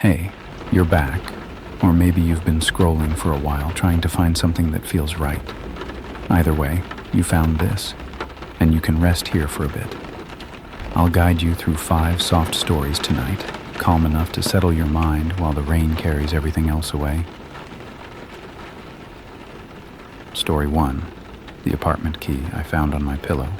Hey, you're back. Or maybe you've been scrolling for a while trying to find something that feels right. Either way, you found this, and you can rest here for a bit. I'll guide you through 5 soft stories tonight, calm enough to settle your mind while the rain carries everything else away. Story 1. The apartment key I found on my pillow.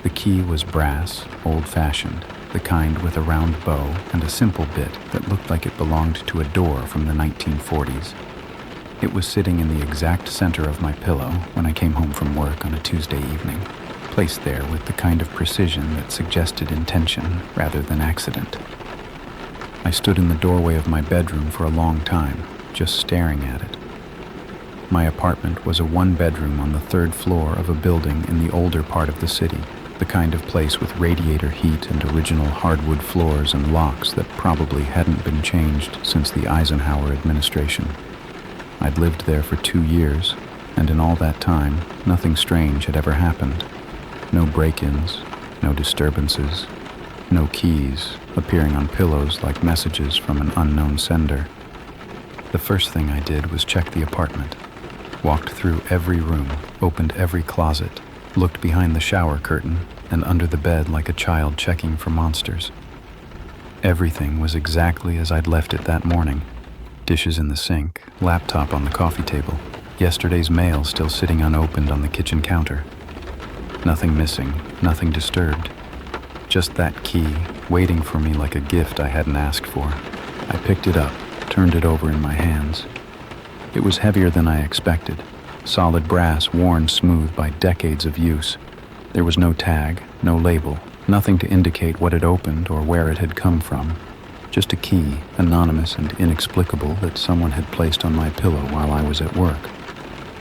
The key was brass, old-fashioned, the kind with a round bow and a simple bit that looked like it belonged to a door from the 1940s. It was sitting in the exact center of my pillow when I came home from work on a Tuesday evening, placed there with the kind of precision that suggested intention rather than accident. I stood in the doorway of my bedroom for a long time, just staring at it. My apartment was a 1-bedroom on the 3rd floor of a building in the older part of the city, the kind of place with radiator heat and original hardwood floors and locks that probably hadn't been changed since the Eisenhower administration. I'd lived there for 2 years, and in all that time, nothing strange had ever happened. No break-ins, no disturbances, no keys appearing on pillows like messages from an unknown sender. The first thing I did was check the apartment. Walked through every room, opened every closet, looked behind the shower curtain and under the bed like a child checking for monsters. Everything was exactly as I'd left it that morning. Dishes in the sink, laptop on the coffee table, yesterday's mail still sitting unopened on the kitchen counter. Nothing missing, nothing disturbed. Just that key, waiting for me like a gift I hadn't asked for. I picked it up, turned it over in my hands. It was heavier than I expected. Solid brass worn smooth by decades of use. There was no tag, no label, nothing to indicate what it opened or where it had come from. Just a key, anonymous and inexplicable, that someone had placed on my pillow while I was at work.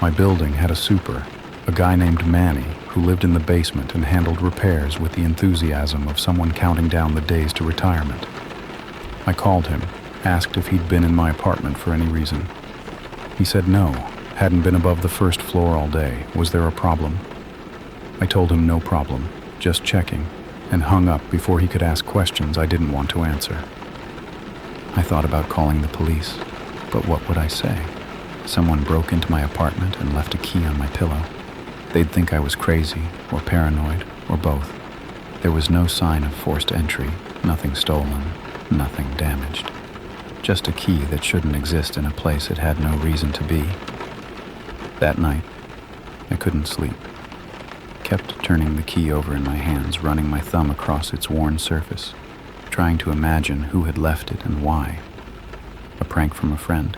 My building had a super, a guy named Manny, who lived in the basement and handled repairs with the enthusiasm of someone counting down the days to retirement. I called him, asked if he'd been in my apartment for any reason. He said no, hadn't been above the 1st floor all day. Was there a problem? I told him no problem, just checking, and hung up before he could ask questions I didn't want to answer. I thought about calling the police, but what would I say? Someone broke into my apartment and left a key on my pillow. They'd think I was crazy, or paranoid, or both. There was no sign of forced entry, nothing stolen, nothing damaged. Just a key that shouldn't exist in a place it had no reason to be. That night, I couldn't sleep. Kept turning the key over in my hands, running my thumb across its worn surface, trying to imagine who had left it and why. A prank from a friend.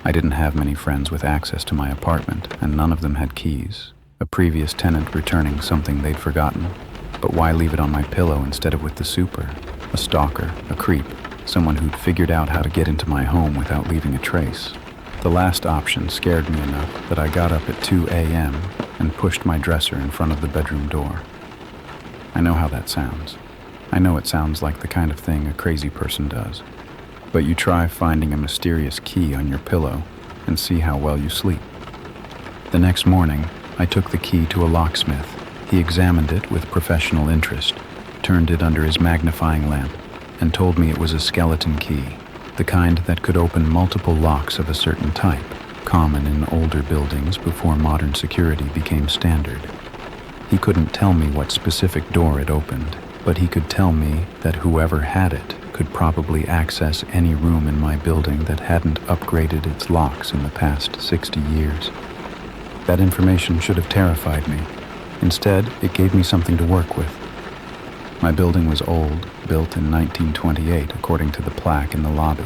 I didn't have many friends with access to my apartment, and none of them had keys. A previous tenant returning something they'd forgotten. But why leave it on my pillow instead of with the super? A stalker, a creep, someone who'd figured out how to get into my home without leaving a trace. The last option scared me enough that I got up at 2 a.m. and pushed my dresser in front of the bedroom door. I know how that sounds. I know it sounds like the kind of thing a crazy person does. But you try finding a mysterious key on your pillow and see how well you sleep. The next morning, I took the key to a locksmith. He examined it with professional interest, turned it under his magnifying lamp, and told me it was a skeleton key, the kind that could open multiple locks of a certain type, common in older buildings before modern security became standard. He couldn't tell me what specific door it opened, but he could tell me that whoever had it could probably access any room in my building that hadn't upgraded its locks in the past 60 years. That information should have terrified me. Instead, it gave me something to work with. My building was old, built in 1928 according to the plaque in the lobby.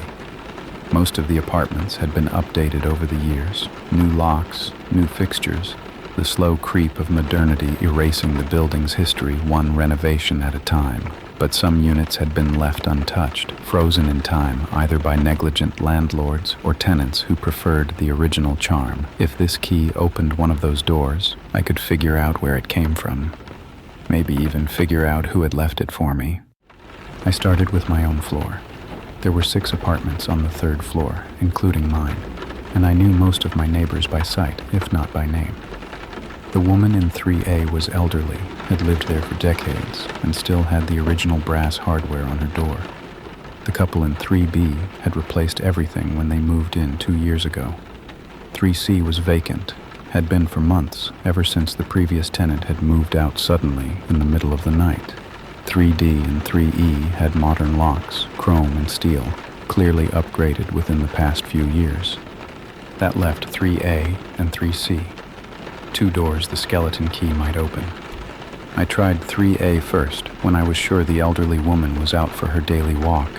Most of the apartments had been updated over the years, new locks, new fixtures, the slow creep of modernity erasing the building's history one renovation at a time. But some units had been left untouched, frozen in time either by negligent landlords or tenants who preferred the original charm. If this key opened one of those doors, I could figure out where it came from. Maybe even figure out who had left it for me. I started with my own floor. There were 6 apartments on the 3rd floor, including mine, and I knew most of my neighbors by sight, if not by name. The woman in 3A was elderly, had lived there for decades and still had the original brass hardware on her door. The couple in 3B had replaced everything when they moved in 2 years ago. 3C was vacant, had been for months, ever since the previous tenant had moved out suddenly in the middle of the night. 3D and 3E had modern locks, chrome and steel, clearly upgraded within the past few years. That left 3A and 3C, 2 doors the skeleton key might open. I tried 3A first when I was sure the elderly woman was out for her daily walk.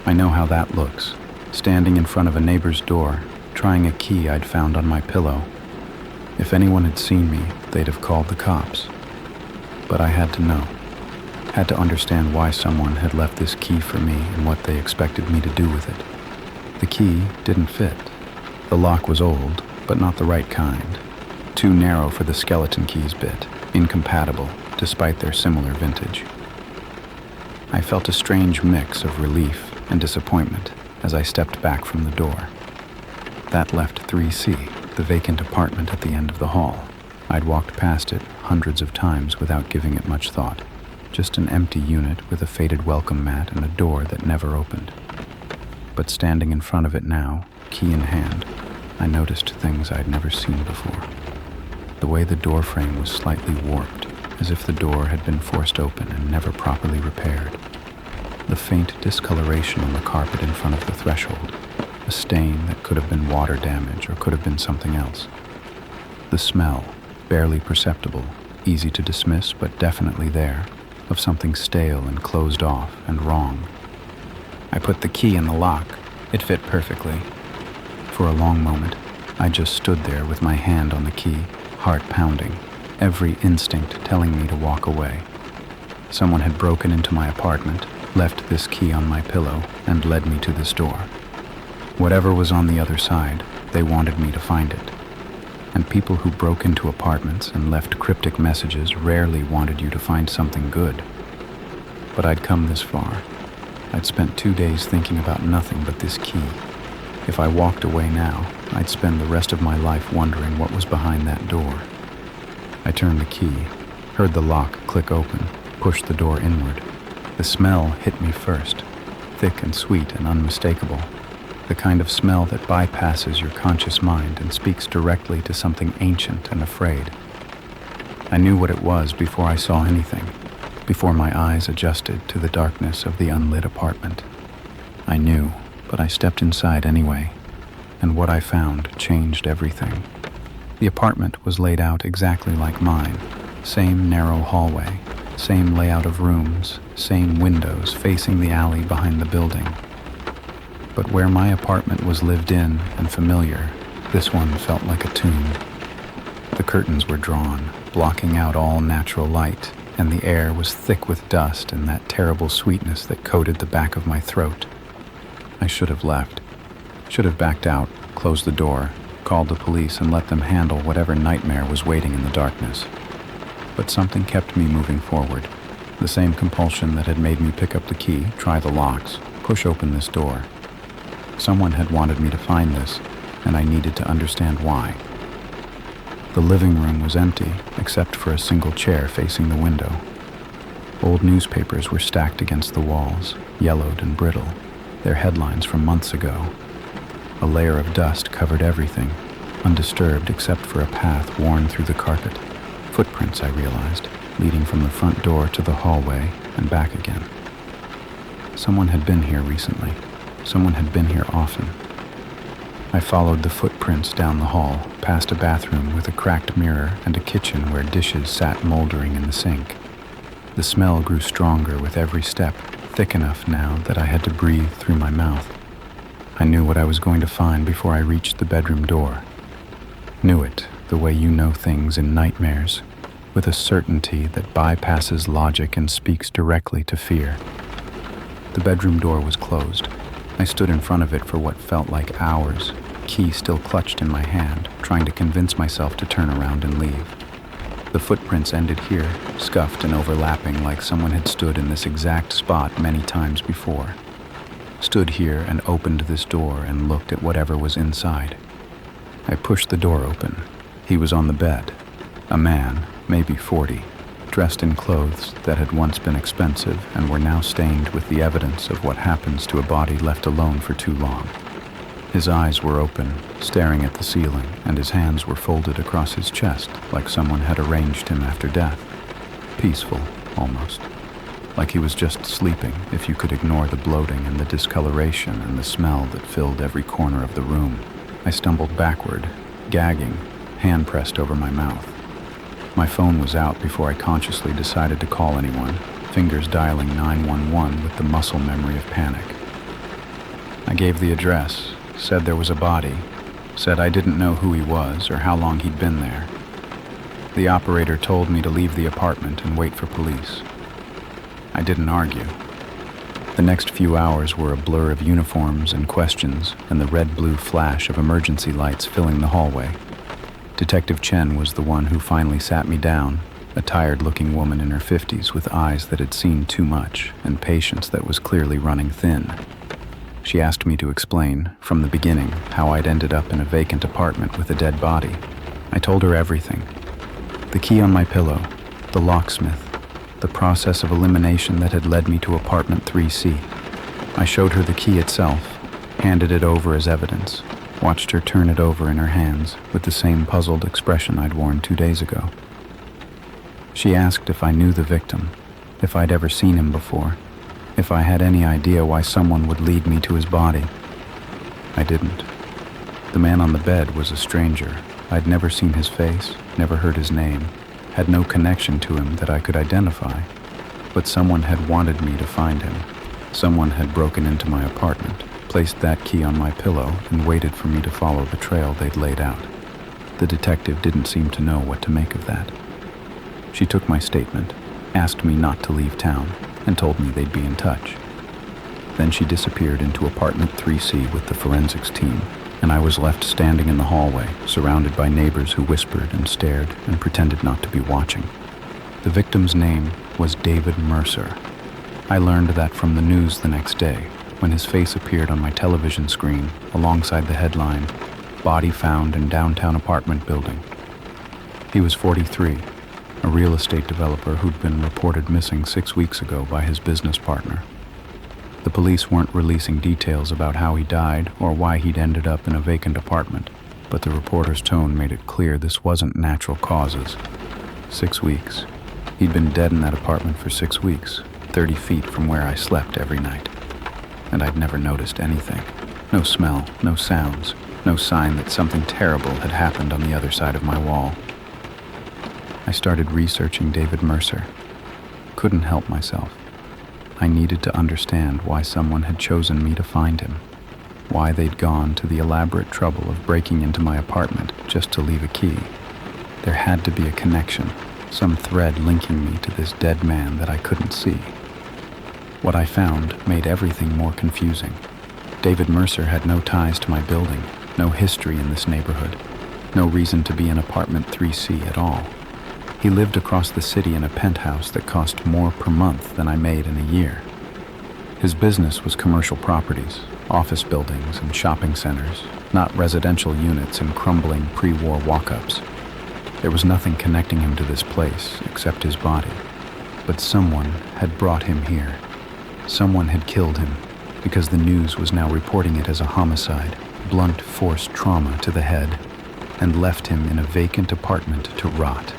I know how that looks, standing in front of a neighbor's door, trying a key I'd found on my pillow. If anyone had seen me, they'd have called the cops. But I had to know. Had to understand why someone had left this key for me and what they expected me to do with it. The key didn't fit. The lock was old, but not the right kind. Too narrow for the skeleton keys bit, incompatible, despite their similar vintage. I felt a strange mix of relief and disappointment as I stepped back from the door. That left 3C, the vacant apartment at the end of the hall. I'd walked past it hundreds of times without giving it much thought. Just an empty unit with a faded welcome mat and a door that never opened. But standing in front of it now, key in hand, I noticed things I'd never seen before. The way the door frame was slightly warped, as if the door had been forced open and never properly repaired. The faint discoloration on the carpet in front of the threshold, a stain that could have been water damage or could have been something else. The smell, barely perceptible, easy to dismiss but definitely there, of something stale and closed off and wrong. I put the key in the lock. It fit perfectly. For a long moment, I just stood there with my hand on the key, heart pounding, every instinct telling me to walk away. Someone had broken into my apartment, left this key on my pillow, and led me to this door. Whatever was on the other side, they wanted me to find it. And people who broke into apartments and left cryptic messages rarely wanted you to find something good. But I'd come this far. I'd spent 2 days thinking about nothing but this key. If I walked away now, I'd spend the rest of my life wondering what was behind that door. I turned the key, heard the lock click open, pushed the door inward. The smell hit me first, thick and sweet and unmistakable. The kind of smell that bypasses your conscious mind and speaks directly to something ancient and afraid. I knew what it was before I saw anything, before my eyes adjusted to the darkness of the unlit apartment. I knew, but I stepped inside anyway, and what I found changed everything. The apartment was laid out exactly like mine, same narrow hallway, same layout of rooms, same windows facing the alley behind the building. But where my apartment was lived in and familiar, this one felt like a tomb. The curtains were drawn, blocking out all natural light, and the air was thick with dust and that terrible sweetness that coated the back of my throat. I should have left. Should have backed out, closed the door, called the police and let them handle whatever nightmare was waiting in the darkness. But something kept me moving forward. The same compulsion that had made me pick up the key, try the locks, push open this door. Someone had wanted me to find this, and I needed to understand why. The living room was empty, except for a single chair facing the window. Old newspapers were stacked against the walls, yellowed and brittle, their headlines from months ago. A layer of dust covered everything, undisturbed except for a path worn through the carpet. Footprints, I realized, leading from the front door to the hallway and back again. Someone had been here recently. Someone had been here often. I followed the footprints down the hall, past a bathroom with a cracked mirror and a kitchen where dishes sat moldering in the sink. The smell grew stronger with every step, thick enough now that I had to breathe through my mouth. I knew what I was going to find before I reached the bedroom door. Knew it the way you know things in nightmares, with a certainty that bypasses logic and speaks directly to fear. The bedroom door was closed. I stood in front of it for what felt like hours, key still clutched in my hand, trying to convince myself to turn around and leave. The footprints ended here, scuffed and overlapping like someone had stood in this exact spot many times before. Stood here and opened this door and looked at whatever was inside. I pushed the door open. He was on the bed. A man, maybe 40, dressed in clothes that had once been expensive and were now stained with the evidence of what happens to a body left alone for too long. His eyes were open, staring at the ceiling, and his hands were folded across his chest like someone had arranged him after death. Peaceful, almost. Like he was just sleeping, if you could ignore the bloating and the discoloration and the smell that filled every corner of the room. I stumbled backward, gagging, hand pressed over my mouth. My phone was out before I consciously decided to call anyone, fingers dialing 911 with the muscle memory of panic. I gave the address, said there was a body, said I didn't know who he was or how long he'd been there. The operator told me to leave the apartment and wait for police. I didn't argue. The next few hours were a blur of uniforms and questions and the red-blue flash of emergency lights filling the hallway. Detective Chen was the one who finally sat me down, a tired-looking woman in her 50s with eyes that had seen too much and patience that was clearly running thin. She asked me to explain, from the beginning, how I'd ended up in a vacant apartment with a dead body. I told her everything. The key on my pillow, the locksmith, the process of elimination that had led me to apartment 3C. I showed her the key itself, handed it over as evidence, watched her turn it over in her hands with the same puzzled expression I'd worn 2 days ago. She asked if I knew the victim, if I'd ever seen him before, if I had any idea why someone would lead me to his body. I didn't. The man on the bed was a stranger. I'd never seen his face, never heard his name, had no connection to him that I could identify. But someone had wanted me to find him. Someone had broken into my apartment, placed that key on my pillow, and waited for me to follow the trail they'd laid out. The detective didn't seem to know what to make of that. She took my statement, asked me not to leave town, and told me they'd be in touch. Then she disappeared into apartment 3C with the forensics team, and I was left standing in the hallway, surrounded by neighbors who whispered and stared and pretended not to be watching. The victim's name was David Mercer. I learned that from the news the next day, when his face appeared on my television screen alongside the headline, "Body Found in Downtown Apartment Building." He was 43, a real estate developer who'd been reported missing 6 weeks ago by his business partner. The police weren't releasing details about how he died or why he'd ended up in a vacant apartment, but the reporter's tone made it clear this wasn't natural causes. 6 weeks. He'd been dead in that apartment for 6 weeks, 30 feet from where I slept every night. And I'd never noticed anything. No smell, no sounds, no sign that something terrible had happened on the other side of my wall. I started researching David Mercer. Couldn't help myself. I needed to understand why someone had chosen me to find him, why they'd gone to the elaborate trouble of breaking into my apartment just to leave a key. There had to be a connection, some thread linking me to this dead man that I couldn't see. What I found made everything more confusing. David Mercer had no ties to my building, no history in this neighborhood, no reason to be in apartment 3C at all. He lived across the city in a penthouse that cost more per month than I made in a year. His business was commercial properties, office buildings and shopping centers, not residential units and crumbling pre-war walk-ups. There was nothing connecting him to this place except his body. But someone had brought him here. Someone had killed him because the news was now reporting it as a homicide, blunt force trauma to the head, and left him in a vacant apartment to rot.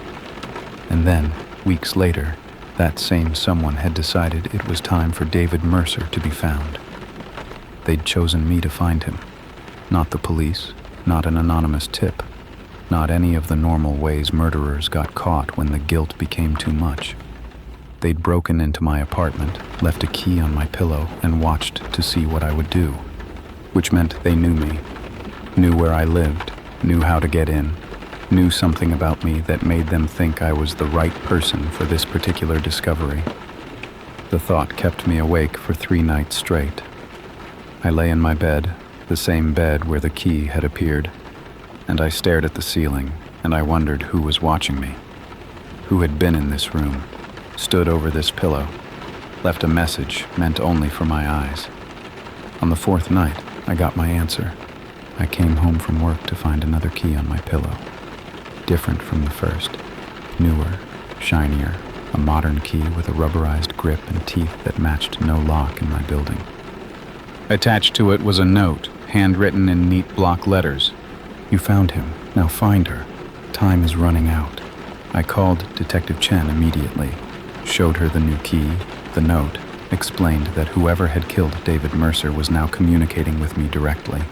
And then, weeks later, that same someone had decided it was time for David Mercer to be found. They'd chosen me to find him. Not the police, not an anonymous tip, not any of the normal ways murderers got caught when the guilt became too much. They'd broken into my apartment, left a key on my pillow, and watched to see what I would do. Which meant they knew me, knew where I lived, knew how to get in, knew something about me that made them think I was the right person for this particular discovery. The thought kept me awake for 3 nights straight. I lay in my bed, the same bed where the key had appeared, and I stared at the ceiling, and I wondered who was watching me, who had been in this room, stood over this pillow, left a message meant only for my eyes. On the 4th night, I got my answer. I came home from work to find another key on my pillow. Different from the first, newer, shinier, a modern key with a rubberized grip and teeth that matched no lock in my building. Attached to it was a note, handwritten in neat block letters. "You found him. Now find her. Time is running out." I called Detective Chen immediately, showed her the new key, the note, explained that whoever had killed David Mercer was now communicating with me directly.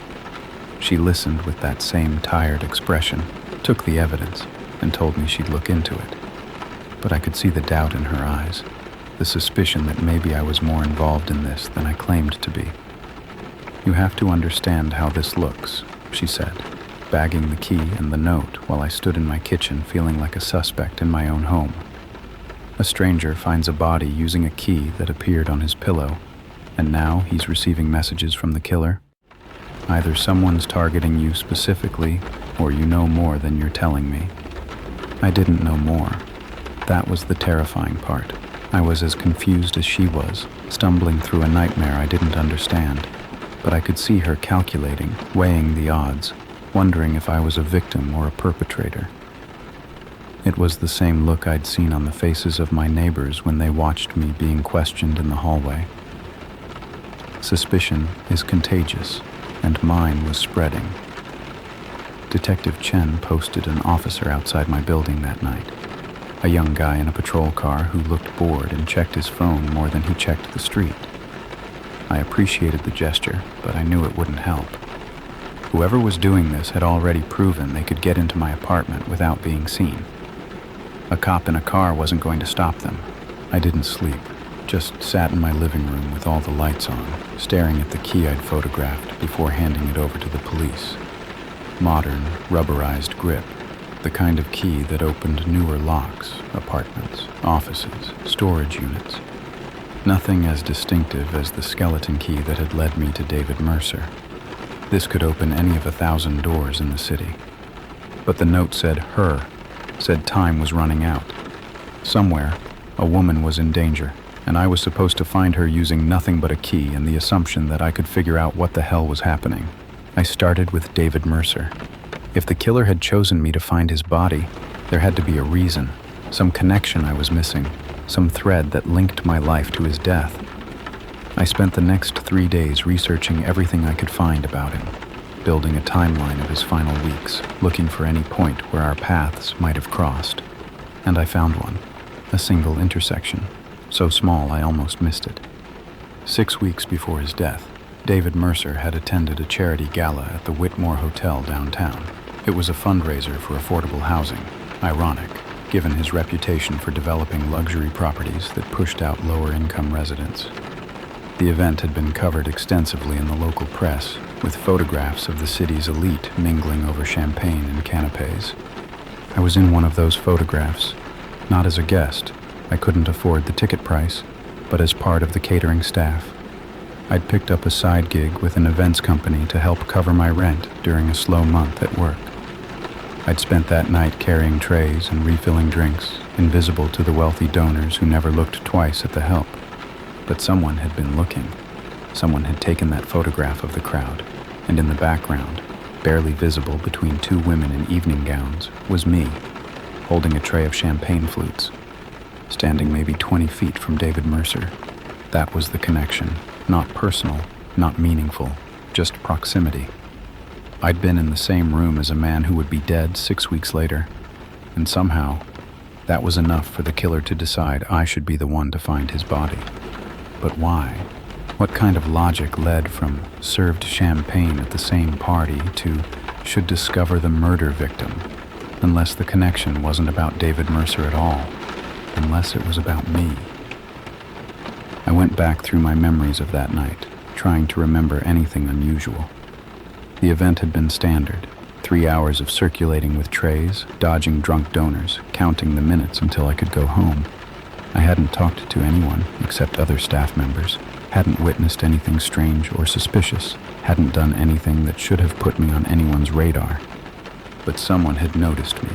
She listened with that same tired expression, took the evidence, and told me she'd look into it. But I could see the doubt in her eyes, the suspicion that maybe I was more involved in this than I claimed to be. "You have to understand how this looks," she said, bagging the key and the note while I stood in my kitchen feeling like a suspect in my own home. A stranger finds a body using a key that appeared on his pillow, and now he's receiving messages from the killer. Either someone's targeting you specifically, or you know more than you're telling me. I didn't know more. That was the terrifying part. I was as confused as she was, stumbling through a nightmare I didn't understand. But I could see her calculating, weighing the odds, wondering if I was a victim or a perpetrator. It was the same look I'd seen on the faces of my neighbors when they watched me being questioned in the hallway. Suspicion is contagious, and mine was spreading. Detective Chen posted an officer outside my building that night, a young guy in a patrol car who looked bored and checked his phone more than he checked the street. I appreciated the gesture, but I knew it wouldn't help. Whoever was doing this had already proven they could get into my apartment without being seen. A cop in a car wasn't going to stop them. I didn't sleep, just sat in my living room with all the lights on, staring at the key I'd photographed before handing it over to the police. Modern, rubberized grip, the kind of key that opened newer locks, apartments, offices, storage units. Nothing as distinctive as the skeleton key that had led me to David Mercer. This could open any of 1,000 doors in the city. But the note said her, said time was running out. Somewhere, a woman was in danger, and I was supposed to find her using nothing but a key and the assumption that I could figure out what the hell was happening. I started with David Mercer. If the killer had chosen me to find his body, there had to be a reason, some connection I was missing, some thread that linked my life to his death. I spent the next 3 days researching everything I could find about him, building a timeline of his final weeks, looking for any point where our paths might have crossed. And I found one, a single intersection, so small I almost missed it. 6 weeks before his death, David Mercer had attended a charity gala at the Whitmore Hotel downtown. It was a fundraiser for affordable housing, ironic, given his reputation for developing luxury properties that pushed out lower-income residents. The event had been covered extensively in the local press, with photographs of the city's elite mingling over champagne and canapes. I was in one of those photographs, not as a guest. I couldn't afford the ticket price, but as part of the catering staff. I'd picked up a side gig with an events company to help cover my rent during a slow month at work. I'd spent that night carrying trays and refilling drinks, invisible to the wealthy donors who never looked twice at the help. But someone had been looking. Someone had taken that photograph of the crowd, and in the background, barely visible between two women in evening gowns, was me, holding a tray of champagne flutes, standing maybe 20 feet from David Mercer. That was the connection. Not personal, not meaningful, just proximity. I'd been in the same room as a man who would be dead 6 weeks later, and somehow, that was enough for the killer to decide I should be the one to find his body. But why? What kind of logic led from served champagne at the same party to should discover the murder victim, unless the connection wasn't about David Mercer at all, unless it was about me? I went back through my memories of that night, trying to remember anything unusual. The event had been standard, 3 hours of circulating with trays, dodging drunk donors, counting the minutes until I could go home. I hadn't talked to anyone except other staff members, hadn't witnessed anything strange or suspicious, hadn't done anything that should have put me on anyone's radar. But someone had noticed me.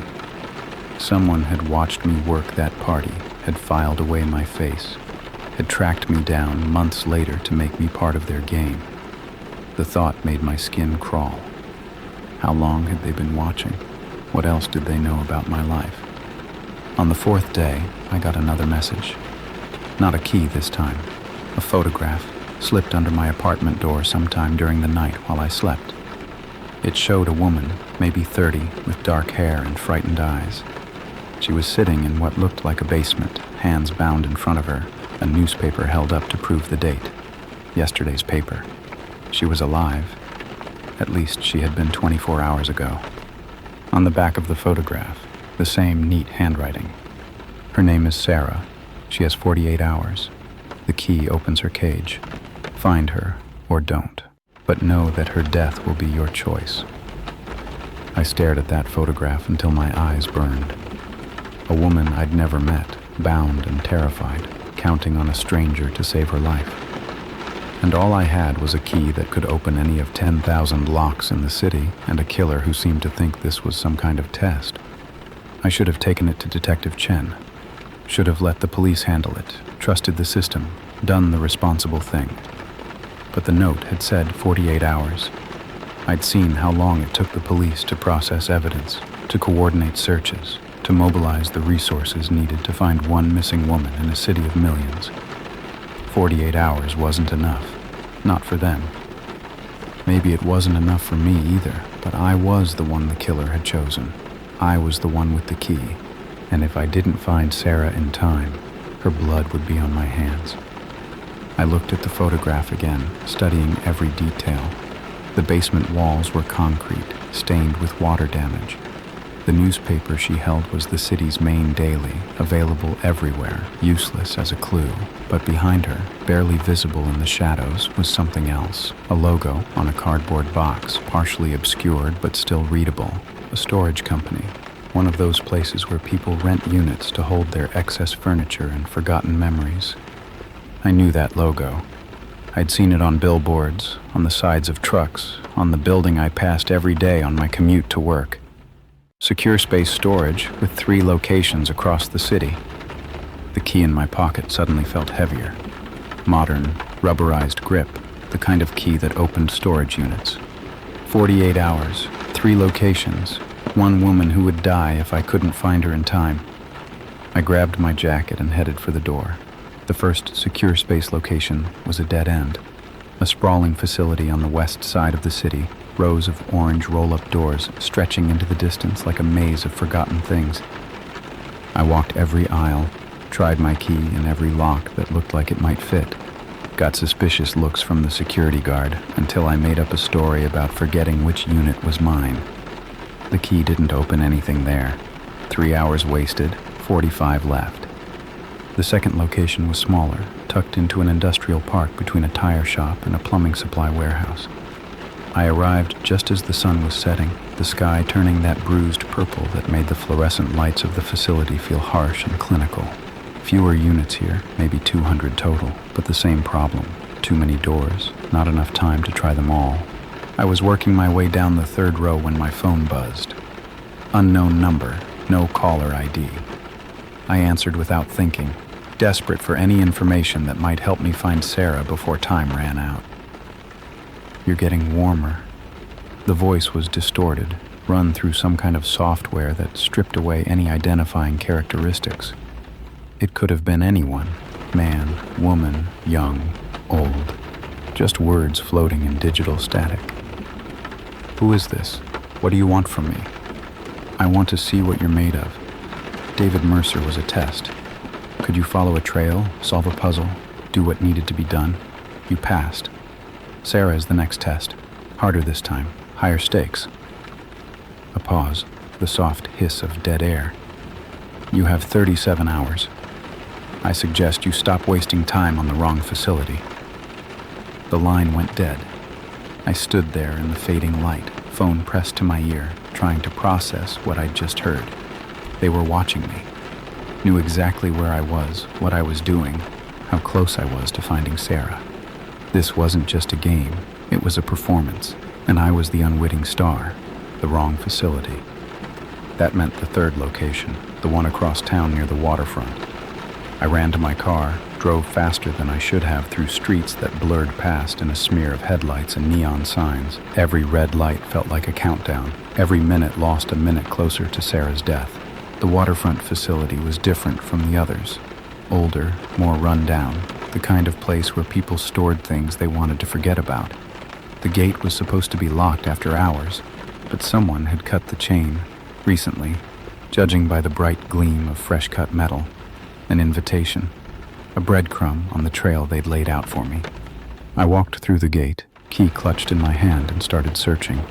Someone had watched me work that party, had filed away my face, had tracked me down months later to make me part of their game. The thought made my skin crawl. How long had they been watching? What else did they know about my life? On the fourth day, I got another message. Not a key this time. A photograph slipped under my apartment door sometime during the night while I slept. It showed a woman, maybe 30, with dark hair and frightened eyes. She was sitting in what looked like a basement, hands bound in front of her, a newspaper held up to prove the date. Yesterday's paper. She was alive. At least she had been 24 hours ago. On the back of the photograph, the same neat handwriting. Her name is Sarah. She has 48 hours. The key opens her cage. Find her, or don't, but know that her death will be your choice. I stared at that photograph until my eyes burned. A woman I'd never met, bound and terrified, counting on a stranger to save her life. And all I had was a key that could open any of 10,000 locks in the city, and a killer who seemed to think this was some kind of test. I should have taken it to Detective Chen. Should have let the police handle it, trusted the system, done the responsible thing. But the note had said 48 hours. I'd seen how long it took the police to process evidence, to coordinate searches, to mobilize the resources needed to find one missing woman in a city of millions. 48 hours wasn't enough. Not for them. Maybe it wasn't enough for me either, but I was the one the killer had chosen. I was the one with the key, and if I didn't find Sarah in time, her blood would be on my hands. I looked at the photograph again, studying every detail. The basement walls were concrete, stained with water damage. The newspaper she held was the city's main daily, available everywhere, useless as a clue. But behind her, barely visible in the shadows, was something else. A logo on a cardboard box, partially obscured but still readable. A storage company. One of those places where people rent units to hold their excess furniture and forgotten memories. I knew that logo. I'd seen it on billboards, on the sides of trucks, on the building I passed every day on my commute to work. Secure Space Storage with 3 locations across the city. The key in my pocket suddenly felt heavier. Modern, rubberized grip, the kind of key that opened storage units. 48 hours, 3 locations, one woman who would die if I couldn't find her in time. I grabbed my jacket and headed for the door. The first Secure Space location was a dead end. A sprawling facility on the west side of the city, rows of orange roll-up doors stretching into the distance like a maze of forgotten things. I walked every aisle, tried my key in every lock that looked like it might fit, got suspicious looks from the security guard until I made up a story about forgetting which unit was mine. The key didn't open anything there. 3 hours wasted, 45 left. The second location was smaller, tucked into an industrial park between a tire shop and a plumbing supply warehouse. I arrived just as the sun was setting, the sky turning that bruised purple that made the fluorescent lights of the facility feel harsh and clinical. Fewer units here, maybe 200 total, but the same problem. Too many doors, not enough time to try them all. I was working my way down the third row when my phone buzzed. Unknown number, no caller ID. I answered without thinking, desperate for any information that might help me find Sarah before time ran out. You're getting warmer. The voice was distorted, run through some kind of software that stripped away any identifying characteristics. It could have been anyone, man, woman, young, old. Just words floating in digital static. Who is this? What do you want from me? I want to see what you're made of. David Mercer was a test. Could you follow a trail, solve a puzzle, do what needed to be done? You passed. Sarah is the next test. Harder this time, higher stakes. A pause, the soft hiss of dead air. You have 37 hours. I suggest you stop wasting time on the wrong facility. The line went dead. I stood there in the fading light, phone pressed to my ear, trying to process what I'd just heard. They were watching me. Knew exactly where I was, what I was doing, how close I was to finding Sarah. This wasn't just a game, it was a performance, and I was the unwitting star, the wrong facility. That meant the third location, the one across town near the waterfront. I ran to my car, drove faster than I should have through streets that blurred past in a smear of headlights and neon signs. Every red light felt like a countdown. Every minute lost a minute closer to Sarah's death. The waterfront facility was different from the others. Older, more run down, the kind of place where people stored things they wanted to forget about. The gate was supposed to be locked after hours, but someone had cut the chain, recently, judging by the bright gleam of fresh-cut metal. An invitation, a breadcrumb on the trail they'd laid out for me. I walked through the gate, key clutched in my hand, and started searching.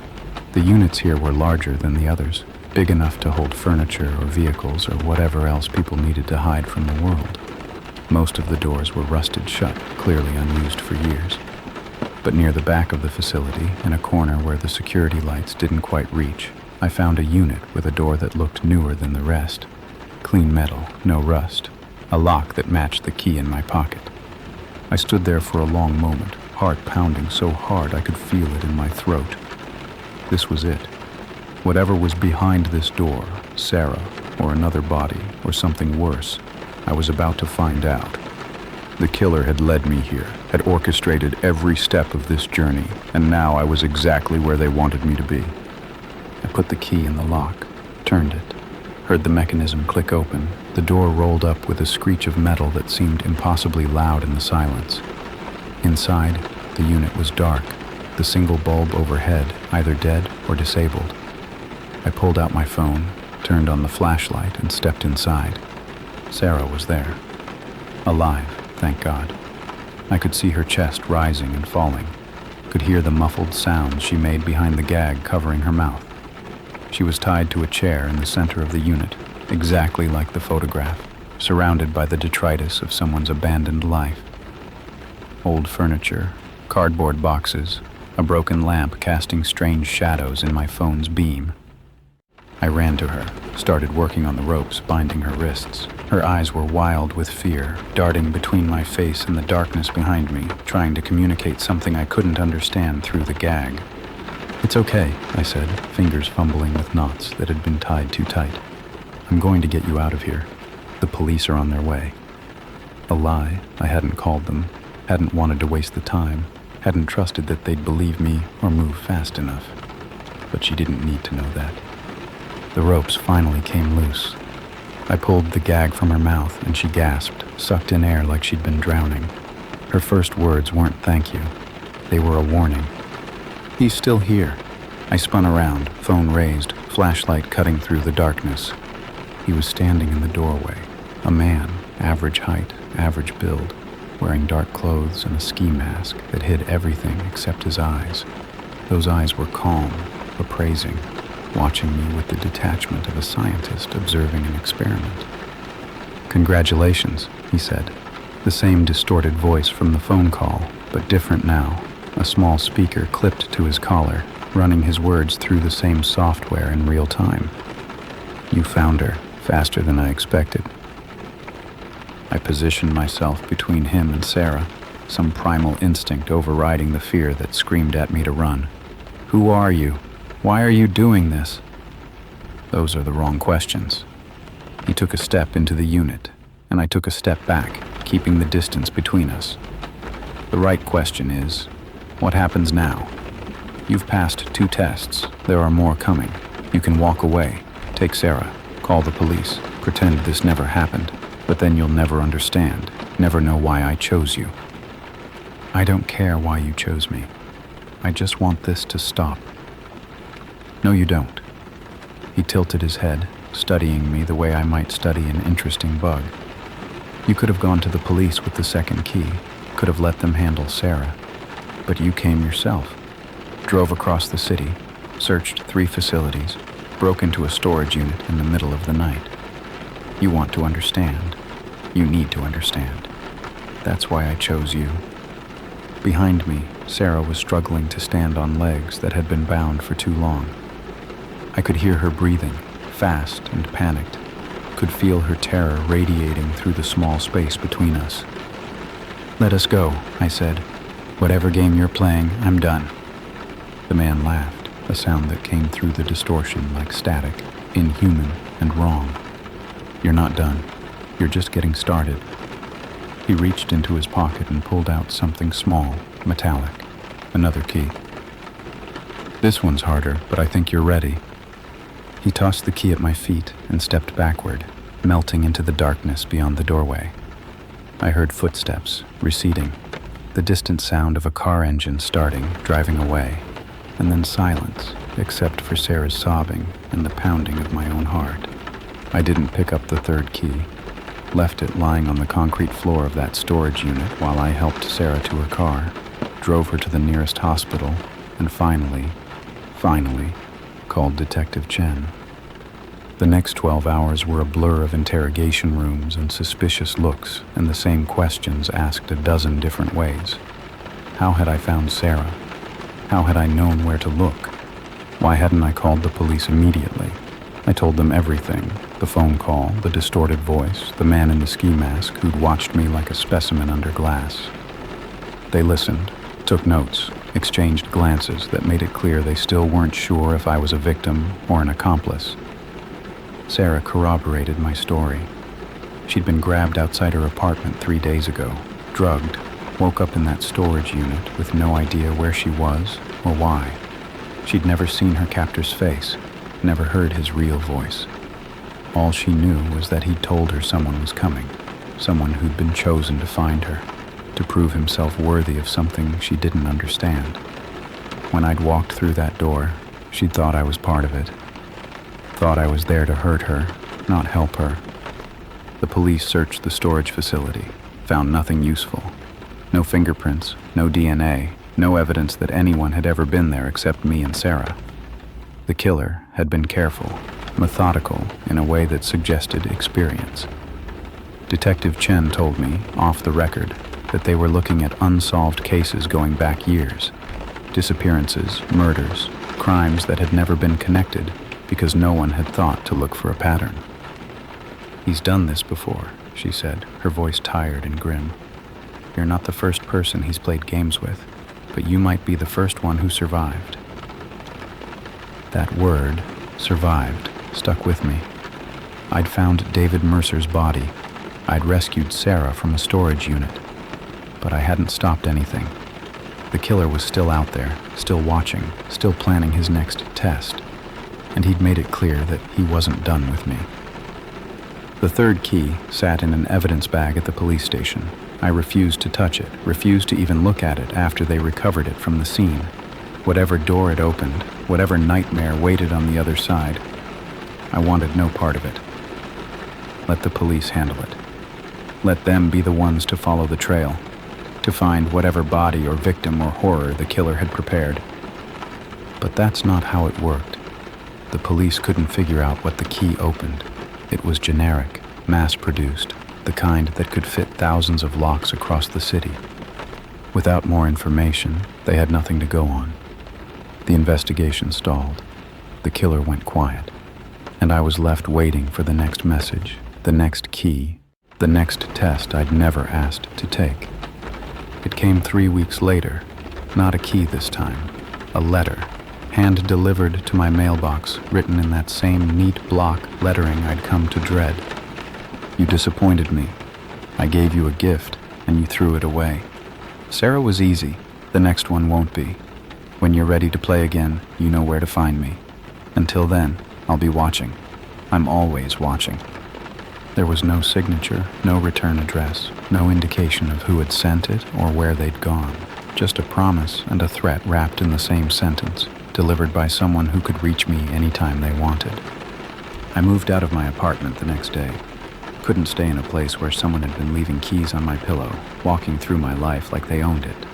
The units here were larger than the others, big enough to hold furniture or vehicles or whatever else people needed to hide from the world. Most of the doors were rusted shut, clearly unused for years. But near the back of the facility, in a corner where the security lights didn't quite reach, I found a unit with a door that looked newer than the rest. Clean metal, no rust. A lock that matched the key in my pocket. I stood there for a long moment, heart pounding so hard I could feel it in my throat. This was it. Whatever was behind this door, Sarah, or another body, or something worse, I was about to find out. The killer had led me here, had orchestrated every step of this journey, and now I was exactly where they wanted me to be. I put the key in the lock, turned it, heard the mechanism click open. The door rolled up with a screech of metal that seemed impossibly loud in the silence. Inside, the unit was dark, the single bulb overhead either dead or disabled. I pulled out my phone, turned on the flashlight, and stepped inside. Sarah was there. Alive, thank God. I could see her chest rising and falling, could hear the muffled sounds she made behind the gag covering her mouth. She was tied to a chair in the center of the unit, exactly like the photograph, surrounded by the detritus of someone's abandoned life. Old furniture, cardboard boxes, a broken lamp casting strange shadows in my phone's beam. I ran to her, started working on the ropes binding her wrists. Her eyes were wild with fear, darting between my face and the darkness behind me, trying to communicate something I couldn't understand through the gag. "It's okay," I said, fingers fumbling with knots that had been tied too tight. "I'm going to get you out of here. The police are on their way." A lie. I hadn't called them, hadn't wanted to waste the time, hadn't trusted that they'd believe me or move fast enough. But she didn't need to know that. The ropes finally came loose. I pulled the gag from her mouth and she gasped, sucked in air like she'd been drowning. Her first words weren't thank you. They were a warning. "He's still here." I spun around, phone raised, flashlight cutting through the darkness. He was standing in the doorway, a man, average height, average build, wearing dark clothes and a ski mask that hid everything except his eyes. Those eyes were calm, appraising, watching me with the detachment of a scientist observing an experiment. "Congratulations," he said. The same distorted voice from the phone call, but different now. A small speaker clipped to his collar, running his words through the same software in real time. "You found her, faster than I expected." I positioned myself between him and Sarah, some primal instinct overriding the fear that screamed at me to run. "Who are you? Why are you doing this?" Those are the wrong questions. He took a step into the unit, and I took a step back, keeping the distance between us. The right question is, what happens now? You've passed 2 tests. There are more coming. You can walk away, take Sarah, call the police, pretend this never happened, but then you'll never understand, never know why I chose you. I don't care why you chose me. I just want this to stop. No, you don't. He tilted his head, studying me the way I might study an interesting bug. You could have gone to the police with the second key, could have let them handle Sarah. But you came yourself. Drove across the city, searched 3 facilities, broke into a storage unit in the middle of the night. You want to understand. You need to understand. That's why I chose you. Behind me, Sarah was struggling to stand on legs that had been bound for too long. I could hear her breathing, fast and panicked, could feel her terror radiating through the small space between us. "Let us go," I said. "Whatever game you're playing, I'm done." The man laughed, a sound that came through the distortion like static, inhuman and wrong. "You're not done. You're just getting started." He reached into his pocket and pulled out something small, metallic, another key. "This one's harder, but I think you're ready." He tossed the key at my feet and stepped backward, melting into the darkness beyond the doorway. I heard footsteps, receding, the distant sound of a car engine starting, driving away, and then silence, except for Sarah's sobbing and the pounding of my own heart. I didn't pick up the third key, left it lying on the concrete floor of that storage unit while I helped Sarah to her car, drove her to the nearest hospital, and finally, called Detective Chen. The next 12 hours were a blur of interrogation rooms and suspicious looks and the same questions asked a dozen different ways. How had I found Sarah? How had I known where to look? Why hadn't I called the police immediately? I told them everything, the phone call, the distorted voice, the man in the ski mask who'd watched me like a specimen under glass. They listened, took notes, exchanged glances that made it clear they still weren't sure if I was a victim or an accomplice. Sarah corroborated my story. She'd been grabbed outside her apartment 3 days ago, drugged, woke up in that storage unit with no idea where she was or why. She'd never seen her captor's face, never heard his real voice. All she knew was that he'd told her someone was coming, someone who'd been chosen to find her, to prove himself worthy of something she didn't understand. When I'd walked through that door, she'd thought I was part of it. Thought I was there to hurt her, not help her. The police searched the storage facility, found nothing useful. No fingerprints, no DNA, no evidence that anyone had ever been there except me and Sarah. The killer had been careful, methodical in a way that suggested experience. Detective Chen told me, off the record, that they were looking at unsolved cases going back years. Disappearances, murders, crimes that had never been connected because no one had thought to look for a pattern. "He's done this before," she said, her voice tired and grim. "You're not the first person he's played games with, but you might be the first one who survived." That word, survived, stuck with me. I'd found David Mercer's body. I'd rescued Sarah from a storage unit. But I hadn't stopped anything. The killer was still out there, still watching, still planning his next test. And he'd made it clear that he wasn't done with me. The third key sat in an evidence bag at the police station. I refused to touch it, refused to even look at it after they recovered it from the scene. Whatever door it opened, whatever nightmare waited on the other side, I wanted no part of it. Let the police handle it. Let them be the ones to follow the trail, to find whatever body or victim or horror the killer had prepared. But that's not how it worked. The police couldn't figure out what the key opened. It was generic, mass-produced, the kind that could fit thousands of locks across the city. Without more information, they had nothing to go on. The investigation stalled. The killer went quiet. And I was left waiting for the next message, the next key, the next test I'd never asked to take. It came 3 weeks later, not a key this time, a letter, hand-delivered to my mailbox, written in that same neat block lettering I'd come to dread. "You disappointed me. I gave you a gift, and you threw it away. Sarah was easy. The next one won't be. When you're ready to play again, you know where to find me. Until then, I'll be watching. I'm always watching." There was no signature, no return address, no indication of who had sent it or where they'd gone. Just a promise and a threat wrapped in the same sentence, delivered by someone who could reach me anytime they wanted. I moved out of my apartment the next day. Couldn't stay in a place where someone had been leaving keys on my pillow, walking through my life like they owned it.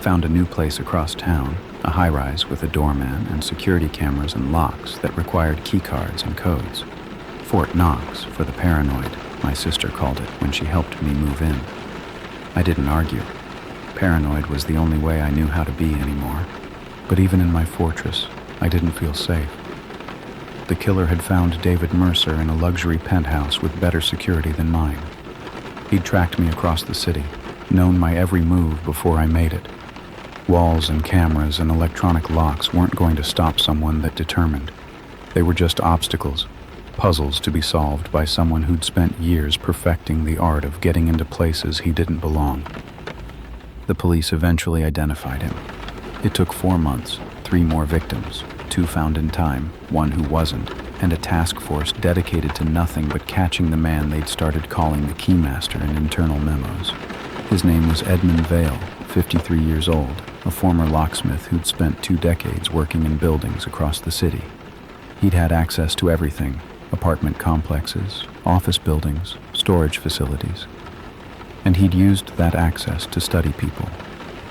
Found a new place across town, a high-rise with a doorman and security cameras and locks that required key cards and codes. Fort Knox for the paranoid, my sister called it when she helped me move in. I didn't argue. Paranoid was the only way I knew how to be anymore. But even in my fortress, I didn't feel safe. The killer had found David Mercer in a luxury penthouse with better security than mine. He'd tracked me across the city, known my every move before I made it. Walls and cameras and electronic locks weren't going to stop someone that determined. They were just obstacles, puzzles to be solved by someone who'd spent years perfecting the art of getting into places he didn't belong. The police eventually identified him. It took 4 months, 3 more victims, 2 found in time, 1 who wasn't, and a task force dedicated to nothing but catching the man they'd started calling the Keymaster in internal memos. His name was Edmund Vale, 53 years old, a former locksmith who'd spent 2 decades working in buildings across the city. He'd had access to everything: apartment complexes, office buildings, storage facilities. And he'd used that access to study people,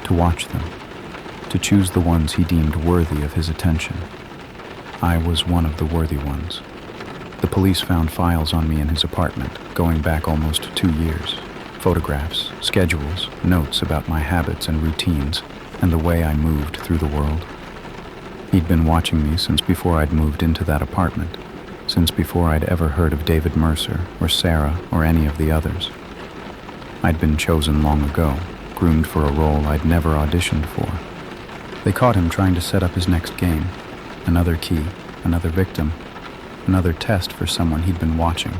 to watch them, to choose the ones he deemed worthy of his attention. I was one of the worthy ones. The police found files on me in his apartment, going back almost 2 years. Photographs, schedules, notes about my habits and routines, and the way I moved through the world. He'd been watching me since before I'd moved into that apartment, since before I'd ever heard of David Mercer or Sarah or any of the others. I'd been chosen long ago, groomed for a role I'd never auditioned for. They caught him trying to set up his next game. Another key, another victim, another test for someone he'd been watching.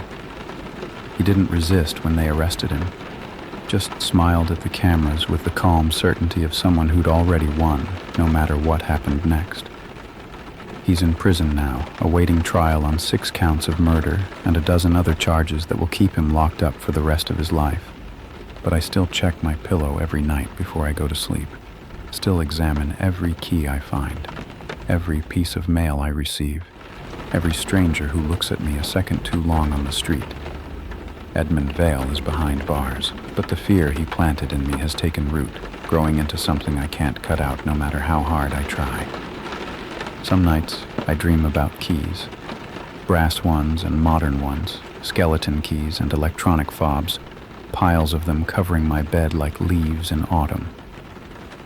He didn't resist when they arrested him, just smiled at the cameras with the calm certainty of someone who'd already won, no matter what happened next. He's in prison now, awaiting trial on 6 counts of murder and a dozen other charges that will keep him locked up for the rest of his life. But I still check my pillow every night before I go to sleep, still examine every key I find, every piece of mail I receive, every stranger who looks at me a second too long on the street. Edmund Vale is behind bars, but the fear he planted in me has taken root, growing into something I can't cut out no matter how hard I try. Some nights, I dream about keys. Brass ones and modern ones, skeleton keys and electronic fobs, piles of them covering my bed like leaves in autumn.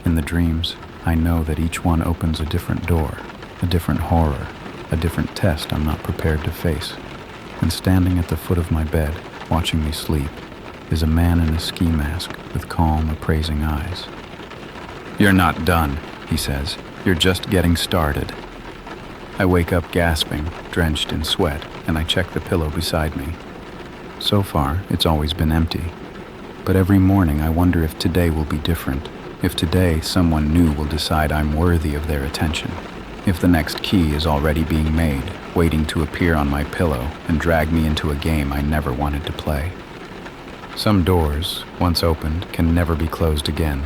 In the dreams, I know that each one opens a different door, a different horror, a different test I'm not prepared to face. And standing at the foot of my bed, watching me sleep, is a man in a ski mask with calm, appraising eyes. "You're not done," he says. "You're just getting started." I wake up gasping, drenched in sweat, and I check the pillow beside me. So far, it's always been empty. But every morning I wonder if today will be different, if today someone new will decide I'm worthy of their attention, if the next key is already being made, waiting to appear on my pillow and drag me into a game I never wanted to play. Some doors, once opened, can never be closed again,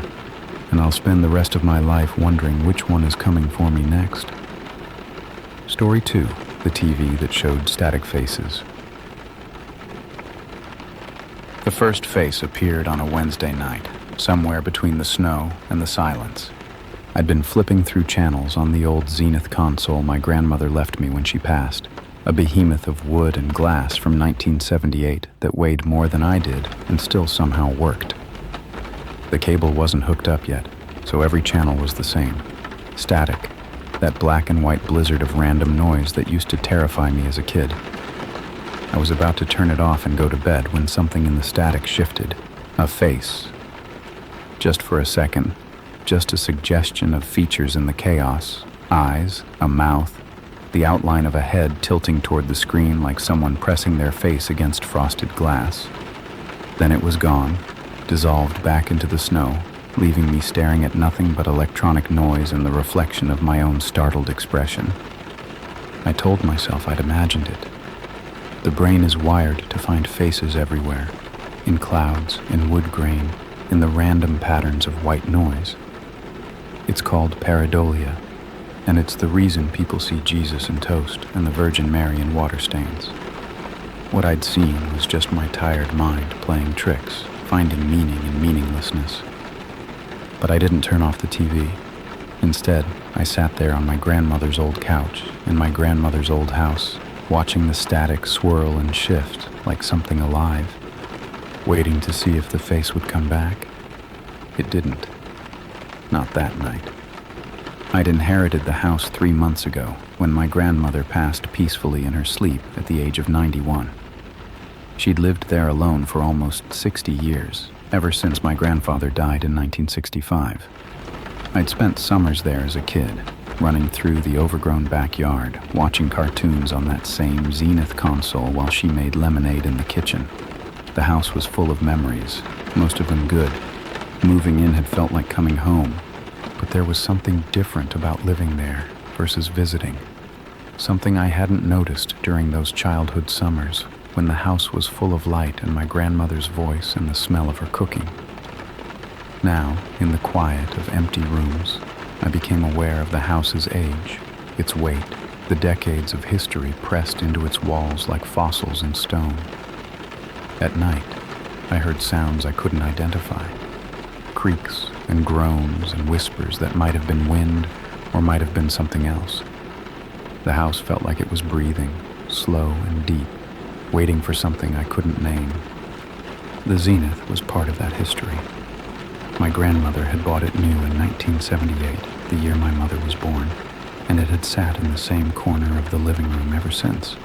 and I'll spend the rest of my life wondering which one is coming for me next. Story 2, the TV that showed static faces. The first face appeared on a Wednesday night, somewhere between the snow and the silence. I'd been flipping through channels on the old Zenith console my grandmother left me when she passed, a behemoth of wood and glass from 1978 that weighed more than I did and still somehow worked. The cable wasn't hooked up yet, so every channel was the same. Static, that black and white blizzard of random noise that used to terrify me as a kid. I was about to turn it off and go to bed when something in the static shifted. A face. Just for a second, just a suggestion of features in the chaos. Eyes, a mouth, the outline of a head tilting toward the screen like someone pressing their face against frosted glass. Then it was gone, dissolved back into the snow, leaving me staring at nothing but electronic noise and the reflection of my own startled expression. I told myself I'd imagined it. The brain is wired to find faces everywhere, in clouds, in wood grain, in the random patterns of white noise. It's called pareidolia, and it's the reason people see Jesus in toast and the Virgin Mary in water stains. What I'd seen was just my tired mind playing tricks, finding meaning in meaninglessness. But I didn't turn off the TV. Instead, I sat there on my grandmother's old couch in my grandmother's old house, watching the static swirl and shift like something alive, waiting to see if the face would come back. It didn't. Not that night. I'd inherited the house 3 months ago when my grandmother passed peacefully in her sleep at the age of 91. She'd lived there alone for almost 60 years, ever since my grandfather died in 1965. I'd spent summers there as a kid, running through the overgrown backyard, watching cartoons on that same Zenith console while she made lemonade in the kitchen. The house was full of memories, most of them good. Moving in had felt like coming home, but there was something different about living there versus visiting. something I hadn't noticed during those childhood summers when the house was full of light and my grandmother's voice and the smell of her cooking. Now, in the quiet of empty rooms, I became aware of the house's age, its weight, the decades of history pressed into its walls like fossils in stone. At night, I heard sounds I couldn't identify, creaks and groans and whispers that might have been wind or might have been something else. The house felt like it was breathing, slow and deep, waiting for something I couldn't name. The Zenith was part of that history. My grandmother had bought it new in 1978, the year my mother was born, and it had sat in the same corner of the living room ever since.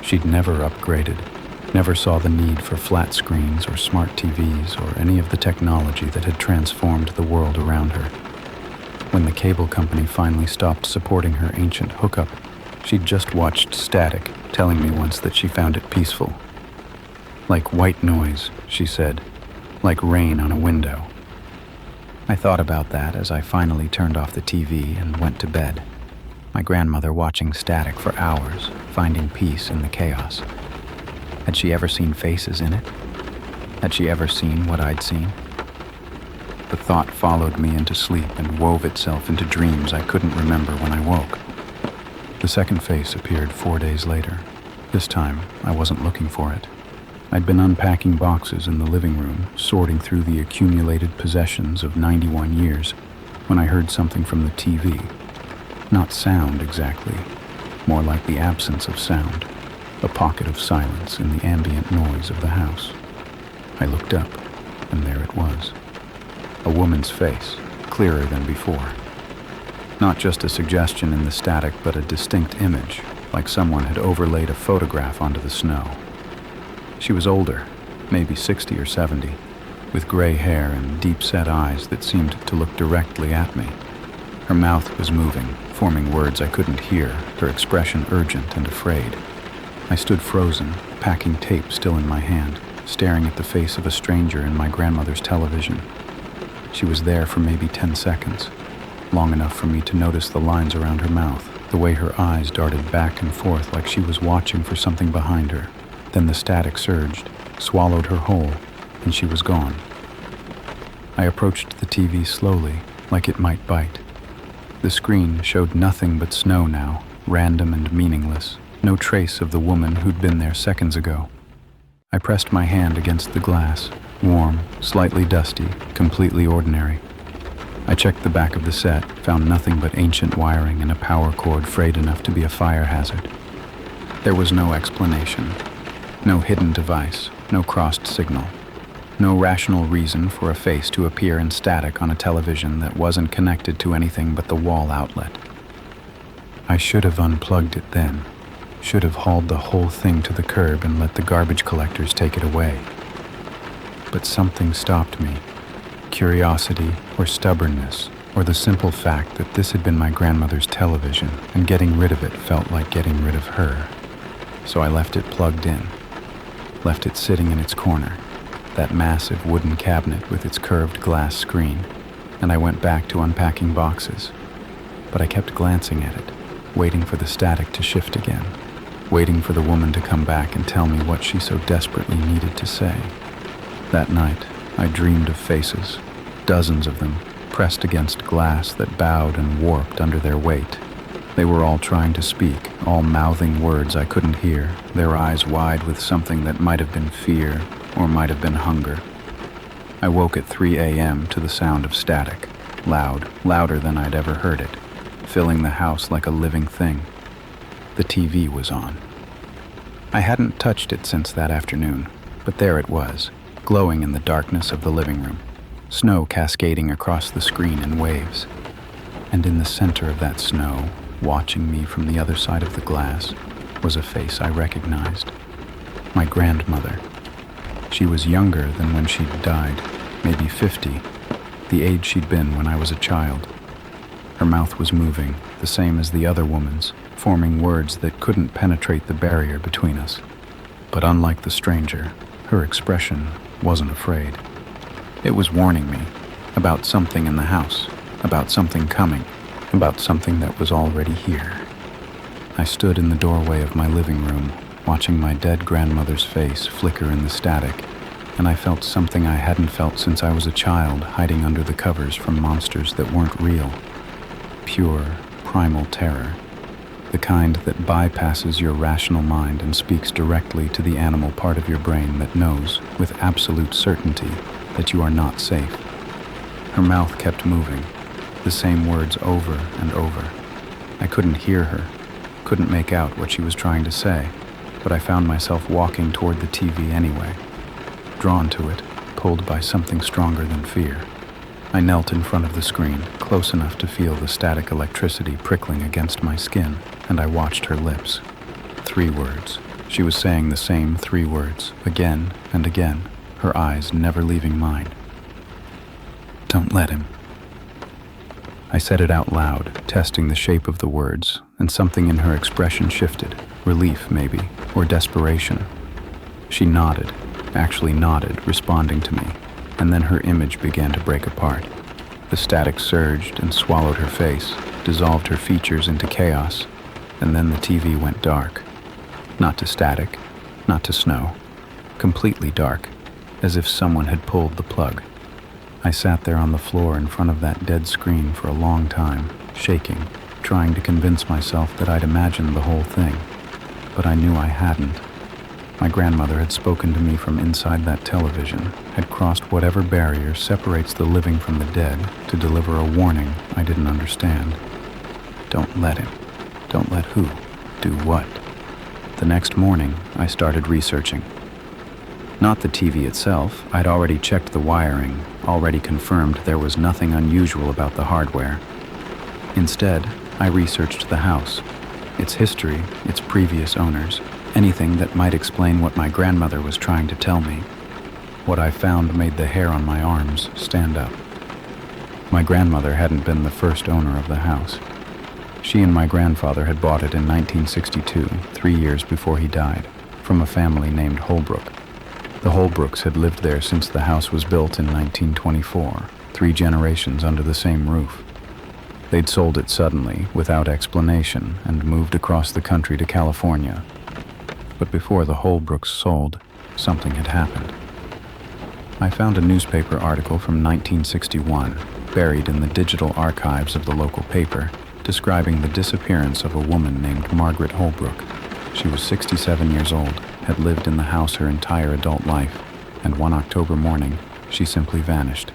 She'd never upgraded, never saw the need for flat screens or smart TVs or any of the technology that had transformed the world around her. When the cable company finally stopped supporting her ancient hookup, she'd just watched static, telling me once that she found it peaceful. Like white noise, she said, like rain on a window. I thought about that as I finally turned off the TV and went to bed. My grandmother watching static for hours, finding peace in the chaos. Had she ever seen faces in it? Had she ever seen what I'd seen? The thought followed me into sleep and wove itself into dreams I couldn't remember when I woke. The second face appeared 4 days later. This time, I wasn't looking for it. I'd been unpacking boxes in the living room, sorting through the accumulated possessions of 91 years, when I heard something from the TV. Not sound exactly, more like the absence of sound, a pocket of silence in the ambient noise of the house. I looked up, and there it was. A woman's face, clearer than before. Not just a suggestion in the static, but a distinct image, like someone had overlaid a photograph onto the snow. She was older, maybe 60 or 70, with gray hair and deep-set eyes that seemed to look directly at me. Her mouth was moving, forming words I couldn't hear, her expression urgent and afraid. I stood frozen, packing tape still in my hand, staring at the face of a stranger in my grandmother's television. She was there for maybe 10 seconds, long enough for me to notice the lines around her mouth, the way her eyes darted back and forth like she was watching for something behind her. Then the static surged, swallowed her whole, and she was gone. I approached the TV slowly, like it might bite. The screen showed nothing but snow now, random and meaningless, no trace of the woman who'd been there seconds ago. I pressed my hand against the glass, warm, slightly dusty, completely ordinary. I checked the back of the set, found nothing but ancient wiring and a power cord frayed enough to be a fire hazard. There was no explanation. No hidden device, no crossed signal, no rational reason for a face to appear in static on a television that wasn't connected to anything but the wall outlet. I should have unplugged it then, should have hauled the whole thing to the curb and let the garbage collectors take it away. But something stopped me, curiosity or stubbornness, or the simple fact that this had been my grandmother's television and getting rid of it felt like getting rid of her. So I left it plugged in. Left it sitting in its corner, that massive wooden cabinet with its curved glass screen, and I went back to unpacking boxes. But I kept glancing at it, waiting for the static to shift again, waiting for the woman to come back and tell me what she so desperately needed to say. That night, I dreamed of faces, dozens of them, pressed against glass that bowed and warped under their weight. They were all trying to speak, all mouthing words I couldn't hear, their eyes wide with something that might have been fear or might have been hunger. I woke at 3 a.m. to the sound of static, loud, louder than I'd ever heard it, filling the house like a living thing. The TV was on. I hadn't touched it since that afternoon, but there it was, glowing in the darkness of the living room, snow cascading across the screen in waves. And in the center of that snow, watching me from the other side of the glass, was a face I recognized. My grandmother. She was younger than when she'd died, maybe 50, the age she'd been when I was a child. Her mouth was moving, the same as the other woman's, forming words that couldn't penetrate the barrier between us. But unlike the stranger, her expression wasn't afraid. It was warning me about something in the house, about something coming, about something that was already here. I stood in the doorway of my living room, watching my dead grandmother's face flicker in the static, and I felt something I hadn't felt since I was a child, hiding under the covers from monsters that weren't real. Pure, primal terror. The kind that bypasses your rational mind and speaks directly to the animal part of your brain that knows, with absolute certainty, that you are not safe. Her mouth kept moving, the same words over and over. I couldn't hear her, couldn't make out what she was trying to say, but I found myself walking toward the TV anyway, drawn to it, pulled by something stronger than fear. I knelt in front of the screen, close enough to feel the static electricity prickling against my skin, and I watched her lips. 3 words. She was saying the same 3 words, again and again, her eyes never leaving mine. "Don't let him." I said it out loud, testing the shape of the words, and something in her expression shifted, relief maybe, or desperation. She nodded, actually nodded, responding to me, and then her image began to break apart. The static surged and swallowed her face, dissolved her features into chaos, and then the TV went dark. Not to static, not to snow. Completely dark, as if someone had pulled the plug. I sat there on the floor in front of that dead screen for a long time, shaking, trying to convince myself that I'd imagined the whole thing. But I knew I hadn't. My grandmother had spoken to me from inside that television, had crossed whatever barrier separates the living from the dead to deliver a warning I didn't understand. Don't let him. Don't let who? Do what? The next morning, I started researching. Not the TV itself. I'd already checked the wiring, already confirmed there was nothing unusual about the hardware. Instead, I researched the house, its history, its previous owners, anything that might explain what my grandmother was trying to tell me. What I found made the hair on my arms stand up. My grandmother hadn't been the first owner of the house. She and my grandfather had bought it in 1962, 3 years before he died, from a family named Holbrook. The Holbrooks had lived there since the house was built in 1924, 3 generations under the same roof. They'd sold it suddenly, without explanation, and moved across the country to California. But before the Holbrooks sold, something had happened. I found a newspaper article from 1961, buried in the digital archives of the local paper, describing the disappearance of a woman named Margaret Holbrook. She was 67 years old, had lived in the house her entire adult life, and one October morning, she simply vanished.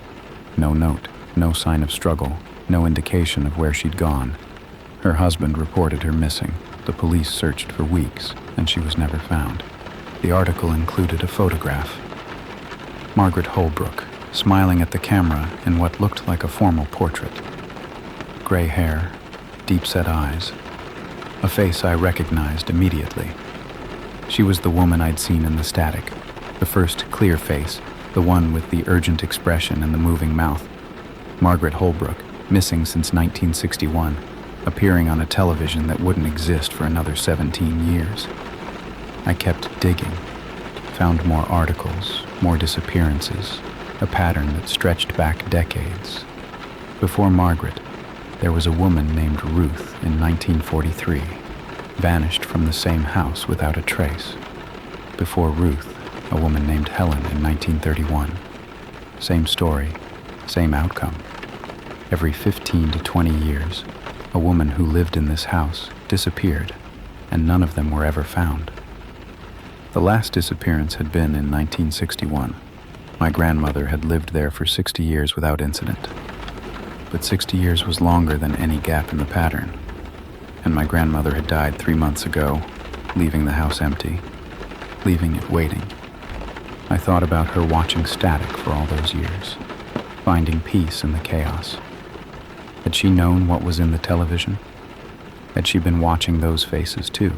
No note, no sign of struggle, no indication of where she'd gone. Her husband reported her missing. The police searched for weeks, and she was never found. The article included a photograph. Margaret Holbrook, smiling at the camera in what looked like a formal portrait. Gray hair, deep-set eyes, a face I recognized immediately. She was the woman I'd seen in the static, the first clear face, the one with the urgent expression and the moving mouth. Margaret Holbrook, missing since 1961, appearing on a television that wouldn't exist for another 17 years. I kept digging, found more articles, more disappearances, a pattern that stretched back decades. Before Margaret, there was a woman named Ruth in 1943, vanished from the same house without a trace. Before Ruth, a woman named Helen in 1931. Same story, same outcome. Every 15 to 20 years, a woman who lived in this house disappeared, and none of them were ever found. The last disappearance had been in 1961. My grandmother had lived there for 60 years without incident. But 60 years was longer than any gap in the pattern, and my grandmother had died 3 months ago, leaving the house empty, leaving it waiting. I thought about her watching static for all those years, finding peace in the chaos. Had she known what was in the television? Had she been watching those faces too,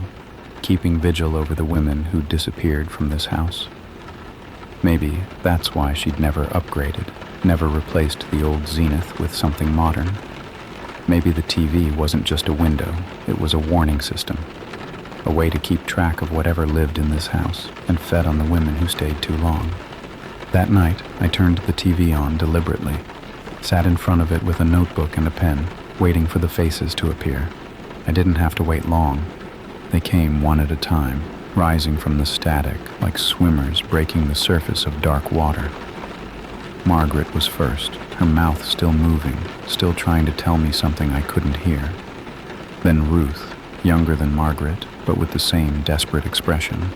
keeping vigil over the women who'd disappeared from this house? Maybe that's why she'd never upgraded, never replaced the old Zenith with something modern. Maybe the TV wasn't just a window, it was a warning system, a way to keep track of whatever lived in this house and fed on the women who stayed too long. That night, I turned the TV on deliberately, sat in front of it with a notebook and a pen, waiting for the faces to appear. I didn't have to wait long. They came one at a time, rising from the static like swimmers breaking the surface of dark water. Margaret was first, her mouth still moving, still trying to tell me something I couldn't hear. Then Ruth, younger than Margaret, but with the same desperate expression.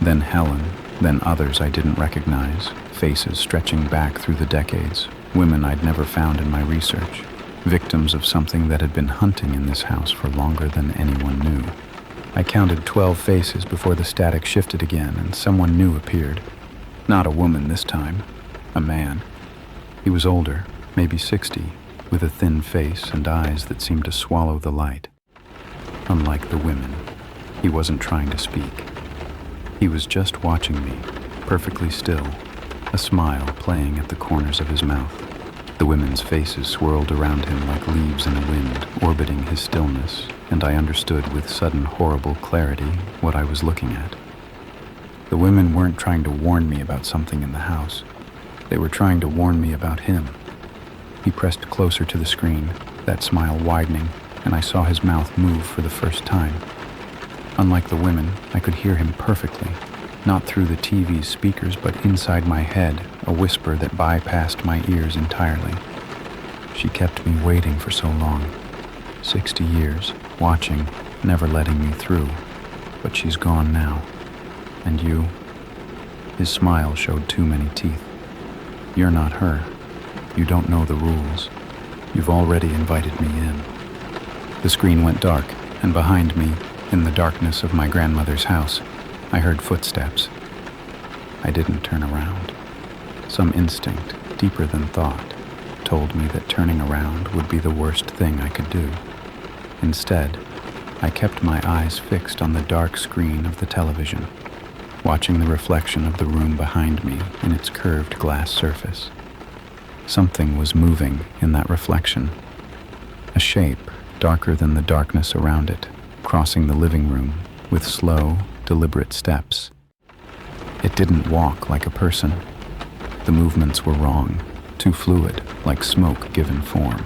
Then Helen, then others I didn't recognize, faces stretching back through the decades, women I'd never found in my research, victims of something that had been hunting in this house for longer than anyone knew. I counted 12 faces before the static shifted again and someone new appeared. Not a woman this time, a man. He was older, maybe 60, with a thin face and eyes that seemed to swallow the light. Unlike the women, he wasn't trying to speak. He was just watching me, perfectly still, a smile playing at the corners of his mouth. The women's faces swirled around him like leaves in a wind, orbiting his stillness, and I understood with sudden horrible clarity what I was looking at. The women weren't trying to warn me about something in the house. They were trying to warn me about him. He pressed closer to the screen, that smile widening, and I saw his mouth move for the first time. Unlike the women, I could hear him perfectly, not through the TV's speakers but inside my head, a whisper that bypassed my ears entirely. She kept me waiting for so long. 60 years, watching, never letting me through. But she's gone now. And you? His smile showed too many teeth. You're not her. You don't know the rules. You've already invited me in. The screen went dark, and behind me, in the darkness of my grandmother's house, I heard footsteps. I didn't turn around. Some instinct, deeper than thought, told me that turning around would be the worst thing I could do. Instead, I kept my eyes fixed on the dark screen of the television, watching the reflection of the room behind me in its curved glass surface. Something was moving in that reflection. A shape, darker than the darkness around it, crossing the living room with slow, deliberate steps. It didn't walk like a person. The movements were wrong, too fluid, like smoke given form.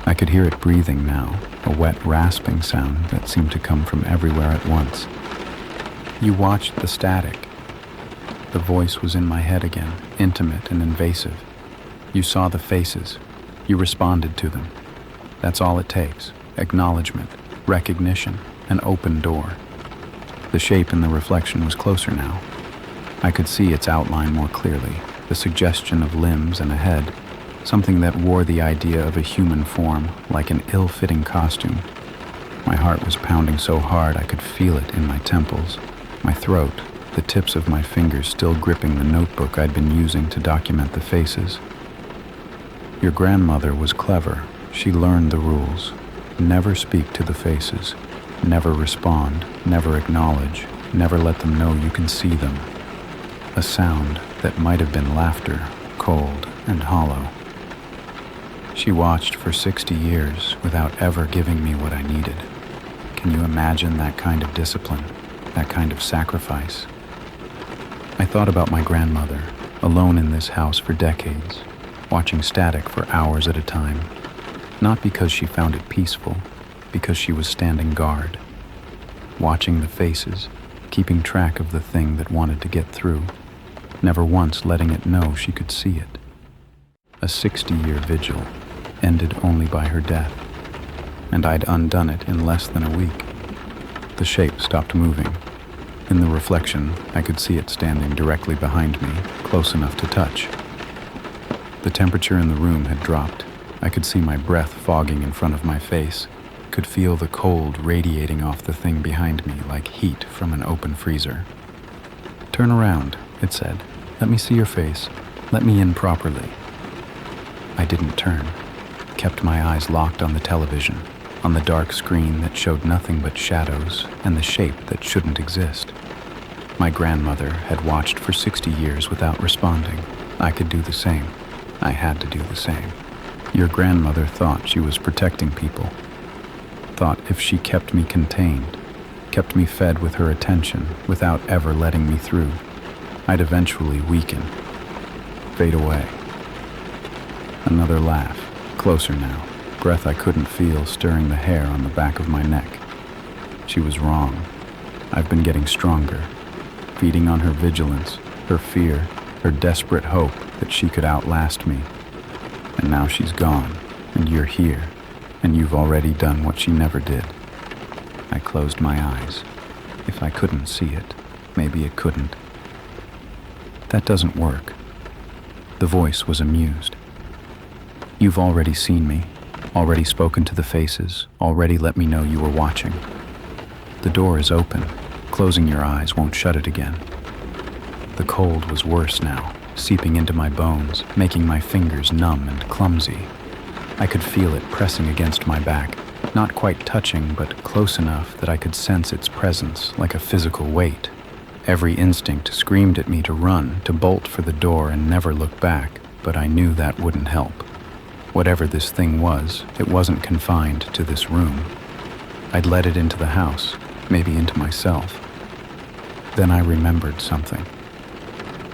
I could hear it breathing now, a wet rasping sound that seemed to come from everywhere at once. You watched the static. The voice was in my head again, intimate and invasive. You saw the faces. You responded to them. That's all it takes. Acknowledgement, recognition, an open door. The shape in the reflection was closer now. I could see its outline more clearly, the suggestion of limbs and a head, something that wore the idea of a human form, like an ill-fitting costume. My heart was pounding so hard I could feel it in my temples, my throat, the tips of my fingers still gripping the notebook I'd been using to document the faces. Your grandmother was clever. She learned the rules. Never speak to the faces. Never respond, never acknowledge, never let them know you can see them. A sound that might have been laughter, cold and hollow. She watched for 60 years without ever giving me what I needed. Can you imagine that kind of discipline, that kind of sacrifice? I thought about my grandmother, alone in this house for decades, watching static for hours at a time, not because she found it peaceful, because she was standing guard, watching the faces, keeping track of the thing that wanted to get through, never once letting it know she could see it. A 60-year vigil, ended only by her death, and I'd undone it in less than a week. The shape stopped moving. In the reflection, I could see it standing directly behind me, close enough to touch. The temperature in the room had dropped. I could see my breath fogging in front of my face, could feel the cold radiating off the thing behind me like heat from an open freezer. "Turn around," it said. "Let me see your face. Let me in properly." I didn't turn, kept my eyes locked on the television, on the dark screen that showed nothing but shadows and the shape that shouldn't exist. My grandmother had watched for 60 years without responding. I could do the same. I had to do the same. Your grandmother thought she was protecting people. Thought if she kept me contained, kept me fed with her attention without ever letting me through, I'd eventually weaken, fade away. Another laugh, closer now, breath I couldn't feel stirring the hair on the back of my neck. She was wrong. I've been getting stronger, feeding on her vigilance, her fear, her desperate hope that she could outlast me. And now she's gone, and you're here, and you've already done what she never did. I closed my eyes. If I couldn't see it, maybe it couldn't. That doesn't work. The voice was amused. You've already seen me, already spoken to the faces, already let me know you were watching. The door is open. Closing your eyes won't shut it again. The cold was worse now, seeping into my bones, making my fingers numb and clumsy. I could feel it pressing against my back, not quite touching, but close enough that I could sense its presence like a physical weight. Every instinct screamed at me to run, to bolt for the door and never look back, but I knew that wouldn't help. Whatever this thing was, it wasn't confined to this room. I'd let it into the house, maybe into myself. Then I remembered something.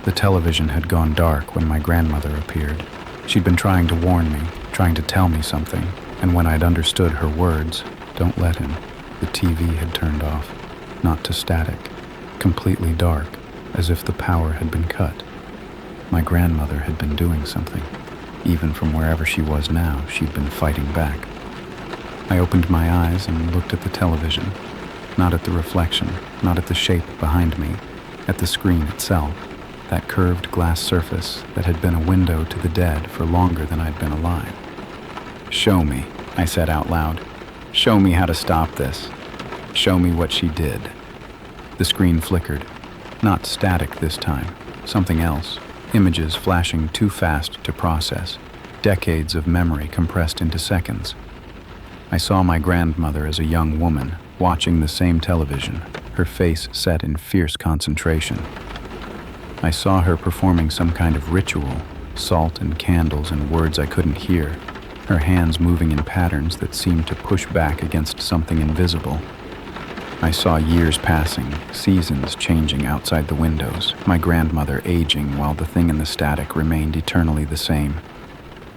The television had gone dark when my grandmother appeared. She'd been trying to warn me, trying to tell me something, and when I'd understood her words, "Don't let him," the TV had turned off, not to static, completely dark, as if the power had been cut. My grandmother had been doing something. Even from wherever she was now, she'd been fighting back. I opened my eyes and looked at the television, not at the reflection, not at the shape behind me, at the screen itself, that curved glass surface that had been a window to the dead for longer than I'd been alive. "Show me," I said out loud. "Show me how to stop this. Show me what she did." The screen flickered. Not static this time, something else. Images flashing too fast to process. Decades of memory compressed into seconds. I saw my grandmother as a young woman, watching the same television, her face set in fierce concentration. I saw her performing some kind of ritual, salt and candles and words I couldn't hear, her hands moving in patterns that seemed to push back against something invisible. I saw years passing, seasons changing outside the windows, my grandmother aging while the thing in the static remained eternally the same.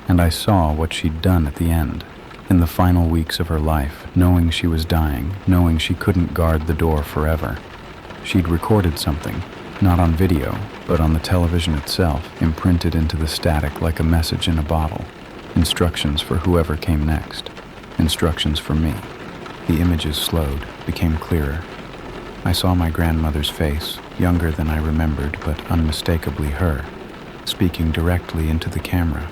And I saw what she'd done at the end, in the final weeks of her life, knowing she was dying, knowing she couldn't guard the door forever. She'd recorded something, not on video, but on the television itself, imprinted into the static like a message in a bottle. Instructions for whoever came next. Instructions for me. The images slowed, became clearer. I saw my grandmother's face, younger than I remembered, but unmistakably her, speaking directly into the camera.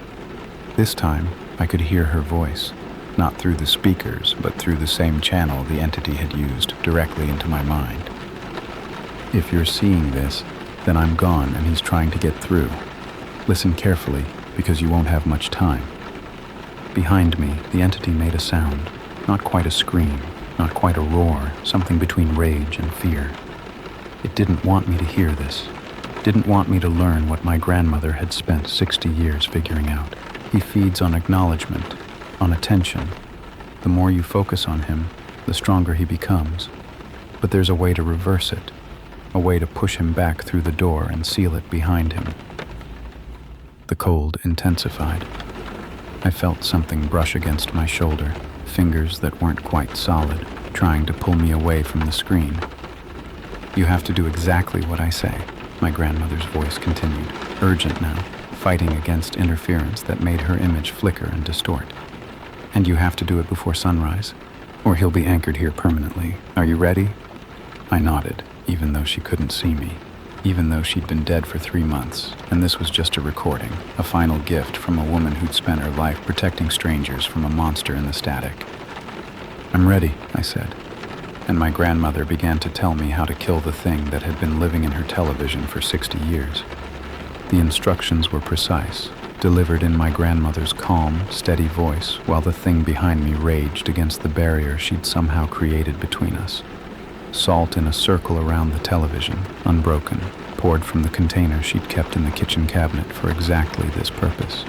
This time, I could hear her voice, not through the speakers, but through the same channel the entity had used, directly into my mind. "If you're seeing this, then I'm gone and he's trying to get through. Listen carefully, because you won't have much time." Behind me, the entity made a sound, not quite a scream, not quite a roar, something between rage and fear. It didn't want me to hear this, didn't want me to learn what my grandmother had spent 60 years figuring out. He feeds on acknowledgement, on attention. The more you focus on him, the stronger he becomes. But there's a way to reverse it, a way to push him back through the door and seal it behind him. The cold intensified. I felt something brush against my shoulder, fingers that weren't quite solid, trying to pull me away from the screen. "You have to do exactly what I say," my grandmother's voice continued, urgent now, fighting against interference that made her image flicker and distort. "And you have to do it before sunrise, or he'll be anchored here permanently. Are you ready?" I nodded, even though she couldn't see me, even though she'd been dead for 3 months, and this was just a recording, a final gift from a woman who'd spent her life protecting strangers from a monster in the static. "I'm ready," I said, and my grandmother began to tell me how to kill the thing that had been living in her television for 60 years. The instructions were precise, delivered in my grandmother's calm, steady voice, while the thing behind me raged against the barrier she'd somehow created between us. Salt in a circle around the television, unbroken, poured from the container she'd kept in the kitchen cabinet for exactly this purpose.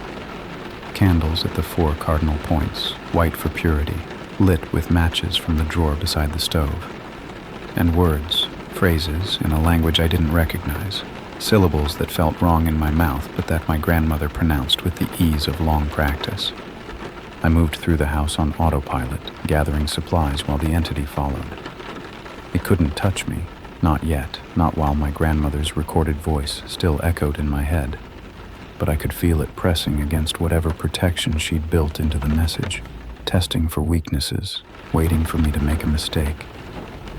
Candles at the 4 cardinal points, white for purity, lit with matches from the drawer beside the stove. And words, phrases in a language I didn't recognize, syllables that felt wrong in my mouth but that my grandmother pronounced with the ease of long practice. I moved through the house on autopilot, gathering supplies while the entity followed. It couldn't touch me, not yet, not while my grandmother's recorded voice still echoed in my head. But I could feel it pressing against whatever protection she'd built into the message, testing for weaknesses, waiting for me to make a mistake.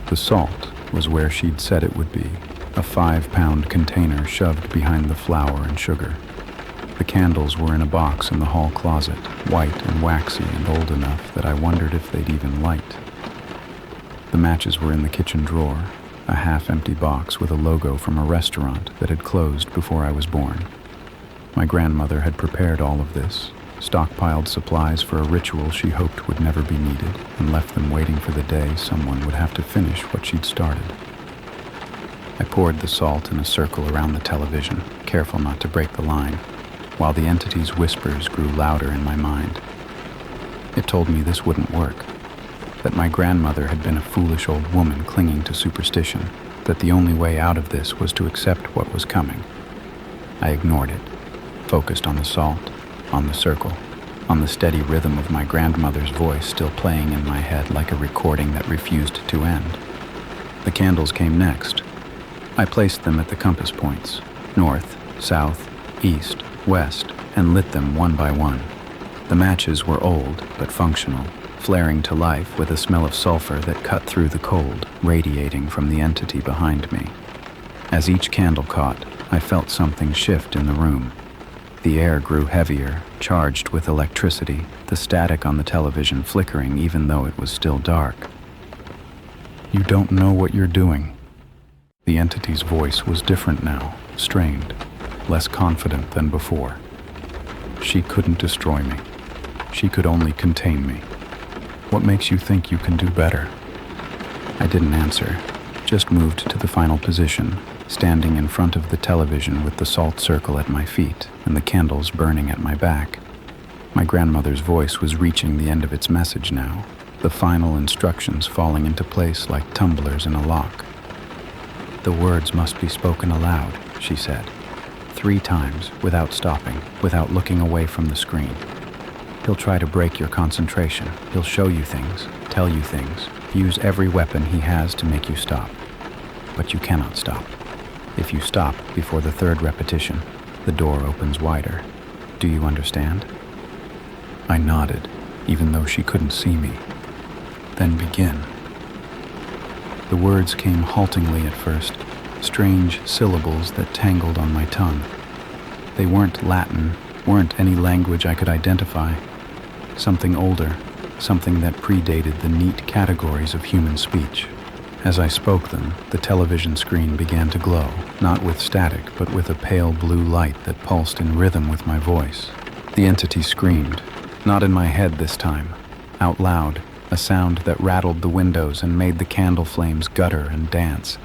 The salt was where she'd said it would be, a 5-pound container shoved behind the flour and sugar. The candles were in a box in the hall closet, white and waxy and old enough that I wondered if they'd even light. The matches were in the kitchen drawer, a half-empty box with a logo from a restaurant that had closed before I was born. My grandmother had prepared all of this, stockpiled supplies for a ritual she hoped would never be needed, and left them waiting for the day someone would have to finish what she'd started. I poured the salt in a circle around the television, careful not to break the line, while the entity's whispers grew louder in my mind. It told me this wouldn't work, that my grandmother had been a foolish old woman clinging to superstition, that the only way out of this was to accept what was coming. I ignored it, focused on the salt, on the circle, on the steady rhythm of my grandmother's voice still playing in my head like a recording that refused to end. The candles came next. I placed them at the compass points, north, south, east, west, and lit them one by one. The matches were old but functional, flaring to life with a smell of sulfur that cut through the cold, radiating from the entity behind me. As each candle caught, I felt something shift in the room. The air grew heavier, charged with electricity, the static on the television flickering even though it was still dark. "You don't know what you're doing." The entity's voice was different now, strained, less confident than before. She couldn't destroy me. She could only contain me. "What makes you think you can do better?" I didn't answer, just moved to the final position, standing in front of the television with the salt circle at my feet and the candles burning at my back. My grandmother's voice was reaching the end of its message now, the final instructions falling into place like tumblers in a lock. "The words must be spoken aloud," she said, 3 times, without stopping, without looking away from the screen. "He'll try to break your concentration. He'll show you things, tell you things, use every weapon he has to make you stop. But you cannot stop. If you stop before the 3rd repetition, the door opens wider. Do you understand?" I nodded, even though she couldn't see me. "Then begin." The words came haltingly at first, strange syllables that tangled on my tongue. They weren't Latin, weren't any language I could identify. Something older, something that predated the neat categories of human speech. As I spoke them, the television screen began to glow, not with static, but with a pale blue light that pulsed in rhythm with my voice. The entity screamed, not in my head this time, out loud, a sound that rattled the windows and made the candle flames gutter and dance.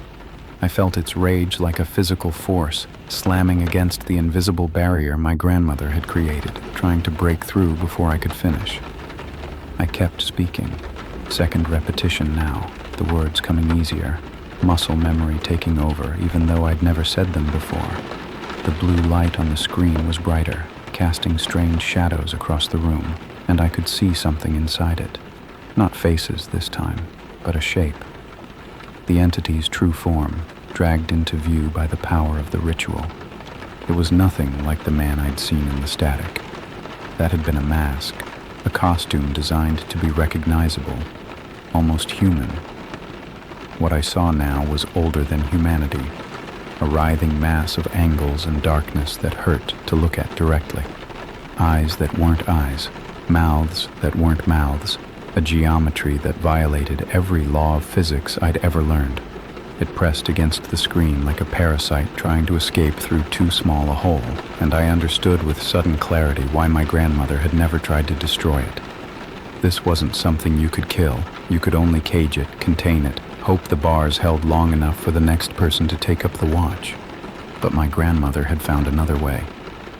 I felt its rage like a physical force, slamming against the invisible barrier my grandmother had created, trying to break through before I could finish. I kept speaking, 2nd repetition now, the words coming easier, muscle memory taking over even though I'd never said them before. The blue light on the screen was brighter, casting strange shadows across the room, and I could see something inside it. Not faces this time, but a shape. The entity's true form, dragged into view by the power of the ritual. It was nothing like the man I'd seen in the static. That had been a mask, a costume designed to be recognizable, almost human. What I saw now was older than humanity, a writhing mass of angles and darkness that hurt to look at directly. Eyes that weren't eyes, mouths that weren't mouths, a geometry that violated every law of physics I'd ever learned. It pressed against the screen like a parasite trying to escape through too small a hole, and I understood with sudden clarity why my grandmother had never tried to destroy it. This wasn't something you could kill. You could only cage it, contain it, hope the bars held long enough for the next person to take up the watch. But my grandmother had found another way,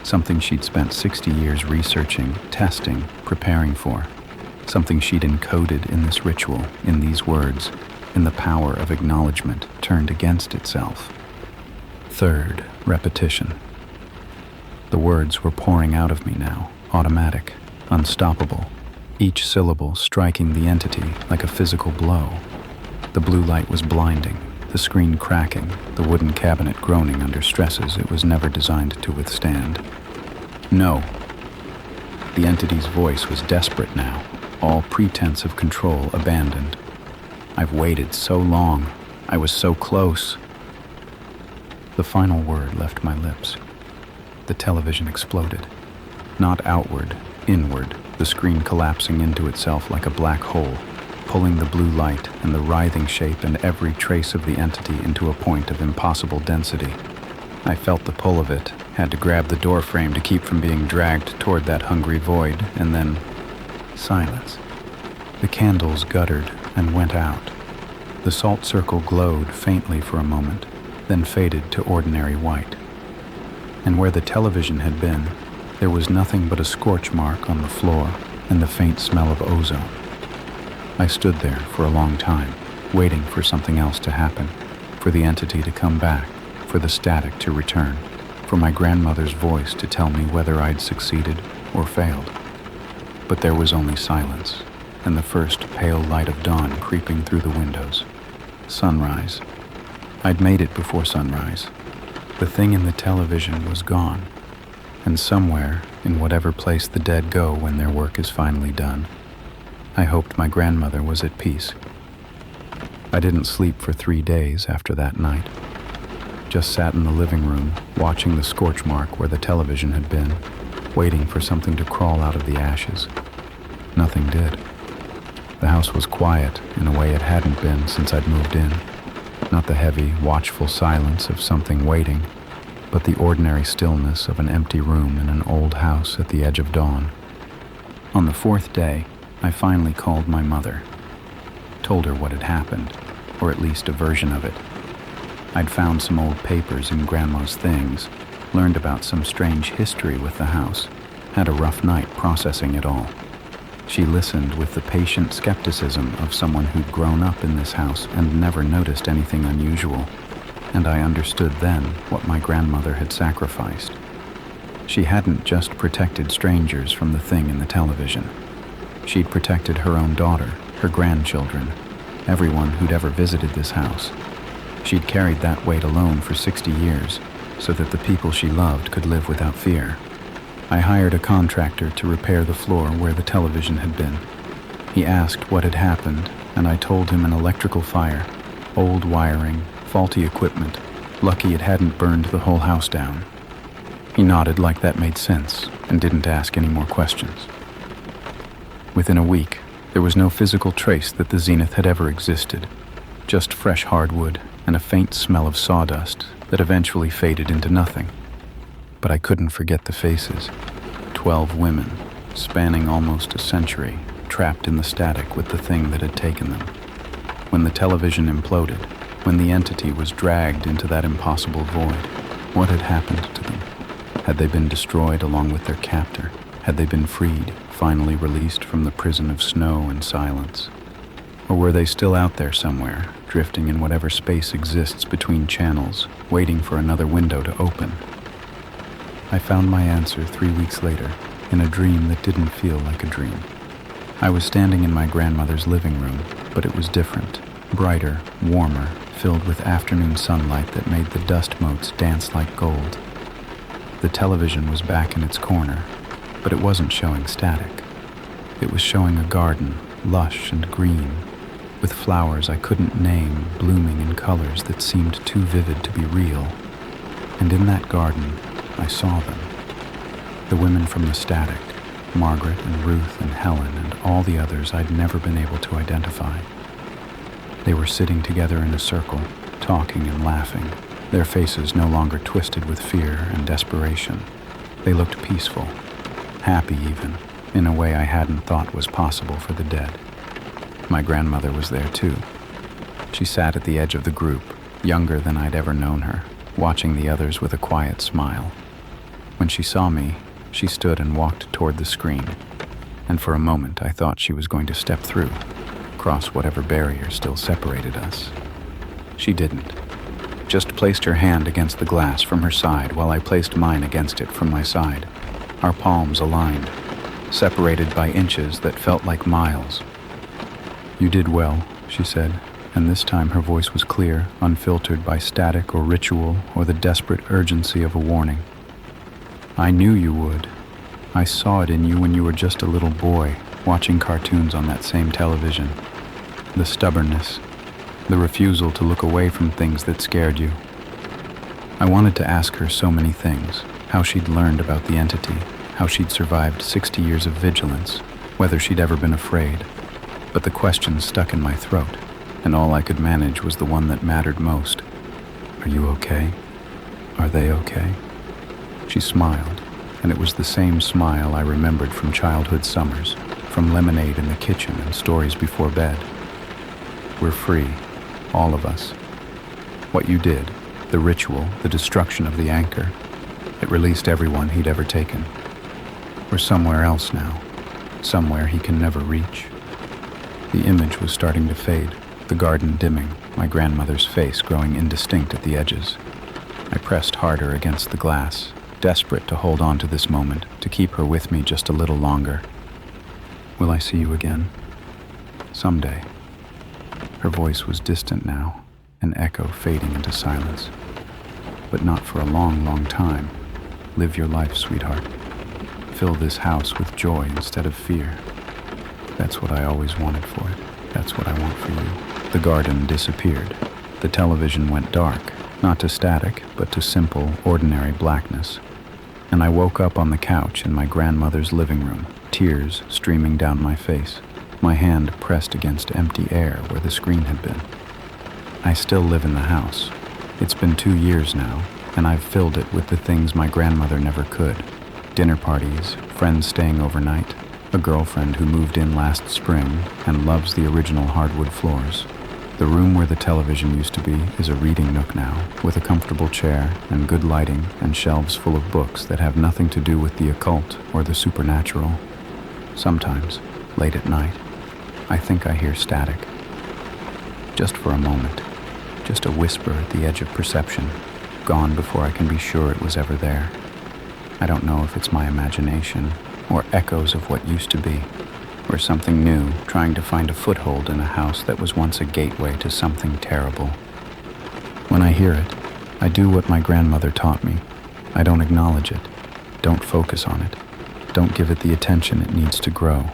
something she'd spent 60 years researching, testing, preparing for. Something she'd encoded in this ritual, in these words, in the power of acknowledgement turned against itself. 3rd repetition. The words were pouring out of me now, automatic, unstoppable, each syllable striking the entity like a physical blow. The blue light was blinding, the screen cracking, the wooden cabinet groaning under stresses it was never designed to withstand. No. The entity's voice was desperate now, all pretense of control abandoned. I've waited so long. I was so close. The final word left my lips. The television exploded. Not outward, inward, the screen collapsing into itself like a black hole, pulling the blue light and the writhing shape and every trace of the entity into a point of impossible density. I felt the pull of it, had to grab the door frame to keep from being dragged toward that hungry void, and then silence. The candles guttered and went out. The salt circle glowed faintly for a moment, then faded to ordinary white. And where the television had been, there was nothing but a scorch mark on the floor and the faint smell of ozone. I stood there for a long time, waiting for something else to happen, for the entity to come back, for the static to return, for my grandmother's voice to tell me whether I'd succeeded or failed. But there was only silence, and the first pale light of dawn creeping through the windows. Sunrise. I'd made it before sunrise. The thing in the television was gone, and somewhere, in whatever place the dead go when their work is finally done, I hoped my grandmother was at peace. I didn't sleep for 3 days after that night. Just sat in the living room, watching the scorch mark where the television had been, waiting for something to crawl out of the ashes. Nothing did. The house was quiet in a way it hadn't been since I'd moved in. Not the heavy, watchful silence of something waiting, but the ordinary stillness of an empty room in an old house at the edge of dawn. On the 4th day, I finally called my mother. Told her what had happened, or at least a version of it. I'd found some old papers in Grandma's things, learned about some strange history with the house, had a rough night processing it all. She listened with the patient skepticism of someone who'd grown up in this house and never noticed anything unusual, and I understood then what my grandmother had sacrificed. She hadn't just protected strangers from the thing in the television. She'd protected her own daughter, her grandchildren, everyone who'd ever visited this house. She'd carried that weight alone for 60 years, so that the people she loved could live without fear. I hired a contractor to repair the floor where the television had been. He asked what had happened, and I told him an electrical fire, old wiring, faulty equipment, lucky it hadn't burned the whole house down. He nodded like that made sense, and didn't ask any more questions. Within a week, there was no physical trace that the Zenith had ever existed, just fresh hardwood and a faint smell of sawdust that eventually faded into nothing. But I couldn't forget the faces. 12 women, spanning almost a century, trapped in the static with the thing that had taken them. When the television imploded, when the entity was dragged into that impossible void, what had happened to them? Had they been destroyed along with their captor? Had they been freed, finally released from the prison of snow and silence? Or were they still out there somewhere, drifting in whatever space exists between channels, waiting for another window to open? I found my answer 3 weeks later, in a dream that didn't feel like a dream. I was standing in my grandmother's living room, but it was different, brighter, warmer, filled with afternoon sunlight that made the dust motes dance like gold. The television was back in its corner, but it wasn't showing static. It was showing a garden, lush and green, with flowers I couldn't name blooming in colors that seemed too vivid to be real. And in that garden, I saw them. The women from the static, Margaret and Ruth and Helen and all the others I'd never been able to identify. They were sitting together in a circle, talking and laughing, their faces no longer twisted with fear and desperation. They looked peaceful, happy even, in a way I hadn't thought was possible for the dead. My grandmother was there too. She sat at the edge of the group, younger than I'd ever known her, watching the others with a quiet smile. When she saw me, she stood and walked toward the screen, and for a moment I thought she was going to step through, cross whatever barrier still separated us. She didn't. Just placed her hand against the glass from her side while I placed mine against it from my side, our palms aligned, separated by inches that felt like miles. "You did well," she said, and this time her voice was clear, unfiltered by static or ritual or the desperate urgency of a warning. I knew you would. I saw it in you when you were just a little boy, watching cartoons on that same television. The stubbornness, the refusal to look away from things that scared you. I wanted to ask her so many things, how she'd learned about the entity, how she'd survived 60 years of vigilance, whether she'd ever been afraid. But the questions stuck in my throat, and all I could manage was the one that mattered most. Are you okay? Are they okay? She smiled, and it was the same smile I remembered from childhood summers, from lemonade in the kitchen and stories before bed. We're free, all of us. What you did, the ritual, the destruction of the anchor, it released everyone he'd ever taken. We're somewhere else now, somewhere he can never reach. The image was starting to fade, the garden dimming, my grandmother's face growing indistinct at the edges. I pressed harder against the glass, desperate to hold on to this moment, to keep her with me just a little longer. Will I see you again? Someday. Her voice was distant now, an echo fading into silence. But not for a long, long time. Live your life, sweetheart. Fill this house with joy instead of fear. That's what I always wanted for it. That's what I want for you. The garden disappeared. The television went dark, not to static, but to simple, ordinary blackness. And I woke up on the couch in my grandmother's living room, tears streaming down my face, my hand pressed against empty air where the screen had been. I still live in the house. It's been 2 years now, and I've filled it with the things my grandmother never could. Dinner parties, friends staying overnight, a girlfriend who moved in last spring and loves the original hardwood floors. The room where the television used to be is a reading nook now, with a comfortable chair and good lighting and shelves full of books that have nothing to do with the occult or the supernatural. Sometimes, late at night, I think I hear static. Just for a moment, just a whisper at the edge of perception, gone before I can be sure it was ever there. I don't know if it's my imagination or echoes of what used to be, or something new trying to find a foothold in a house that was once a gateway to something terrible. When I hear it, I do what my grandmother taught me. I don't acknowledge it, don't focus on it, don't give it the attention it needs to grow.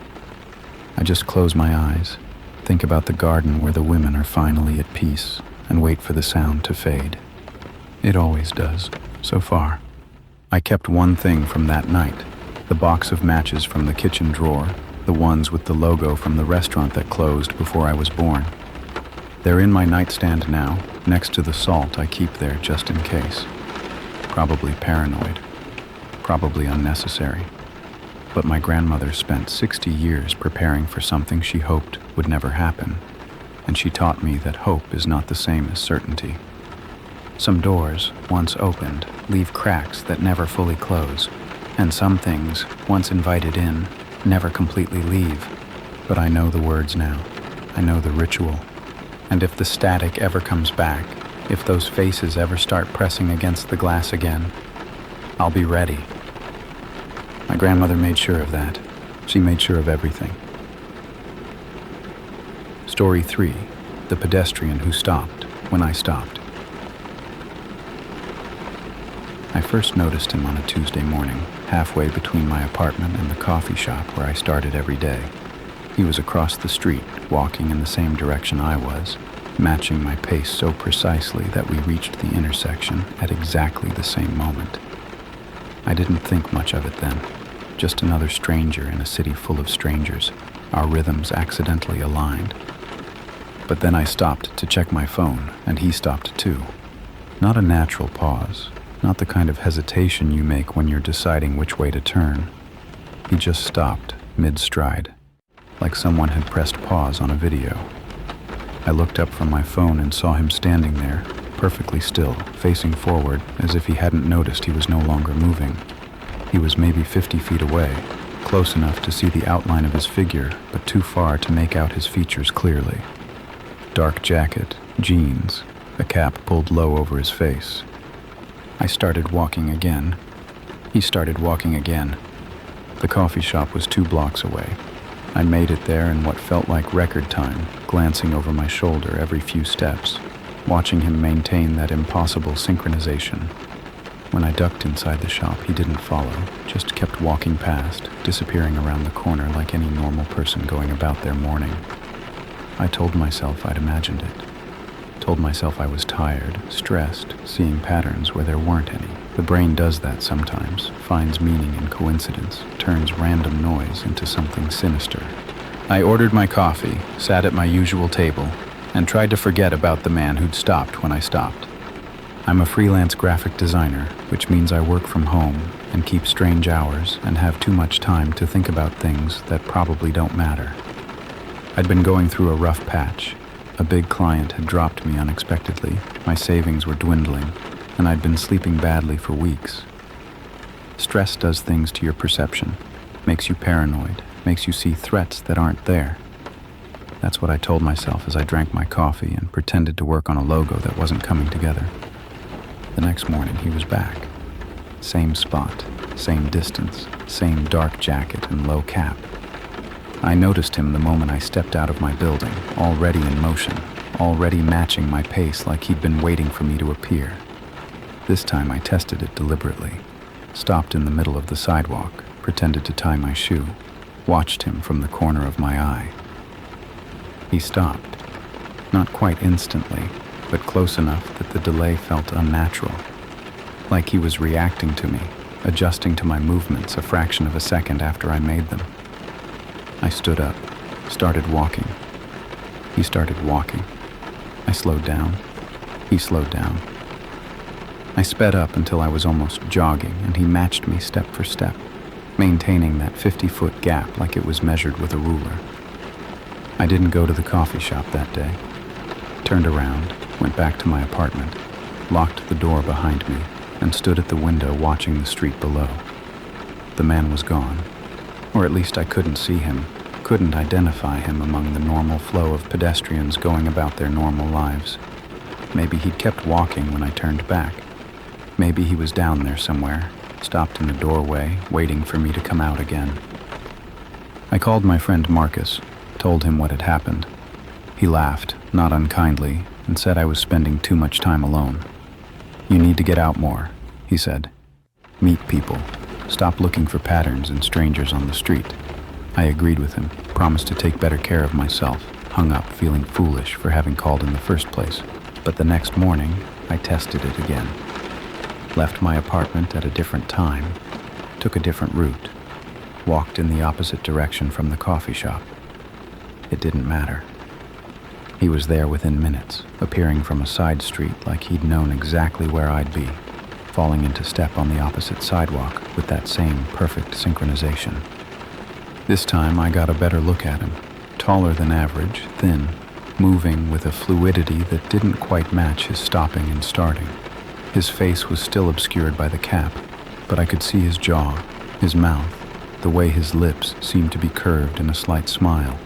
I just close my eyes, think about the garden where the women are finally at peace, and wait for the sound to fade. It always does, so far. I kept one thing from that night, the box of matches from the kitchen drawer, the ones with the logo from the restaurant that closed before I was born. They're in my nightstand now, next to the salt I keep there just in case. Probably paranoid, probably unnecessary. But my grandmother spent 60 years preparing for something she hoped would never happen, and she taught me that hope is not the same as certainty. Some doors, once opened, leave cracks that never fully close, and some things, once invited in, never completely leave. But I know the words now. I know the ritual. And if the static ever comes back, if those faces ever start pressing against the glass again, I'll be ready. My grandmother made sure of that. She made sure of everything. Story 3, the pedestrian who stopped when I stopped. I first noticed him on a Tuesday morning, halfway between my apartment and the coffee shop where I started every day. He was across the street, walking in the same direction I was, matching my pace so precisely that we reached the intersection at exactly the same moment. I didn't think much of it then, just another stranger in a city full of strangers, our rhythms accidentally aligned. But then I stopped to check my phone, and he stopped too. Not a natural pause. Not the kind of hesitation you make when you're deciding which way to turn. He just stopped, mid-stride, like someone had pressed pause on a video. I looked up from my phone and saw him standing there, perfectly still, facing forward, as if he hadn't noticed he was no longer moving. He was maybe 50 feet away, close enough to see the outline of his figure, but too far to make out his features clearly. Dark jacket, jeans, a cap pulled low over his face. I started walking again. He started walking again. The coffee shop was 2 blocks away. I made it there in what felt like record time, glancing over my shoulder every few steps, watching him maintain that impossible synchronization. When I ducked inside the shop, he didn't follow, just kept walking past, disappearing around the corner like any normal person going about their morning. I told myself I'd imagined it. Told myself I was tired, stressed, seeing patterns where there weren't any. The brain does that sometimes, finds meaning in coincidence, turns random noise into something sinister. I ordered my coffee, sat at my usual table, and tried to forget about the man who'd stopped when I stopped. I'm a freelance graphic designer, which means I work from home and keep strange hours and have too much time to think about things that probably don't matter. I'd been going through a rough patch. A big client had dropped me unexpectedly, my savings were dwindling, and I'd been sleeping badly for weeks. Stress does things to your perception, makes you paranoid, makes you see threats that aren't there. That's what I told myself as I drank my coffee and pretended to work on a logo that wasn't coming together. The next morning he was back. Same spot, same distance, same dark jacket and low cap. I noticed him the moment I stepped out of my building, already in motion, already matching my pace like he'd been waiting for me to appear. This time I tested it deliberately, stopped in the middle of the sidewalk, pretended to tie my shoe, watched him from the corner of my eye. He stopped, not quite instantly, but close enough that the delay felt unnatural, like he was reacting to me, adjusting to my movements a fraction of a second after I made them. I stood up, started walking. He started walking. I slowed down. He slowed down. I sped up until I was almost jogging, and he matched me step for step, maintaining that 50-foot gap like it was measured with a ruler. I didn't go to the coffee shop that day. Turned around, went back to my apartment, locked the door behind me, and stood at the window watching the street below. The man was gone. Or at least I couldn't see him, couldn't identify him among the normal flow of pedestrians going about their normal lives. Maybe he'd kept walking when I turned back. Maybe he was down there somewhere, stopped in a doorway, waiting for me to come out again. I called my friend Marcus, told him what had happened. He laughed, not unkindly, and said I was spending too much time alone. "You need to get out more," he said. "Meet people. Stop looking for patterns in strangers on the street." I agreed with him, promised to take better care of myself, hung up feeling foolish for having called in the first place. But the next morning, I tested it again. Left my apartment at a different time, took a different route, walked in the opposite direction from the coffee shop. It didn't matter. He was there within minutes, appearing from a side street like he'd known exactly where I'd be, falling into step on the opposite sidewalk with that same perfect synchronization. This time I got a better look at him, taller than average, thin, moving with a fluidity that didn't quite match his stopping and starting. His face was still obscured by the cap, but I could see his jaw, his mouth, the way his lips seemed to be curved in a slight smile.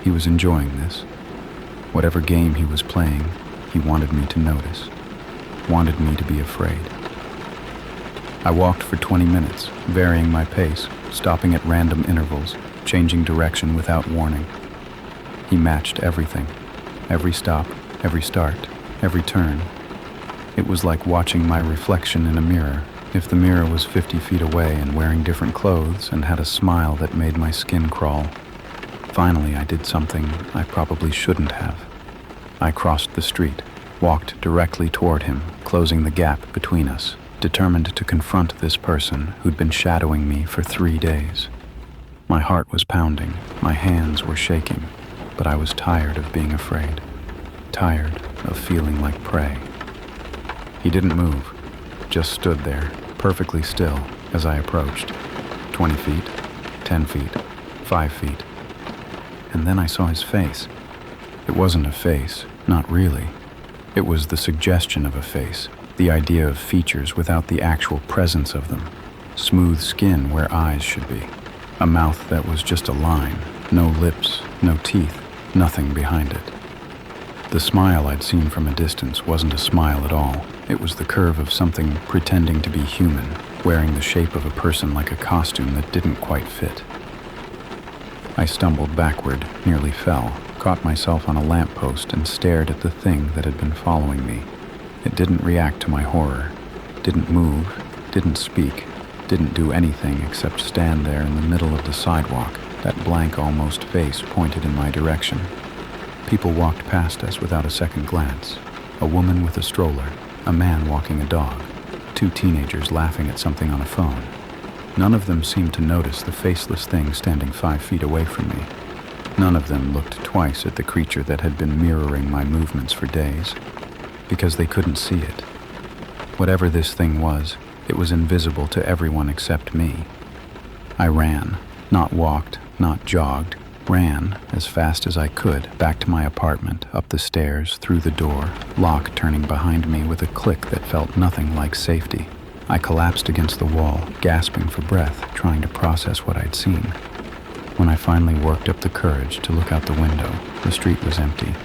He was enjoying this. Whatever game he was playing, he wanted me to notice, wanted me to be afraid. I walked for 20 minutes, varying my pace, stopping at random intervals, changing direction without warning. He matched everything, every stop, every start, every turn. It was like watching my reflection in a mirror, if the mirror was 50 feet away and wearing different clothes and had a smile that made my skin crawl. Finally, I did something I probably shouldn't have. I crossed the street, walked directly toward him, closing the gap between us, determined to confront this person who'd been shadowing me for 3 days. My heart was pounding, my hands were shaking, but I was tired of being afraid, tired of feeling like prey. He didn't move, just stood there, perfectly still, as I approached. 20 feet, 10 feet, 5 feet. And then I saw his face. It wasn't a face, not really. It was the suggestion of a face, the idea of features without the actual presence of them. Smooth skin where eyes should be. A mouth that was just a line, no lips, no teeth, nothing behind it. The smile I'd seen from a distance wasn't a smile at all. It was the curve of something pretending to be human, wearing the shape of a person like a costume that didn't quite fit. I stumbled backward, nearly fell, caught myself on a lamppost and stared at the thing that had been following me. It didn't react to my horror, didn't move, didn't speak, didn't do anything except stand there in the middle of the sidewalk, that blank almost face pointed in my direction. People walked past us without a second glance. A woman with a stroller, a man walking a dog, 2 teenagers laughing at something on a phone. None of them seemed to notice the faceless thing standing 5 feet away from me. None of them looked twice at the creature that had been mirroring my movements for days, because they couldn't see it. Whatever this thing was, it was invisible to everyone except me. I ran, not walked, not jogged, ran as fast as I could back to my apartment, up the stairs, through the door, lock turning behind me with a click that felt nothing like safety. I collapsed against the wall, gasping for breath, trying to process what I'd seen. When I finally worked up the courage to look out the window, the street was empty.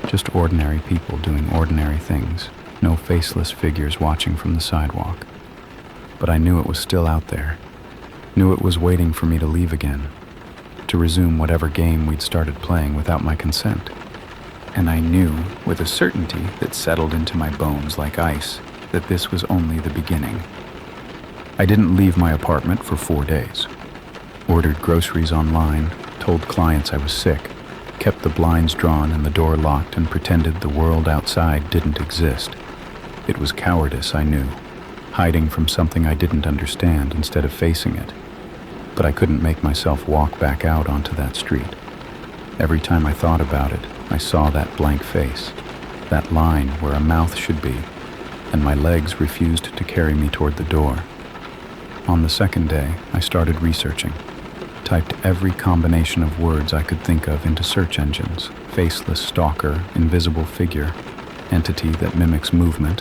Just ordinary people doing ordinary things, no faceless figures watching from the sidewalk. But I knew it was still out there, knew it was waiting for me to leave again, to resume whatever game we'd started playing without my consent. And I knew, with a certainty that settled into my bones like ice, that this was only the beginning. I didn't leave my apartment for 4 days. Ordered groceries online, told clients I was sick, kept the blinds drawn and the door locked, and pretended the world outside didn't exist. It was cowardice, I knew, hiding from something I didn't understand instead of facing it. But I couldn't make myself walk back out onto that street. Every time I thought about it, I saw that blank face, that line where a mouth should be, and my legs refused to carry me toward the door. On the second day, I started researching, typed every combination of words I could think of into search engines: faceless stalker, invisible figure, entity that mimics movement,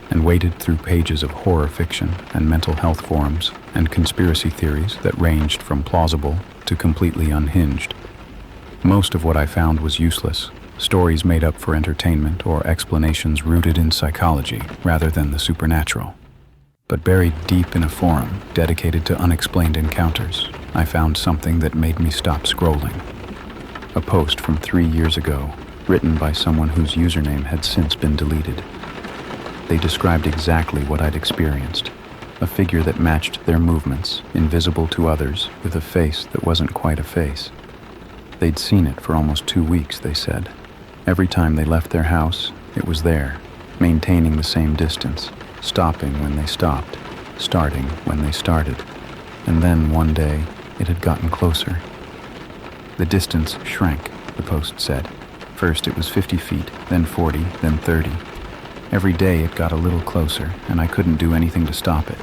and waded through pages of horror fiction and mental health forums and conspiracy theories that ranged from plausible to completely unhinged. Most of what I found was useless, stories made up for entertainment or explanations rooted in psychology rather than the supernatural. But buried deep in a forum dedicated to unexplained encounters, I found something that made me stop scrolling. A post from 3 years ago, written by someone whose username had since been deleted. They described exactly what I'd experienced, a figure that matched their movements, invisible to others, with a face that wasn't quite a face. They'd seen it for almost 2 weeks, they said. Every time they left their house, it was there, maintaining the same distance, stopping when they stopped, starting when they started. And then one day, it had gotten closer. The distance shrank, the post said. First it was 50 feet, then 40, then 30. Every day it got a little closer, and I couldn't do anything to stop it.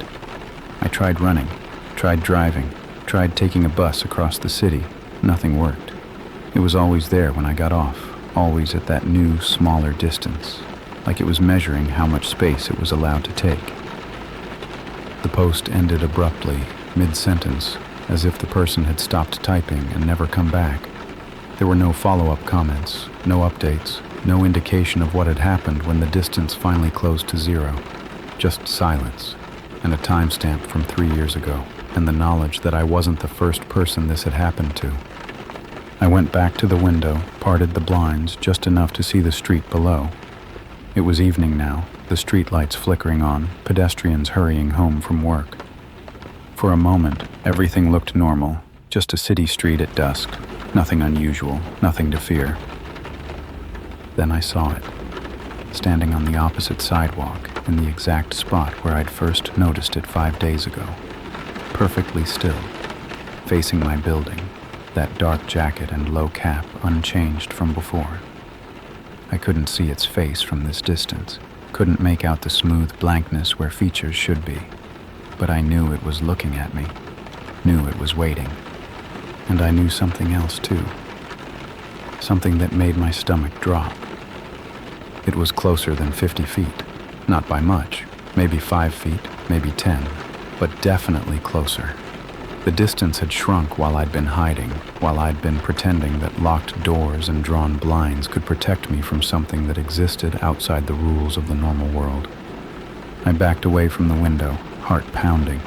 I tried running, tried driving, tried taking a bus across the city. Nothing worked. It was always there when I got off, always at that new, smaller distance, like it was measuring how much space it was allowed to take. The post ended abruptly, mid-sentence, as if the person had stopped typing and never come back. There were no follow-up comments, no updates, no indication of what had happened when the distance finally closed to 0. Just silence, and a timestamp from 3 years ago, and the knowledge that I wasn't the first person this had happened to. I went back to the window, parted the blinds just enough to see the street below. It was evening now, the streetlights flickering on, pedestrians hurrying home from work. For a moment, everything looked normal, just a city street at dusk, nothing unusual, nothing to fear. Then I saw it, standing on the opposite sidewalk, in the exact spot where I'd first noticed it 5 days ago, perfectly still, facing my building, that dark jacket and low cap unchanged from before. I couldn't see its face from this distance, couldn't make out the smooth blankness where features should be, but I knew it was looking at me, knew it was waiting. And I knew something else too, something that made my stomach drop. It was closer than 50 feet, not by much, maybe 5 feet, maybe 10, but definitely closer. The distance had shrunk while I'd been hiding, while I'd been pretending that locked doors and drawn blinds could protect me from something that existed outside the rules of the normal world. I backed away from the window, heart pounding.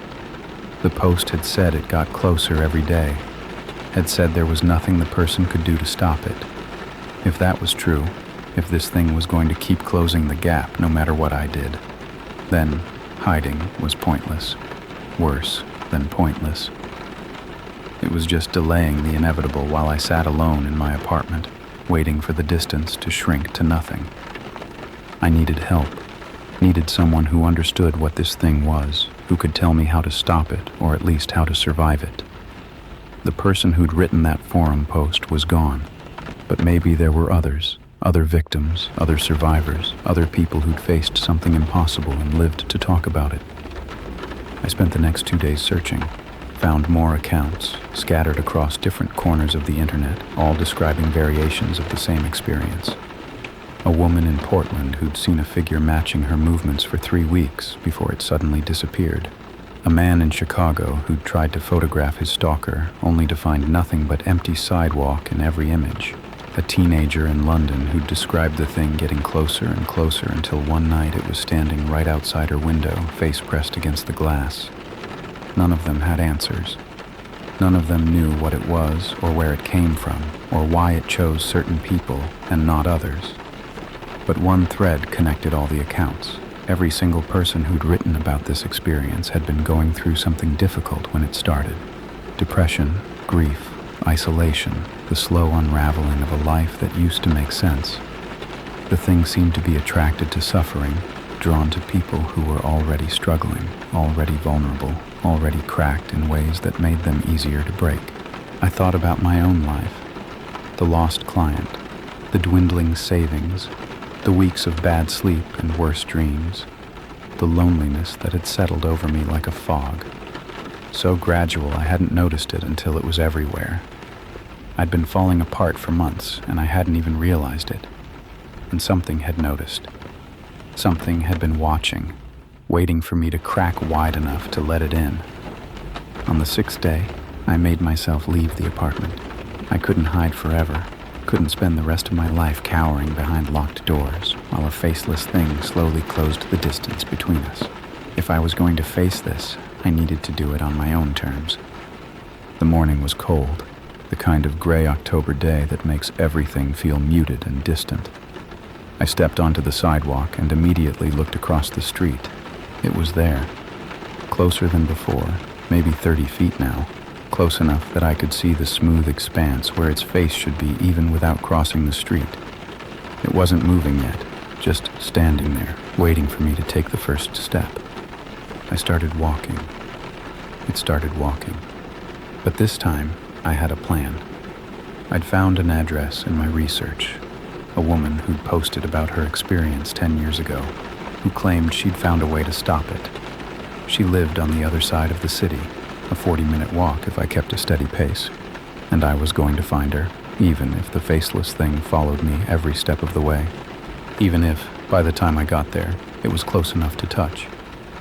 The post had said it got closer every day, had said there was nothing the person could do to stop it. If that was true, if this thing was going to keep closing the gap no matter what I did, then hiding was pointless. Worse than pointless. It was just delaying the inevitable while I sat alone in my apartment, waiting for the distance to shrink to nothing. I needed help, needed someone who understood what this thing was, who could tell me how to stop it, or at least how to survive it. The person who'd written that forum post was gone, but maybe there were others, other victims, other survivors, other people who'd faced something impossible and lived to talk about it. I spent the next 2 days searching, found more accounts scattered across different corners of the internet, all describing variations of the same experience. A woman in Portland who'd seen a figure matching her movements for 3 weeks before it suddenly disappeared. A man in Chicago who'd tried to photograph his stalker only to find nothing but empty sidewalk in every image. A teenager in London who'd described the thing getting closer and closer until one night it was standing right outside her window, face pressed against the glass. None of them had answers. None of them knew what it was or where it came from or why it chose certain people and not others. But one thread connected all the accounts. Every single person who'd written about this experience had been going through something difficult when it started. Depression, grief, isolation, the slow unraveling of a life that used to make sense. The thing seemed to be attracted to suffering, drawn to people who were already struggling, already vulnerable, already cracked in ways that made them easier to break. I thought about my own life, the lost client, the dwindling savings, the weeks of bad sleep and worse dreams, the loneliness that had settled over me like a fog. So gradual I hadn't noticed it until it was everywhere. I'd been falling apart for months and I hadn't even realized it. And something had noticed. Something had been watching, waiting for me to crack wide enough to let it in. On the 6th day, I made myself leave the apartment. I couldn't hide forever. Couldn't spend the rest of my life cowering behind locked doors while a faceless thing slowly closed the distance between us. If I was going to face this, I needed to do it on my own terms. The morning was cold, the kind of gray October day that makes everything feel muted and distant. I stepped onto the sidewalk and immediately looked across the street. It was there, closer than before, maybe 30 feet now. Close enough that I could see the smooth expanse where its face should be even without crossing the street. It wasn't moving yet, just standing there, waiting for me to take the first step. I started walking. It started walking. But this time, I had a plan. I'd found an address in my research, a woman who'd posted about her experience 10 years ago, who claimed she'd found a way to stop it. She lived on the other side of the city, a 40-minute walk if I kept a steady pace, and I was going to find her, even if the faceless thing followed me every step of the way. Even if, by the time I got there, it was close enough to touch.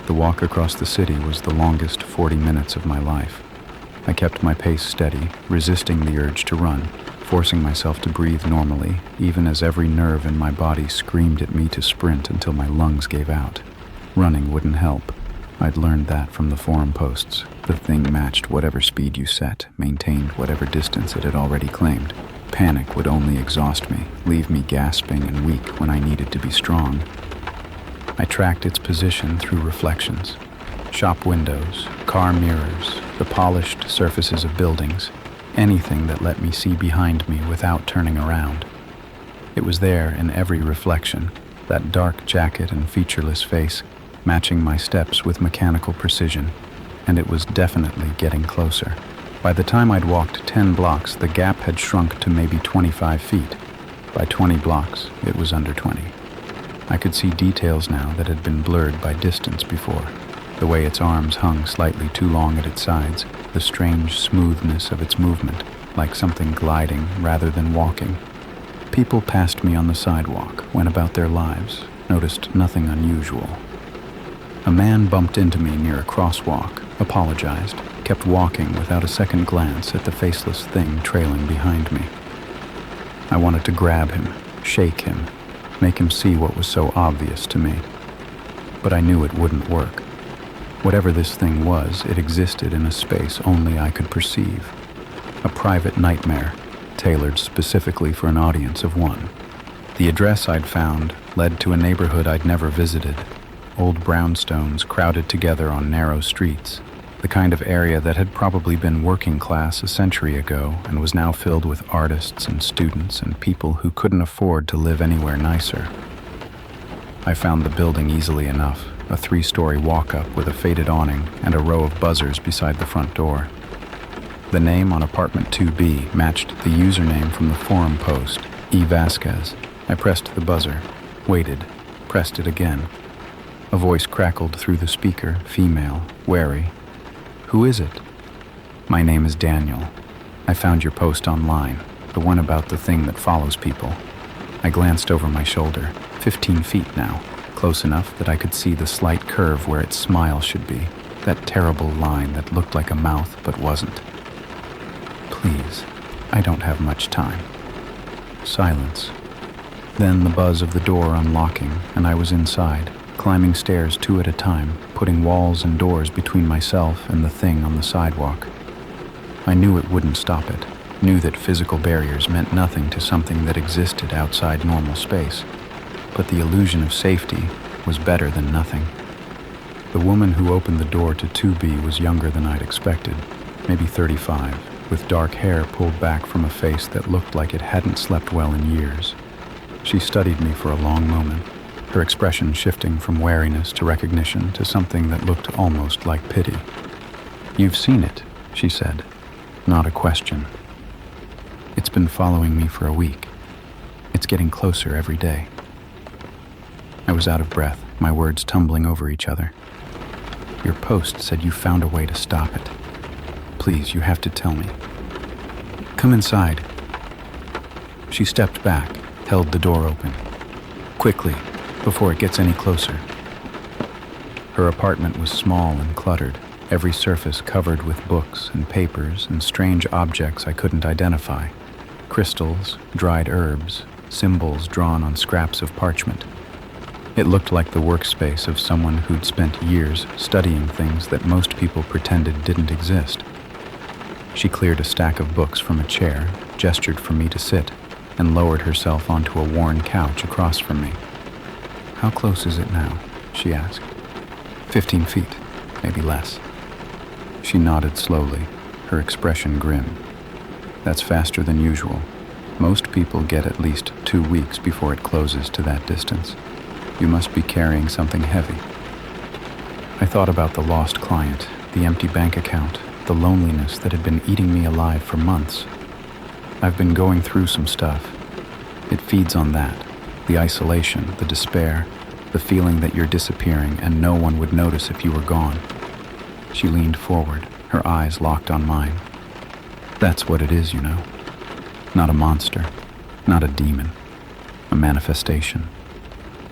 The walk across the city was the longest 40 minutes of my life. I kept my pace steady, resisting the urge to run, forcing myself to breathe normally, even as every nerve in my body screamed at me to sprint until my lungs gave out. Running wouldn't help. I'd learned that from the forum posts. The thing matched whatever speed you set, maintained whatever distance it had already claimed. Panic would only exhaust me, leave me gasping and weak when I needed to be strong. I tracked its position through reflections. Shop windows, car mirrors, the polished surfaces of buildings, anything that let me see behind me without turning around. It was there in every reflection, that dark jacket and featureless face, matching my steps with mechanical precision, and it was definitely getting closer. By the time I'd walked 10 blocks, the gap had shrunk to maybe 25 feet. By 20 blocks, it was under 20. I could see details now that had been blurred by distance before. The way its arms hung slightly too long at its sides, the strange smoothness of its movement, like something gliding rather than walking. People passed me on the sidewalk, went about their lives, noticed nothing unusual. A man bumped into me near a crosswalk, apologized, kept walking without a second glance at the faceless thing trailing behind me. I wanted to grab him, shake him, make him see what was so obvious to me. But I knew it wouldn't work. Whatever this thing was, it existed in a space only I could perceive. a private nightmare, tailored specifically for an audience of one. The address I'd found led to a neighborhood I'd never visited, old brownstones crowded together on narrow streets, the kind of area that had probably been working class a century ago and was now filled with artists and students and people who couldn't afford to live anywhere nicer. I found the building easily enough, a 3-story walk-up with a faded awning and a row of buzzers beside the front door. The name on apartment 2B matched the username from the forum post, E. Vasquez. I pressed the buzzer, waited, pressed it again. A voice crackled through the speaker, female, wary. "Who is it?" "My name is Daniel. I found your post online, the one about the thing that follows people." I glanced over my shoulder, 15 feet now, close enough that I could see the slight curve where its smile should be, that terrible line that looked like a mouth but wasn't. "Please, I don't have much time." Silence. Then the buzz of the door unlocking, and I was inside, climbing stairs 2 at a time, putting walls and doors between myself and the thing on the sidewalk. I knew it wouldn't stop it, knew that physical barriers meant nothing to something that existed outside normal space, but the illusion of safety was better than nothing. The woman who opened the door to 2B was younger than I'd expected, maybe 35, with dark hair pulled back from a face that looked like it hadn't slept well in years. She studied me for a long moment, her expression shifting from wariness to recognition to something that looked almost like pity. "You've seen it," she said, not a question. "It's been following me for a week. It's getting closer every day." I was out of breath, my words tumbling over each other. "Your post said you found a way to stop it. Please, you have to tell me." "Come inside." She stepped back, held the door open. "Quickly, before it gets any closer." Her apartment was small and cluttered, every surface covered with books and papers and strange objects I couldn't identify. Crystals, dried herbs, symbols drawn on scraps of parchment. It looked like the workspace of someone who'd spent years studying things that most people pretended didn't exist. She cleared a stack of books from a chair, gestured for me to sit, and lowered herself onto a worn couch across from me. "How close is it now?" she asked. 15 feet, maybe less." She nodded slowly, her expression grim. "That's faster than usual. Most people get at least 2 weeks before it closes to that distance. You must be carrying something heavy." I thought about the lost client, the empty bank account, the loneliness that had been eating me alive for months. I've been going through some stuff. It feeds on that, the isolation, the despair, the feeling that you're disappearing and no one would notice if you were gone. She leaned forward, her eyes locked on mine. "That's what it is, you know. Not a monster, not a demon, a manifestation.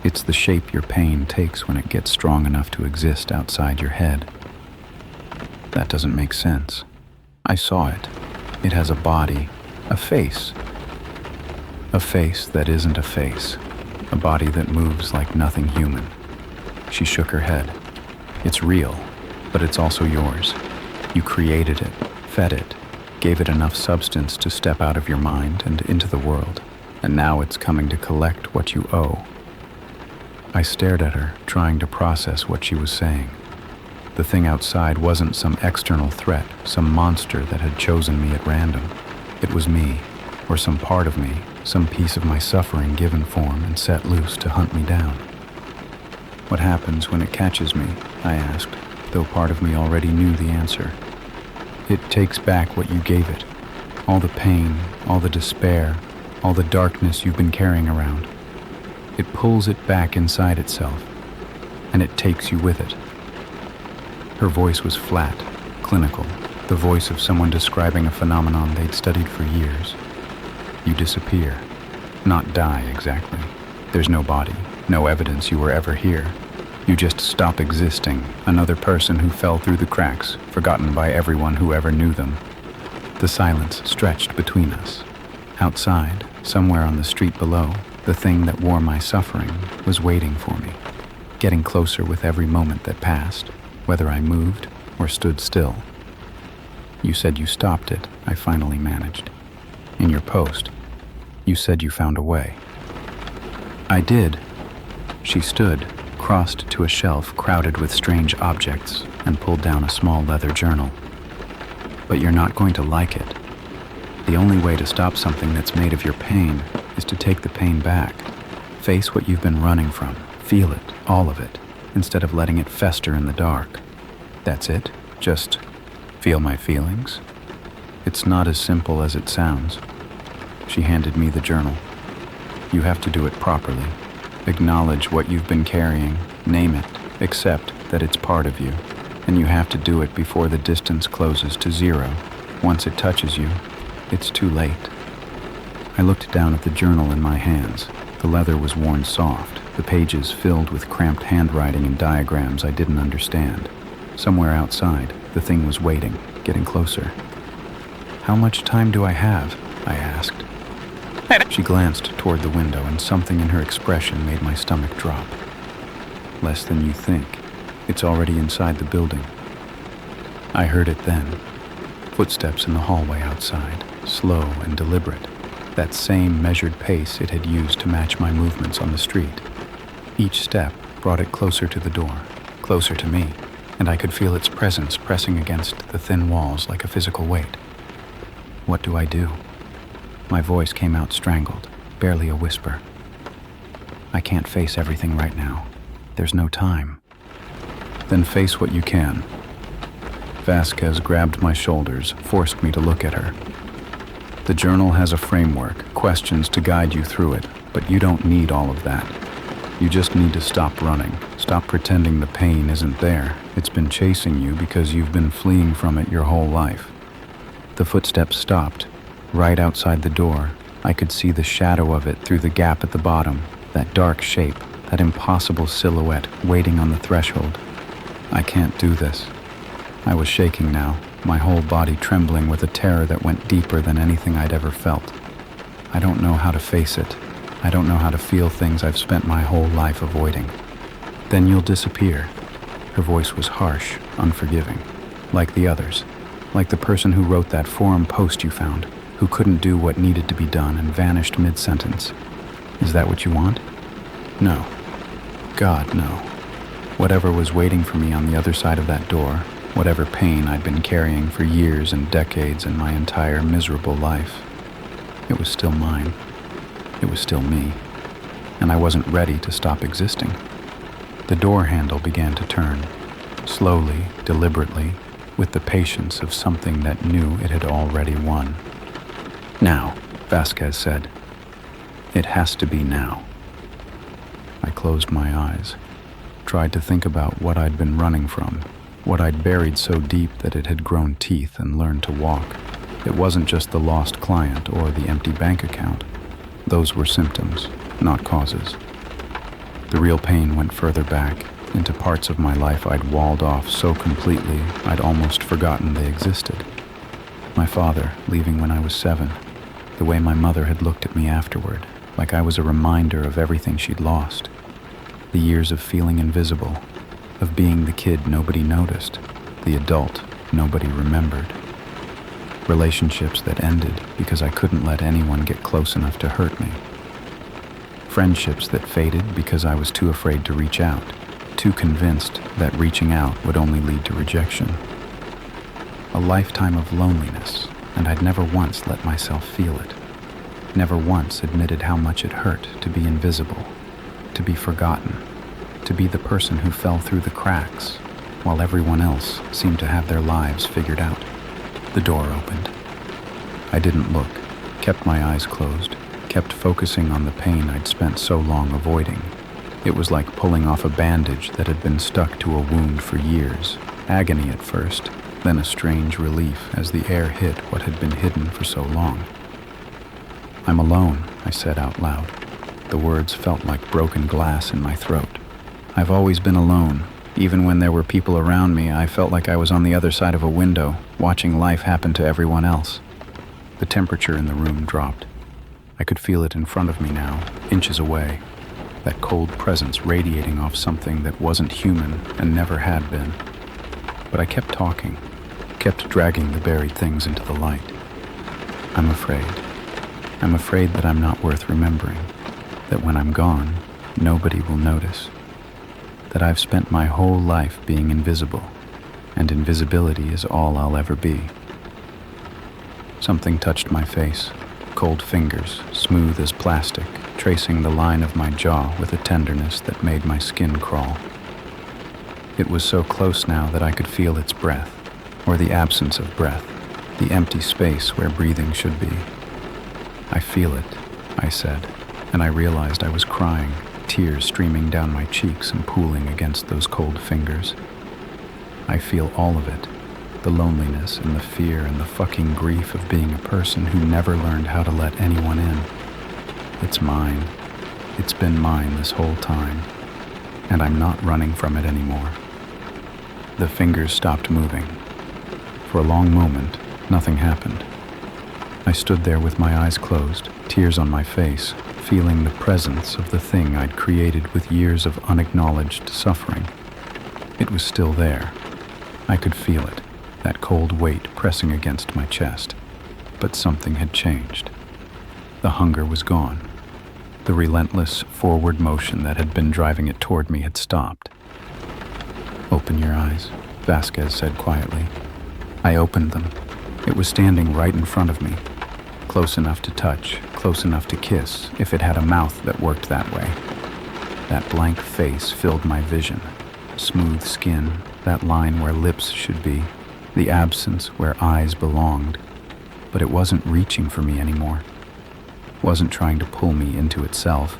It's the shape your pain takes when it gets strong enough to exist outside your head." "That doesn't make sense." "I saw it. It has a body, a face. A face that isn't a face. A body that moves like nothing human." She shook her head. "It's real, but it's also yours. You created it, fed it, gave it enough substance to step out of your mind and into the world, and now it's coming to collect what you owe." I stared at her, trying to process what she was saying. The thing outside wasn't some external threat, some monster that had chosen me at random. It was me, or some part of me, some piece of my suffering given form and set loose to hunt me down. "What happens when it catches me?" I asked, though part of me already knew the answer. "It takes back what you gave it. All the pain, all the despair, all the darkness you've been carrying around. It pulls it back inside itself, and it takes you with it." Her voice was flat, clinical, the voice of someone describing a phenomenon they'd studied for years. "You disappear. Not die, exactly. There's no body, no evidence you were ever here. You just stop existing, another person who fell through the cracks, forgotten by everyone who ever knew them." The silence stretched between us. Outside, somewhere on the street below, the thing that wore my suffering was waiting for me, getting closer with every moment that passed, whether I moved or stood still. You said you stopped it, I finally managed. In your post, you said you found a way. I did. She stood, crossed to a shelf crowded with strange objects, and pulled down a small leather journal. But you're not going to like it. The only way to stop something that's made of your pain is to take the pain back. Face what you've been running from. Feel it, all of it, instead of letting it fester in the dark. That's it. Just feel my feelings. It's not as simple as it sounds. She handed me the journal. You have to do it properly. Acknowledge what you've been carrying, name it, accept that it's part of you, and you have to do it before the distance closes to zero. Once it touches you, it's too late. I looked down at the journal in my hands. The leather was worn soft, the pages filled with cramped handwriting and diagrams I didn't understand. Somewhere outside, the thing was waiting, getting closer. How much time do I have? I asked. She glanced toward the window, and something in her expression made my stomach drop. Less than you think. It's already inside the building. I heard it then. Footsteps in the hallway outside, slow and deliberate. That same measured pace it had used to match my movements on the street. Each step brought it closer to the door, closer to me, and I could feel its presence pressing against the thin walls like a physical weight. What do I do? My voice came out strangled, barely a whisper. I can't face everything right now. There's no time. Then face what you can. Vasquez grabbed my shoulders, forced me to look at her. The journal has a framework, questions to guide you through it, but you don't need all of that. You just need to stop running. Stop pretending the pain isn't there. It's been chasing you because you've been fleeing from it your whole life. The footsteps stopped. Right outside the door, I could see the shadow of it through the gap at the bottom, that dark shape, that impossible silhouette waiting on the threshold. I can't do this. I was shaking now, my whole body trembling with a terror that went deeper than anything I'd ever felt. I don't know how to face it. I don't know how to feel things I've spent my whole life avoiding. Then you'll disappear. Her voice was harsh, unforgiving, like the others, like the person who wrote that forum post you found, who couldn't do what needed to be done and vanished mid-sentence. Is that what you want? No. God, no. Whatever was waiting for me on the other side of that door, whatever pain I'd been carrying for years and decades and my entire miserable life, it was still mine. It was still me. And I wasn't ready to stop existing. The door handle began to turn, slowly, deliberately, with the patience of something that knew it had already won. Now, Vasquez said. It has to be now. I closed my eyes, tried to think about what I'd been running from, what I'd buried so deep that it had grown teeth and learned to walk. It wasn't just the lost client or the empty bank account. Those were symptoms, not causes. The real pain went further back, into parts of my life I'd walled off so completely I'd almost forgotten they existed. My father, leaving when I was 7, the way my mother had looked at me afterward, like I was a reminder of everything she'd lost. The years of feeling invisible, of being the kid nobody noticed, the adult nobody remembered. Relationships that ended because I couldn't let anyone get close enough to hurt me. Friendships that faded because I was too afraid to reach out, too convinced that reaching out would only lead to rejection. A lifetime of loneliness, and I'd never once let myself feel it. Never once admitted how much it hurt to be invisible, to be forgotten, to be the person who fell through the cracks, while everyone else seemed to have their lives figured out. The door opened. I didn't look, kept my eyes closed, kept focusing on the pain I'd spent so long avoiding. It was like pulling off a bandage that had been stuck to a wound for years. Agony at first, then a strange relief as the air hit what had been hidden for so long. I'm alone, I said out loud. The words felt like broken glass in my throat. I've always been alone. Even when there were people around me, I felt like I was on the other side of a window, watching life happen to everyone else. The temperature in the room dropped. I could feel it in front of me now, inches away. That cold presence radiating off something that wasn't human and never had been. But I kept talking, kept dragging the buried things into the light. I'm afraid. I'm afraid that I'm not worth remembering, that when I'm gone, nobody will notice, that I've spent my whole life being invisible, and invisibility is all I'll ever be. Something touched my face, cold fingers, smooth as plastic, tracing the line of my jaw with a tenderness that made my skin crawl. It was so close now that I could feel its breath, or the absence of breath, the empty space where breathing should be. I feel it, I said, and I realized I was crying, tears streaming down my cheeks and pooling against those cold fingers. I feel all of it, the loneliness and the fear and the fucking grief of being a person who never learned how to let anyone in. It's mine. It's been mine this whole time, and I'm not running from it anymore. The fingers stopped moving. For a long moment, nothing happened. I stood there with my eyes closed, tears on my face, feeling the presence of the thing I'd created with years of unacknowledged suffering. It was still there. I could feel it, that cold weight pressing against my chest. But something had changed. The hunger was gone. The relentless forward motion that had been driving it toward me had stopped. "Open your eyes," Vasquez said quietly. I opened them. It was standing right in front of me, close enough to touch, close enough to kiss, if it had a mouth that worked that way. That blank face filled my vision. Smooth skin, that line where lips should be, the absence where eyes belonged. But it wasn't reaching for me anymore. Wasn't trying to pull me into itself,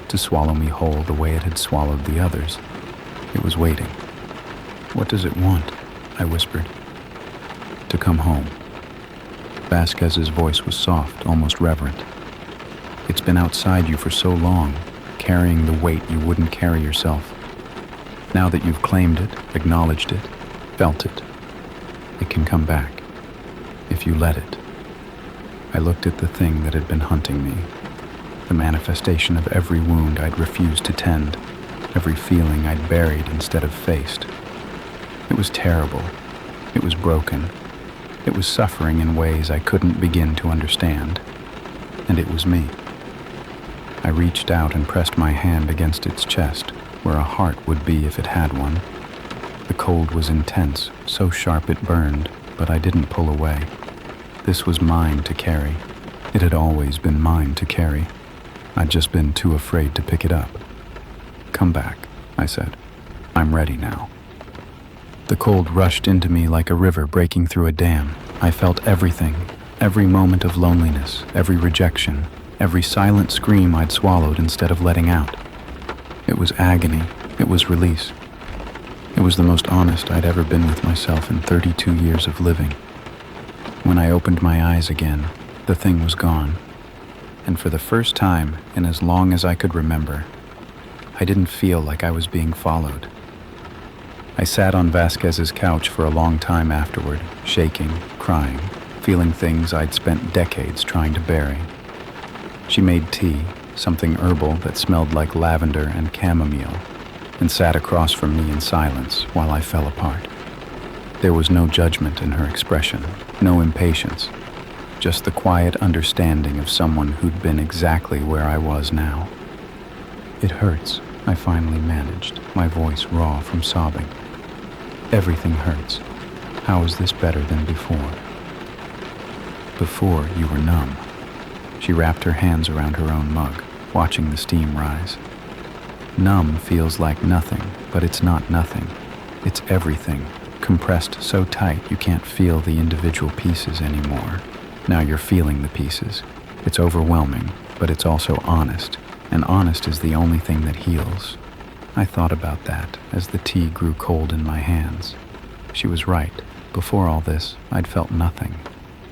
to swallow me whole the way it had swallowed the others. It was waiting. "What does it want?" I whispered. "To come home." Vasquez's voice was soft, almost reverent. "It's been outside you for so long, carrying the weight you wouldn't carry yourself. Now that you've claimed it, acknowledged it, felt it, it can come back, if you let it." I looked at the thing that had been hunting me, the manifestation of every wound I'd refused to tend, every feeling I'd buried instead of faced. It was terrible. It was broken. It was suffering in ways I couldn't begin to understand. And it was me. I reached out and pressed my hand against its chest, where a heart would be if it had one. The cold was intense, so sharp it burned, but I didn't pull away. This was mine to carry. It had always been mine to carry. I'd just been too afraid to pick it up. "Come back," I said. "I'm ready now." The cold rushed into me like a river breaking through a dam. I felt everything, every moment of loneliness, every rejection, every silent scream I'd swallowed instead of letting out. It was agony. It was release. It was the most honest I'd ever been with myself in 32 years of living. When I opened my eyes again, the thing was gone. And for the first time in as long as I could remember, I didn't feel like I was being followed. I sat on Vasquez's couch for a long time afterward, shaking, crying, feeling things I'd spent decades trying to bury. She made tea, something herbal that smelled like lavender and chamomile, and sat across from me in silence while I fell apart. There was no judgment in her expression, no impatience, just the quiet understanding of someone who'd been exactly where I was now. "It hurts," I finally managed, my voice raw from sobbing. "Everything hurts. How is this better than before?" "Before, you were numb." She wrapped her hands around her own mug, watching the steam rise. "Numb feels like nothing, but it's not nothing. It's everything, compressed so tight you can't feel the individual pieces anymore. Now you're feeling the pieces. It's overwhelming, but it's also honest, and honest is the only thing that heals." I thought about that as the tea grew cold in my hands. She was right. Before all this, I'd felt nothing.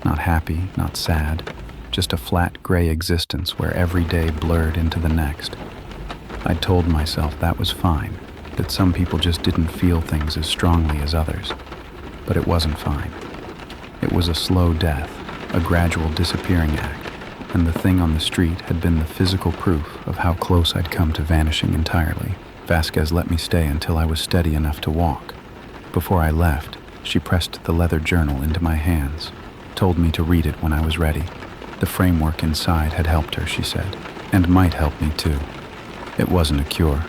Not happy, not sad, just a flat gray existence where every day blurred into the next. I'd told myself that was fine, that some people just didn't feel things as strongly as others. But it wasn't fine. It was a slow death, a gradual disappearing act, and the thing on the street had been the physical proof of how close I'd come to vanishing entirely. Vasquez let me stay until I was steady enough to walk. Before I left, She pressed the leather journal into my hands, told me to read it when I was ready. The framework inside had helped her, she said, and might help me too. It wasn't a cure.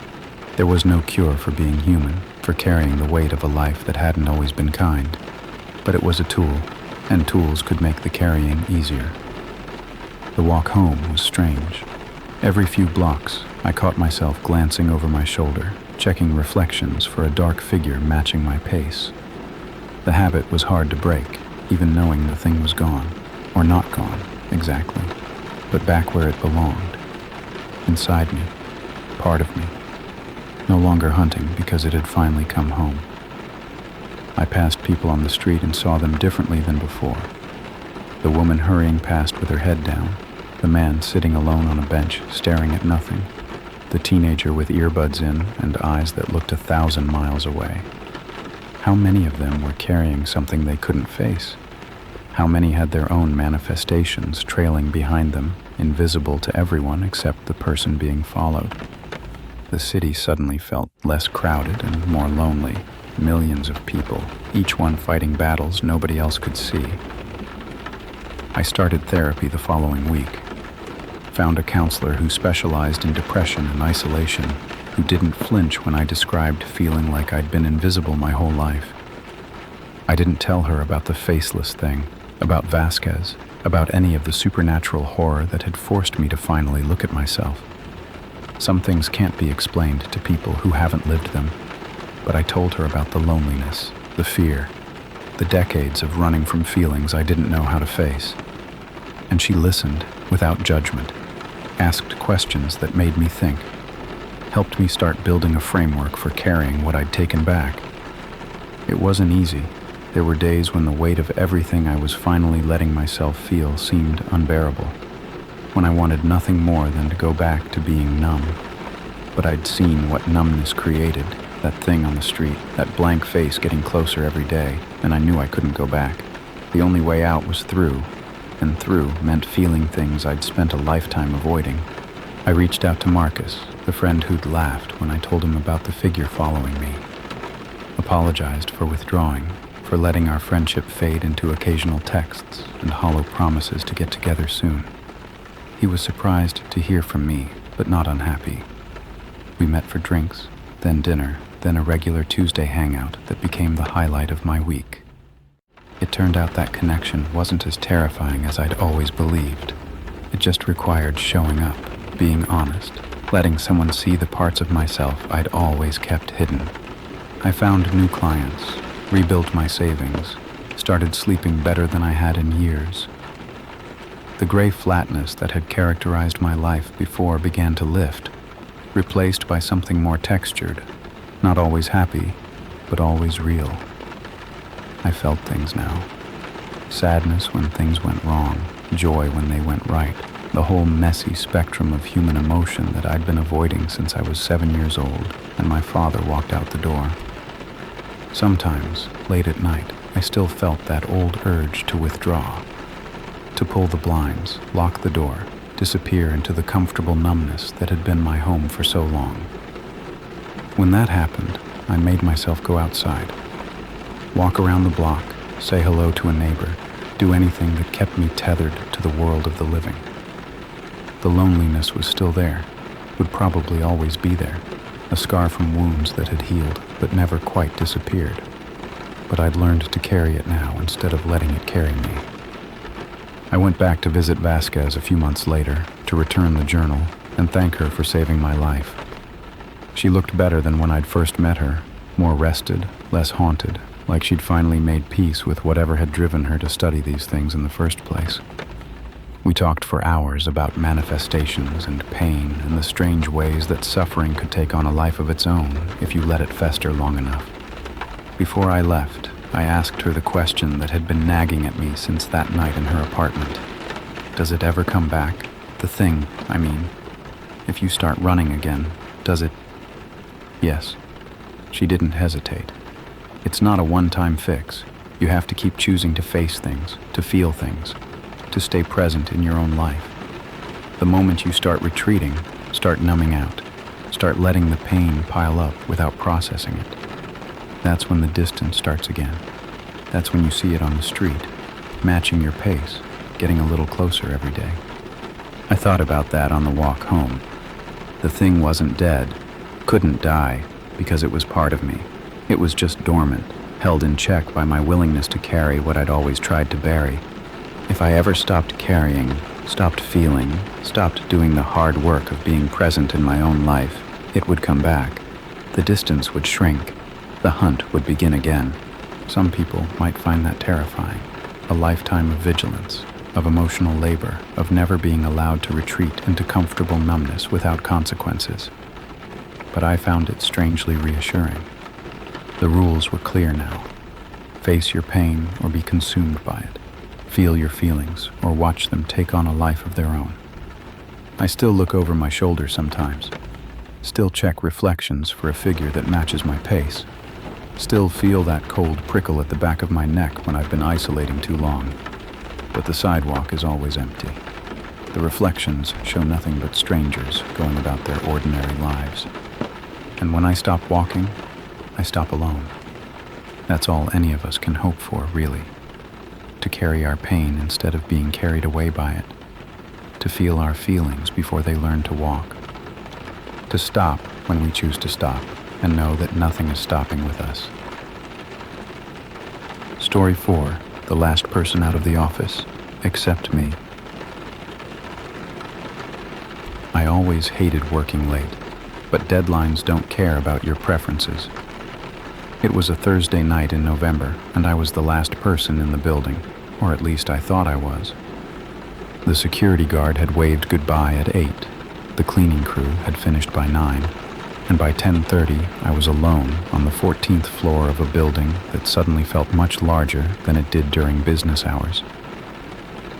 There was no cure for being human, for carrying the weight of a life that hadn't always been kind. But it was a tool, and tools could make the carrying easier. The walk home was strange. Every few blocks, I caught myself glancing over my shoulder, checking reflections for a dark figure matching my pace. The habit was hard to break, even knowing the thing was gone, or not gone, exactly, but back where it belonged. Inside me, part of me, no longer hunting because it had finally come home. I passed people on the street and saw them differently than before. The woman hurrying past with her head down, the man sitting alone on a bench staring at nothing, the teenager with earbuds in and eyes that looked 1,000 miles away. How many of them were carrying something they couldn't face? How many had their own manifestations trailing behind them, invisible to everyone except the person being followed? The city suddenly felt less crowded and more lonely. Millions of people, each one fighting battles nobody else could see. I started therapy the following week. Found a counselor who specialized in depression and isolation, who didn't flinch when I described feeling like I'd been invisible my whole life. I didn't tell her about the faceless thing, about Vasquez, about any of the supernatural horror that had forced me to finally look at myself. Some things can't be explained to people who haven't lived them, but I told her about the loneliness, the fear, the decades of running from feelings I didn't know how to face. And she listened without judgment, asked questions that made me think, helped me start building a framework for carrying what I'd taken back. It wasn't easy. There were days when the weight of everything I was finally letting myself feel seemed unbearable, when I wanted nothing more than to go back to being numb. But I'd seen what numbness created, that thing on the street, that blank face getting closer every day, and I knew I couldn't go back. The only way out was through, and through meant feeling things I'd spent a lifetime avoiding. I reached out to Marcus, the friend who'd laughed when I told him about the figure following me. Apologized for withdrawing, for letting our friendship fade into occasional texts and hollow promises to get together soon. He was surprised to hear from me, but not unhappy. We met for drinks, then dinner, then a regular Tuesday hangout that became the highlight of my week. It turned out that connection wasn't as terrifying as I'd always believed. It just required showing up, being honest, letting someone see the parts of myself I'd always kept hidden. I found new clients, rebuilt my savings, started sleeping better than I had in years. The gray flatness that had characterized my life before began to lift, replaced by something more textured, not always happy, but always real. I felt things now. Sadness when things went wrong, joy when they went right, the whole messy spectrum of human emotion that I'd been avoiding since I was 7 years old and my father walked out the door. Sometimes, late at night, I still felt that old urge to withdraw, to pull the blinds, lock the door, disappear into the comfortable numbness that had been my home for so long. When that happened, I made myself go outside, walk around the block, say hello to a neighbor, do anything that kept me tethered to the world of the living. The loneliness was still there, would probably always be there, a scar from wounds that had healed but never quite disappeared. But I'd learned to carry it now instead of letting it carry me. I went back to visit Vasquez a few months later to return the journal and thank her for saving my life. She looked better than when I'd first met her, more rested, less haunted, like she'd finally made peace with whatever had driven her to study these things in the first place. We talked for hours about manifestations and pain and the strange ways that suffering could take on a life of its own if you let it fester long enough. Before I left, I asked her the question that had been nagging at me since that night in her apartment. Does it ever come back? The thing, I mean. If you start running again, does it? Yes. She didn't hesitate. It's not a one-time fix. You have to keep choosing to face things, to feel things, to stay present in your own life. The moment you start retreating, start numbing out, start letting the pain pile up without processing it, that's when the distance starts again. That's when you see it on the street, matching your pace, getting a little closer every day. I thought about that on the walk home. The thing wasn't dead, couldn't die, because it was part of me. It was just dormant, held in check by my willingness to carry what I'd always tried to bury. If I ever stopped carrying, stopped feeling, stopped doing the hard work of being present in my own life, it would come back. The distance would shrink. The hunt would begin again. Some people might find that terrifying. A lifetime of vigilance, of emotional labor, of never being allowed to retreat into comfortable numbness without consequences. But I found it strangely reassuring. The rules were clear now. Face your pain or be consumed by it. Feel your feelings or watch them take on a life of their own. I still look over my shoulder sometimes. Still check reflections for a figure that matches my pace. Still feel that cold prickle at the back of my neck when I've been isolating too long. But the sidewalk is always empty. The reflections show nothing but strangers going about their ordinary lives. And when I stop walking, I stop alone. That's all any of us can hope for, really. To carry our pain instead of being carried away by it. To feel our feelings before they learn to walk. To stop when we choose to stop and know that nothing is stopping with us. Story 4, the last person out of the office, except me. I always hated working late, but deadlines don't care about your preferences. It was a Thursday night in November, and I was the last person in the building, or at least I thought I was. The security guard had waved goodbye at 8. The cleaning crew had finished by 9, and by 10:30 I was alone on the 14th floor of a building that suddenly felt much larger than it did during business hours.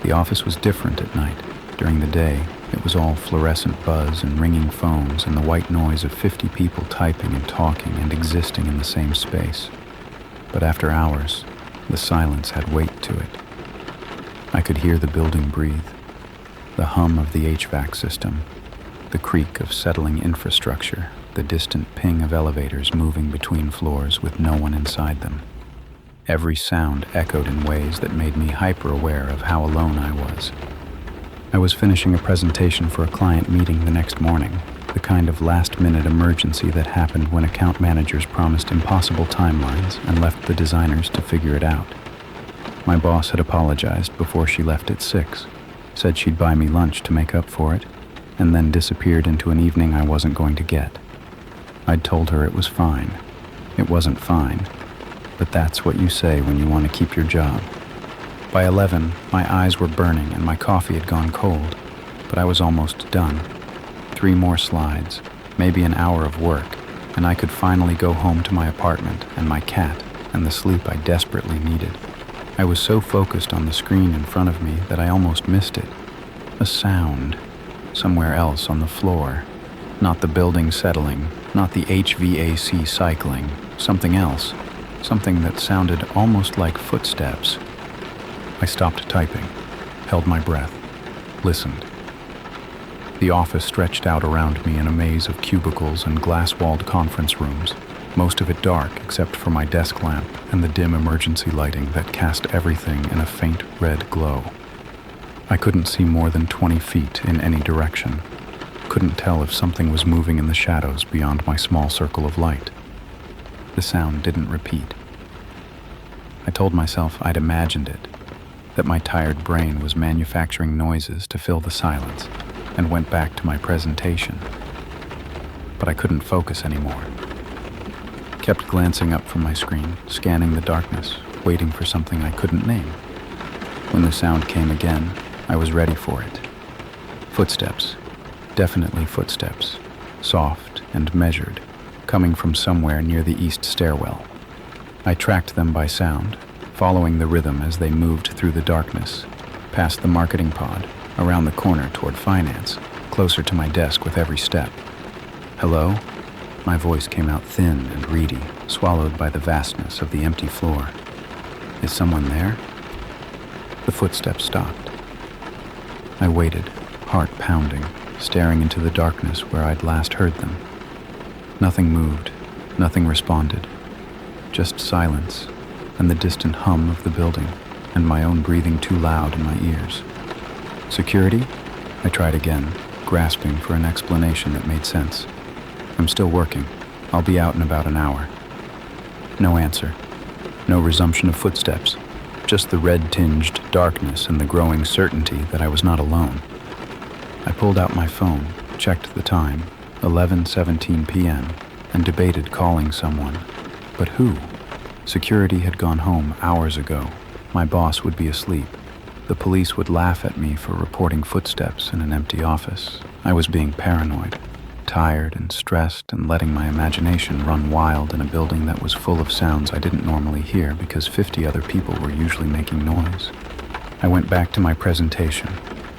The office was different at night. During the day, it was all fluorescent buzz and ringing phones and the white noise of 50 people typing and talking and existing in the same space. But after hours, the silence had weight to it. I could hear the building breathe, the hum of the HVAC system, the creak of settling infrastructure, the distant ping of elevators moving between floors with no one inside them. Every sound echoed in ways that made me hyper-aware of how alone I was. I was finishing a presentation for a client meeting the next morning, the kind of last-minute emergency that happened when account managers promised impossible timelines and left the designers to figure it out. My boss had apologized before she left at 6, said she'd buy me lunch to make up for it, and then disappeared into an evening I wasn't going to get. I'd told her it was fine. It wasn't fine, but that's what you say when you want to keep your job. By 11, my eyes were burning and my coffee had gone cold, but I was almost done. 3 more slides, maybe an hour of work, and I could finally go home to my apartment and my cat and the sleep I desperately needed. I was so focused on the screen in front of me that I almost missed it. A sound, somewhere else on the floor. Not the building settling, not the HVAC cycling, something else, something that sounded almost like footsteps. I stopped typing, held my breath, listened. The office stretched out around me in a maze of cubicles and glass-walled conference rooms, most of it dark except for my desk lamp and the dim emergency lighting that cast everything in a faint red glow. I couldn't see more than 20 feet in any direction. Couldn't tell if something was moving in the shadows beyond my small circle of light. The sound didn't repeat. I told myself I'd imagined it, that my tired brain was manufacturing noises to fill the silence, and went back to my presentation. But I couldn't focus anymore. Kept glancing up from my screen, scanning the darkness, waiting for something I couldn't name. When the sound came again, I was ready for it. Footsteps. Definitely footsteps, soft and measured, coming from somewhere near the east stairwell. I tracked them by sound, following the rhythm as they moved through the darkness, past the marketing pod, around the corner toward finance, closer to my desk with every step. Hello? My voice came out thin and reedy, swallowed by the vastness of the empty floor. Is someone there? The footsteps stopped. I waited, heart pounding, staring into the darkness where I'd last heard them. Nothing moved, nothing responded. Just silence, and the distant hum of the building, and my own breathing too loud in my ears. Security? I tried again, grasping for an explanation that made sense. I'm still working. I'll be out in about an hour. No answer. No resumption of footsteps. Just the red-tinged darkness and the growing certainty that I was not alone. I pulled out my phone, checked the time, 11:17 p.m., and debated calling someone. But who? Security had gone home hours ago. My boss would be asleep. The police would laugh at me for reporting footsteps in an empty office. I was being paranoid, tired and stressed, and letting my imagination run wild in a building that was full of sounds I didn't normally hear because 50 other people were usually making noise. I went back to my presentation,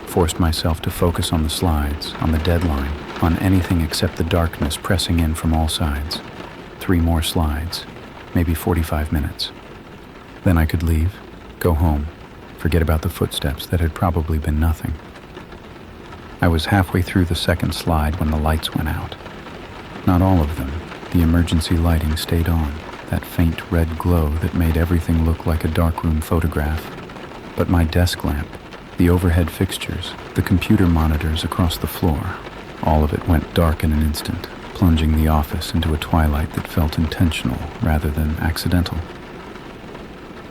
forced myself to focus on the slides, on the deadline, on anything except the darkness pressing in from all sides. 3 more slides, maybe 45 minutes. Then I could leave, go home, forget about the footsteps that had probably been nothing. I was halfway through the second slide when the lights went out. Not all of them. The emergency lighting stayed on, that faint red glow that made everything look like a darkroom photograph. But my desk lamp, the overhead fixtures, the computer monitors across the floor, all of it went dark in an instant, plunging the office into a twilight that felt intentional rather than accidental.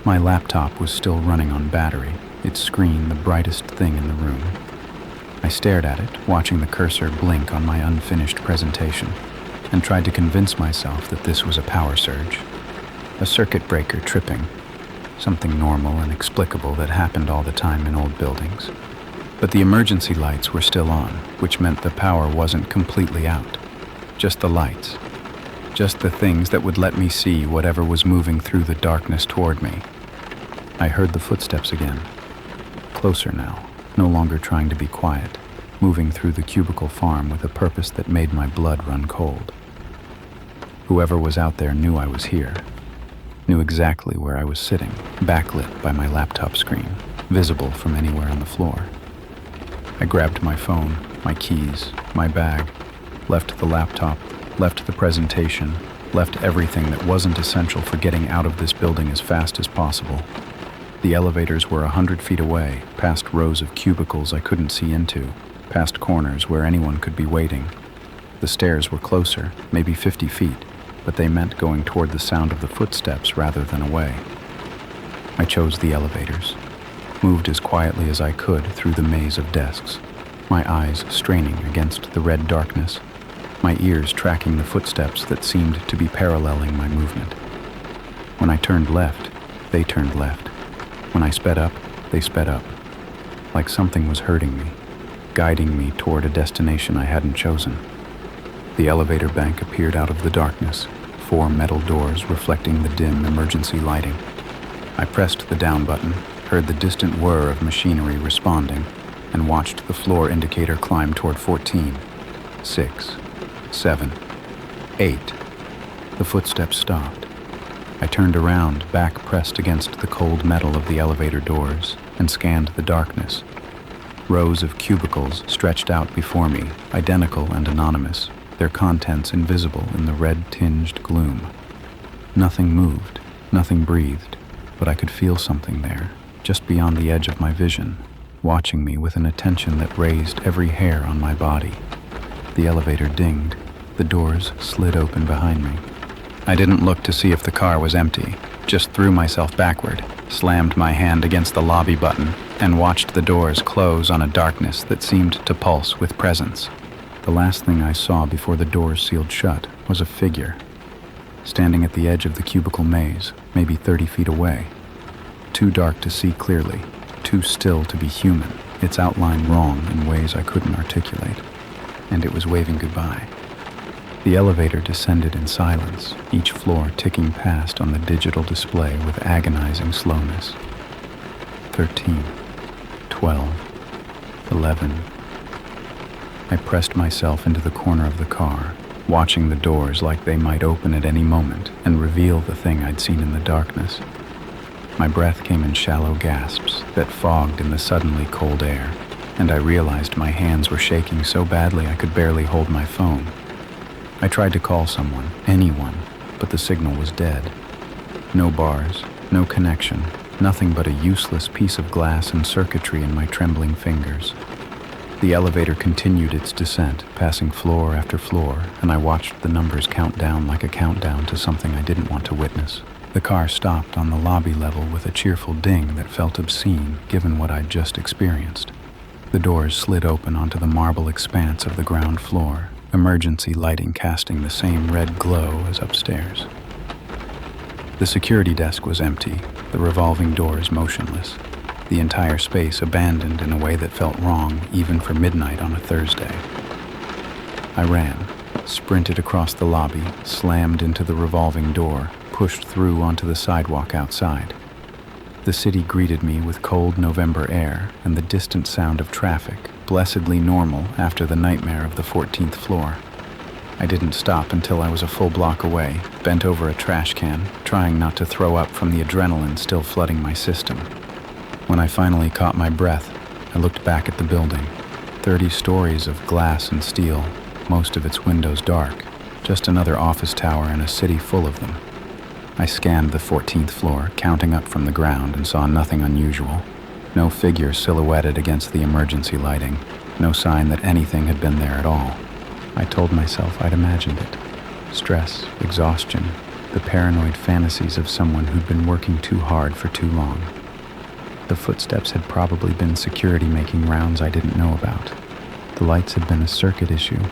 My laptop was still running on battery, its screen the brightest thing in the room. I stared at it, watching the cursor blink on my unfinished presentation, and tried to convince myself that this was a power surge, a circuit breaker tripping, something normal and explicable that happened all the time in old buildings. But the emergency lights were still on, which meant the power wasn't completely out. Just the lights. Just the things that would let me see whatever was moving through the darkness toward me. I heard the footsteps again. Closer now. No longer trying to be quiet, moving through the cubicle farm with a purpose that made my blood run cold. Whoever was out there knew I was here, knew exactly where I was sitting, backlit by my laptop screen, visible from anywhere on the floor. I grabbed my phone, my keys, my bag, left the laptop, left the presentation, left everything that wasn't essential for getting out of this building as fast as possible. The elevators were 100 feet away, past rows of cubicles I couldn't see into, past corners where anyone could be waiting. The stairs were closer, maybe 50 feet, but they meant going toward the sound of the footsteps rather than away. I chose the elevators, moved as quietly as I could through the maze of desks, my eyes straining against the red darkness, my ears tracking the footsteps that seemed to be paralleling my movement. When I turned left, they turned left. When I sped up, they sped up, like something was hurting me, guiding me toward a destination I hadn't chosen. The elevator bank appeared out of the darkness, 4 metal doors reflecting the dim emergency lighting. I pressed the down button, heard the distant whir of machinery responding, and watched the floor indicator climb toward 14, 6, 7, 8. The footsteps stopped. I turned around, back pressed against the cold metal of the elevator doors, and scanned the darkness. Rows of cubicles stretched out before me, identical and anonymous, their contents invisible in the red-tinged gloom. Nothing moved, nothing breathed, but I could feel something there, just beyond the edge of my vision, watching me with an attention that raised every hair on my body. The elevator dinged. The doors slid open behind me. I didn't look to see if the car was empty, just threw myself backward, slammed my hand against the lobby button, and watched the doors close on a darkness that seemed to pulse with presence. The last thing I saw before the doors sealed shut was a figure, standing at the edge of the cubicle maze, maybe 30 feet away. Too dark to see clearly, too still to be human, its outline wrong in ways I couldn't articulate. And it was waving goodbye. The elevator descended in silence, each floor ticking past on the digital display with agonizing slowness. 13, 12, 11. I pressed myself into the corner of the car, watching the doors like they might open at any moment and reveal the thing I'd seen in the darkness. My breath came in shallow gasps that fogged in the suddenly cold air, and I realized my hands were shaking so badly I could barely hold my phone. I tried to call someone, anyone, but the signal was dead. No bars, No connection, nothing but a useless piece of glass and circuitry in my trembling fingers. The elevator continued its descent, passing floor after floor, and I watched the numbers count down like a countdown to something I didn't want to witness. The car stopped on the lobby level with a cheerful ding that felt obscene given what I'd just experienced. The doors slid open onto the marble expanse of the ground floor, emergency lighting casting the same red glow as upstairs. The security desk was empty, the revolving doors motionless, the entire space abandoned in a way that felt wrong even for midnight on a Thursday. I ran, sprinted across the lobby, slammed into the revolving door, pushed through onto the sidewalk outside. The city greeted me with cold November air and the distant sound of traffic, blessedly normal after the nightmare of the 14th floor. I didn't stop until I was a full block away, bent over a trash can, trying not to throw up from the adrenaline still flooding my system. When I finally caught my breath, I looked back at the building. 30 stories of glass and steel, most of its windows dark, just another office tower in a city full of them. I scanned the 14th floor, counting up from the ground, and saw nothing unusual. No figure silhouetted against the emergency lighting, no sign that anything had been there at all. I told myself I'd imagined it. Stress, exhaustion, the paranoid fantasies of someone who'd been working too hard for too long. The footsteps had probably been security making rounds I didn't know about. The lights had been a circuit issue.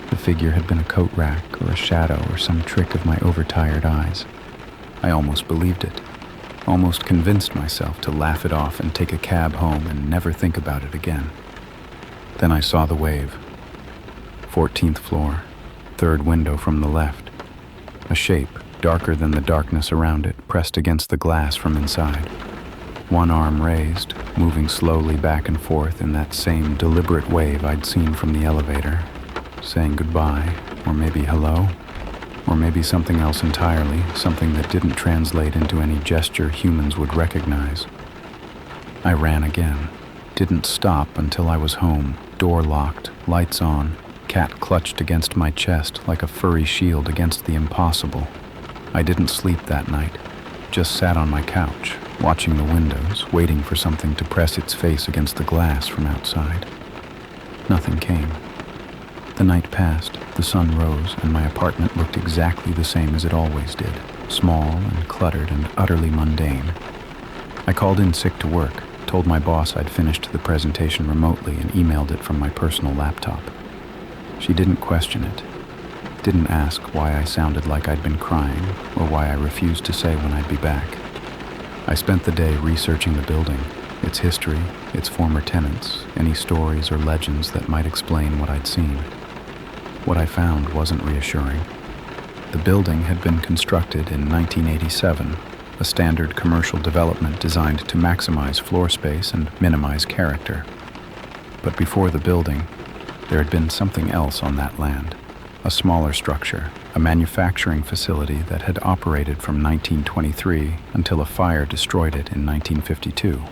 The figure had been a coat rack or a shadow or some trick of my overtired eyes. I almost believed it, almost convinced myself to laugh it off and take a cab home and never think about it again. Then I saw the wave. 14th floor, third window from the left. A shape, darker than the darkness around it, pressed against the glass from inside. One arm raised, moving slowly back and forth in that same deliberate wave I'd seen from the elevator, saying goodbye, or maybe hello. Or maybe something else entirely, something that didn't translate into any gesture humans would recognize. I ran again. Didn't stop until I was home, door locked, lights on, cat clutched against my chest like a furry shield against the impossible. I didn't sleep that night, just sat on my couch, watching the windows, waiting for something to press its face against the glass from outside. Nothing came. The night passed, the sun rose, and my apartment looked exactly the same as it always did, small and cluttered and utterly mundane. I called in sick to work, told my boss I'd finished the presentation remotely and emailed it from my personal laptop. She didn't question it, didn't ask why I sounded like I'd been crying or why I refused to say when I'd be back. I spent the day researching the building, its history, its former tenants, any stories or legends that might explain what I'd seen. What I found wasn't reassuring. The building had been constructed in 1987, a standard commercial development designed to maximize floor space and minimize character. But before the building, there had been something else on that land, a smaller structure, a manufacturing facility that had operated from 1923 until a fire destroyed it in 1952.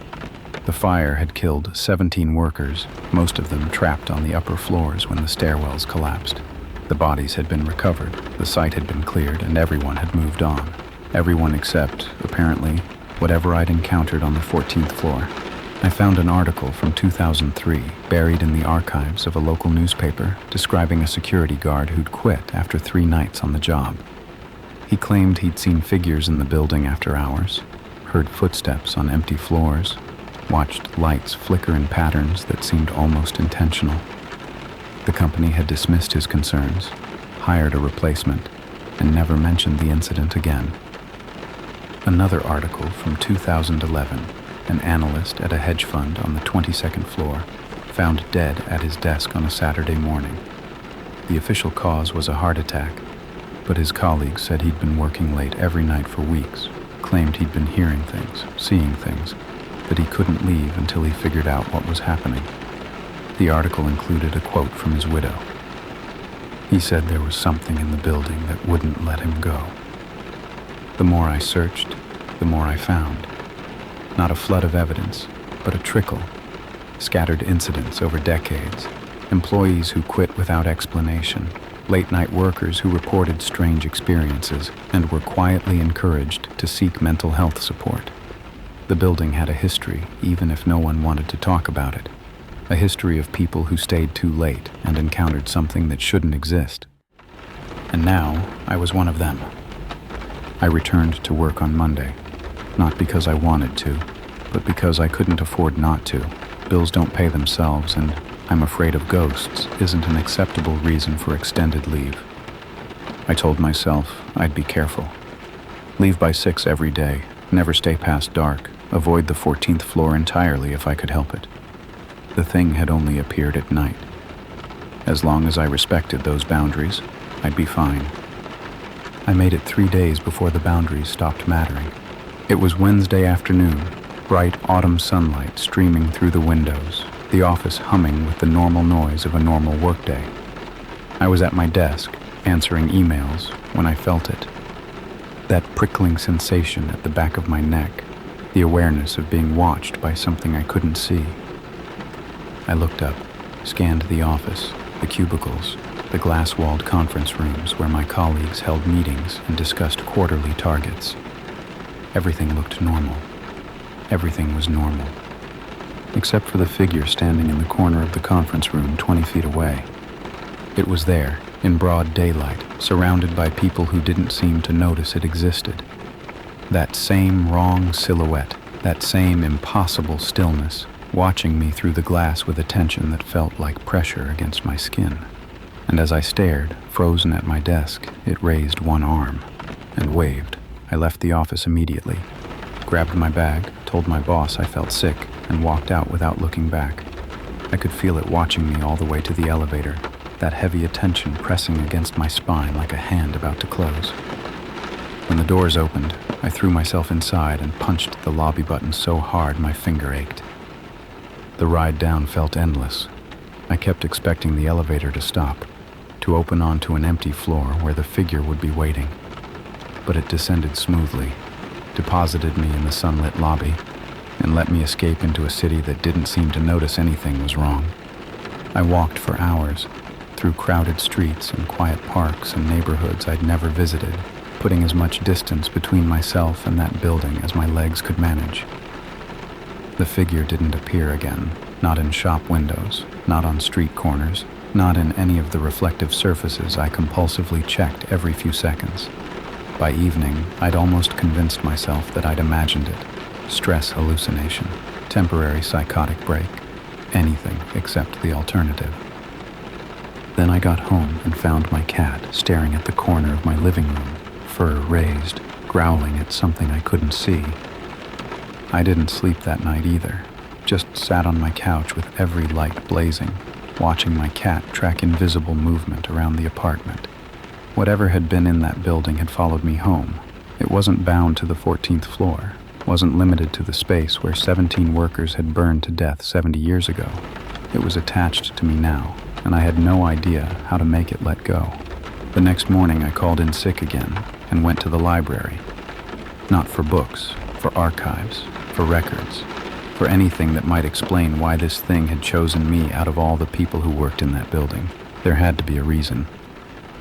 The fire had killed 17 workers, most of them trapped on the upper floors when the stairwells collapsed. The bodies had been recovered, the site had been cleared, and everyone had moved on. Everyone except, apparently, whatever I'd encountered on the 14th floor. I found an article from 2003 buried in the archives of a local newspaper describing a security guard who'd quit after 3 nights on the job. He claimed he'd seen figures in the building after hours, heard footsteps on empty floors, watched lights flicker in patterns that seemed almost intentional. The company had dismissed his concerns, hired a replacement, and never mentioned the incident again. Another article from 2011, an analyst at a hedge fund on the 22nd floor, found dead at his desk on a Saturday morning. The official cause was a heart attack, but his colleagues said he'd been working late every night for weeks, claimed he'd been hearing things, seeing things, that he couldn't leave until he figured out what was happening. The article included a quote from his widow. He said there was something in the building that wouldn't let him go. The more I searched, the more I found. Not a flood of evidence, but a trickle. Scattered incidents over decades, employees who quit without explanation, late-night workers who reported strange experiences and were quietly encouraged to seek mental health support. The building had a history, even if no one wanted to talk about it. A history of people who stayed too late and encountered something that shouldn't exist. And now, I was one of them. I returned to work on Monday, not because I wanted to, but because I couldn't afford not to. Bills don't pay themselves, and I'm afraid of ghosts isn't an acceptable reason for extended leave. I told myself I'd be careful. Leave by 6 every day, never stay past dark, avoid the 14th floor entirely if I could help it. The thing had only appeared at night. As long as I respected those boundaries, I'd be fine. I made it 3 days before the boundaries stopped mattering. It was Wednesday afternoon, bright autumn sunlight streaming through the windows, the office humming with the normal noise of a normal workday. I was at my desk, answering emails, when I felt it. That prickling sensation at the back of my neck, the awareness of being watched by something I couldn't see. I looked up, scanned the office, the cubicles, the glass-walled conference rooms where my colleagues held meetings and discussed quarterly targets. Everything looked normal. Everything was normal, except for the figure standing in the corner of the conference room 20 feet away. It was there, in broad daylight, surrounded by people who didn't seem to notice it existed. That same wrong silhouette, that same impossible stillness, watching me through the glass with attention that felt like pressure against my skin. And as I stared, frozen at my desk, it raised one arm and waved. I left the office immediately, grabbed my bag, told my boss I felt sick, and walked out without looking back. I could feel it watching me all the way to the elevator, that heavy attention pressing against my spine like a hand about to close. When the doors opened, I threw myself inside and punched the lobby button so hard my finger ached. The ride down felt endless. I kept expecting the elevator to stop, to open onto an empty floor where the figure would be waiting. But it descended smoothly, deposited me in the sunlit lobby, and let me escape into a city that didn't seem to notice anything was wrong. I walked for hours, through crowded streets and quiet parks and neighborhoods I'd never visited, putting as much distance between myself and that building as my legs could manage. The figure didn't appear again, not in shop windows, not on street corners, not in any of the reflective surfaces I compulsively checked every few seconds. By evening, I'd almost convinced myself that I'd imagined it. Stress hallucination, temporary psychotic break, anything except the alternative. Then I got home and found my cat staring at the corner of my living room, fur raised, growling at something I couldn't see. I didn't sleep that night either, just sat on my couch with every light blazing, watching my cat track invisible movement around the apartment. Whatever had been in that building had followed me home. It wasn't bound to the 14th floor, wasn't limited to the space where 17 workers had burned to death 70 years ago. It was attached to me now, and I had no idea how to make it let go. The next morning I called in sick again and went to the library. Not for books, for archives, for records, for anything that might explain why this thing had chosen me out of all the people who worked in that building. There had to be a reason.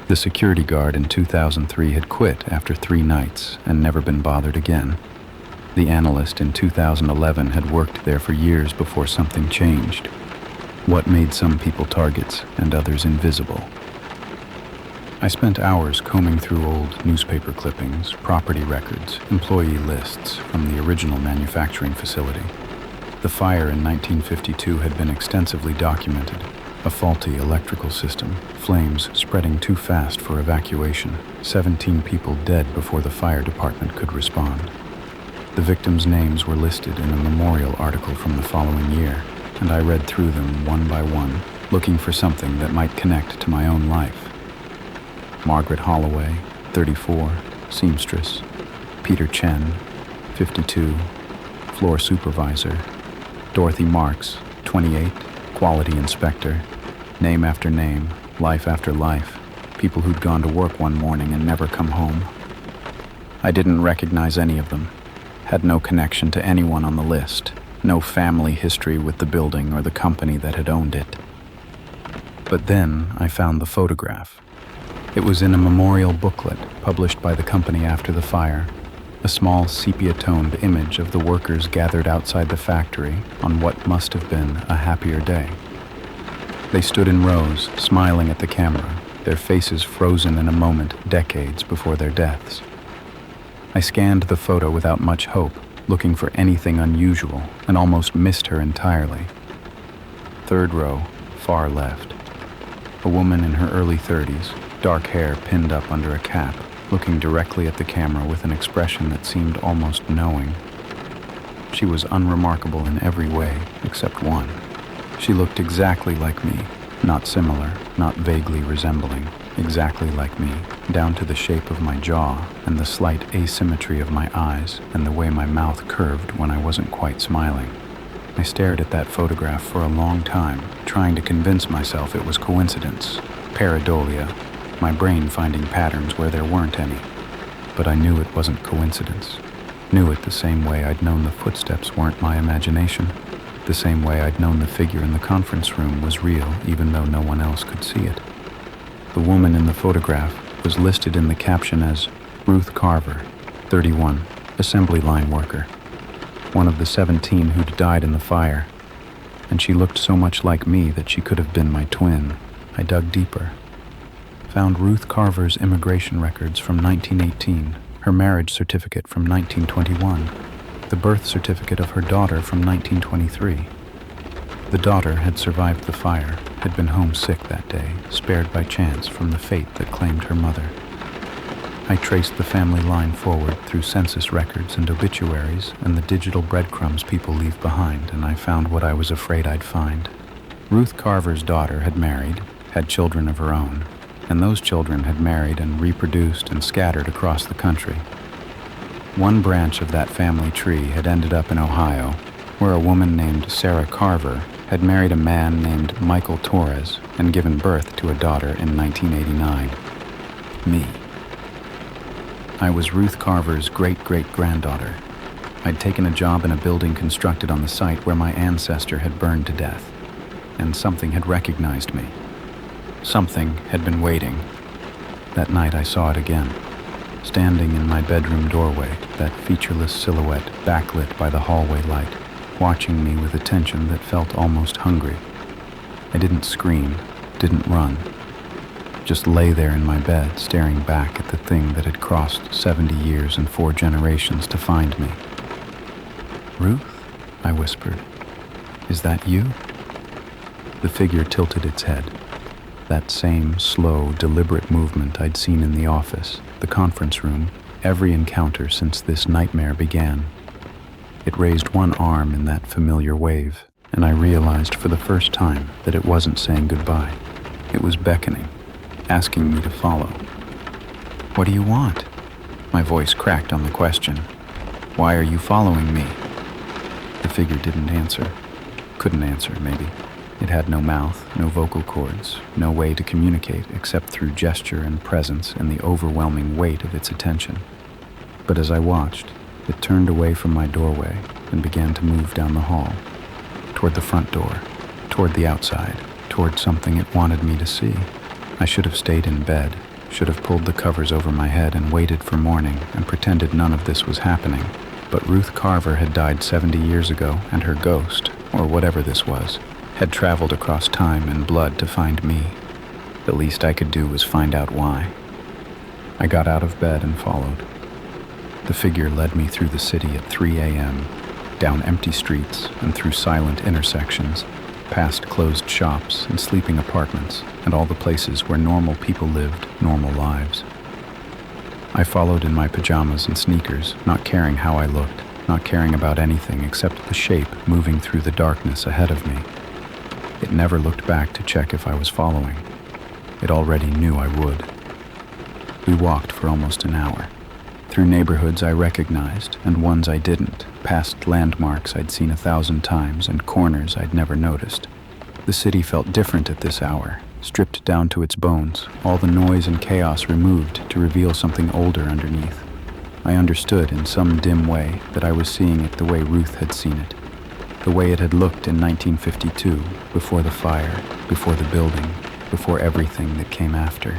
The security guard in 2003 had quit after 3 nights and never been bothered again. The analyst in 2011 had worked there for years before something changed. What made some people targets and others invisible? I spent hours combing through old newspaper clippings, property records, employee lists from the original manufacturing facility. The fire in 1952 had been extensively documented. A faulty electrical system, flames spreading too fast for evacuation, 17 people dead before the fire department could respond. The victims' names were listed in a memorial article from the following year, and I read through them one by one, looking for something that might connect to my own life. Margaret Holloway, 34, seamstress. Peter Chen, 52, floor supervisor. Dorothy Marks, 28, quality inspector. Name after name, life after life, people who'd gone to work one morning and never come home. I didn't recognize any of them, had no connection to anyone on the list, no family history with the building or the company that had owned it. But then I found the photograph. It was in a memorial booklet published by the company after the fire, a small sepia-toned image of the workers gathered outside the factory on what must have been a happier day. They stood in rows, smiling at the camera, their faces frozen in a moment decades before their deaths. I scanned the photo without much hope, looking for anything unusual, and almost missed her entirely. Third row, far left. A woman in her early 30s, dark hair pinned up under a cap, looking directly at the camera with an expression that seemed almost knowing. She was unremarkable in every way, except one. She looked exactly like me, not similar, not vaguely resembling, exactly like me, down to the shape of my jaw and the slight asymmetry of my eyes and the way my mouth curved when I wasn't quite smiling. I stared at that photograph for a long time, trying to convince myself it was coincidence, pareidolia, my brain finding patterns where there weren't any. But I knew it wasn't coincidence. Knew it the same way I'd known the footsteps weren't my imagination, the same way I'd known the figure in the conference room was real even though no one else could see it. The woman in the photograph was listed in the caption as Ruth Carver, 31, assembly line worker, one of the 17 who'd died in the fire, and she looked so much like me that she could have been my twin. I dug deeper. Found Ruth Carver's immigration records from 1918, her marriage certificate from 1921, the birth certificate of her daughter from 1923. The daughter had survived the fire, had been homesick that day, spared by chance from the fate that claimed her mother. I traced the family line forward through census records and obituaries and the digital breadcrumbs people leave behind, and I found what I was afraid I'd find. Ruth Carver's daughter had married, had children of her own, and those children had married and reproduced and scattered across the country. One branch of that family tree had ended up in Ohio, where a woman named Sarah Carver had married a man named Michael Torres and given birth to a daughter in 1989. Me. I was Ruth Carver's great-great-granddaughter. I'd taken a job in a building constructed on the site where my ancestor had burned to death, and something had recognized me. Something had been waiting. That night I saw it again, standing in my bedroom doorway, that featureless silhouette backlit by the hallway light, watching me with attention that felt almost hungry. I didn't scream, didn't run, just lay there in my bed staring back at the thing that had crossed 70 years and 4 generations to find me. "Ruth?" I whispered. "Is that you?" The figure tilted its head. That same slow, deliberate movement I'd seen in the office, the conference room, every encounter since this nightmare began. It raised one arm in that familiar wave, and I realized for the first time that it wasn't saying goodbye. It was beckoning, asking me to follow. "What do you want?" My voice cracked on the question. "Why are you following me?" The figure didn't answer. Couldn't answer, maybe. It had no mouth, no vocal cords, no way to communicate except through gesture and presence and the overwhelming weight of its attention. But as I watched, it turned away from my doorway and began to move down the hall, toward the front door, toward the outside, toward something it wanted me to see. I should have stayed in bed, should have pulled the covers over my head and waited for morning and pretended none of this was happening. But Ruth Carver had died 70 years ago, and her ghost, or whatever this was, had traveled across time and blood to find me. The least I could do was find out why. I got out of bed and followed. The figure led me through the city at 3 a.m., down empty streets and through silent intersections, past closed shops and sleeping apartments and all the places where normal people lived normal lives. I followed in my pajamas and sneakers, not caring how I looked, not caring about anything except the shape moving through the darkness ahead of me. It never looked back to check if I was following. It already knew I would. We walked for almost an hour, through neighborhoods I recognized and ones I didn't, past landmarks I'd seen 1,000 times and corners I'd never noticed. The city felt different at this hour, stripped down to its bones, all the noise and chaos removed to reveal something older underneath. I understood in some dim way that I was seeing it the way Ruth had seen it, the way it had looked in 1952, before the fire, before the building, before everything that came after.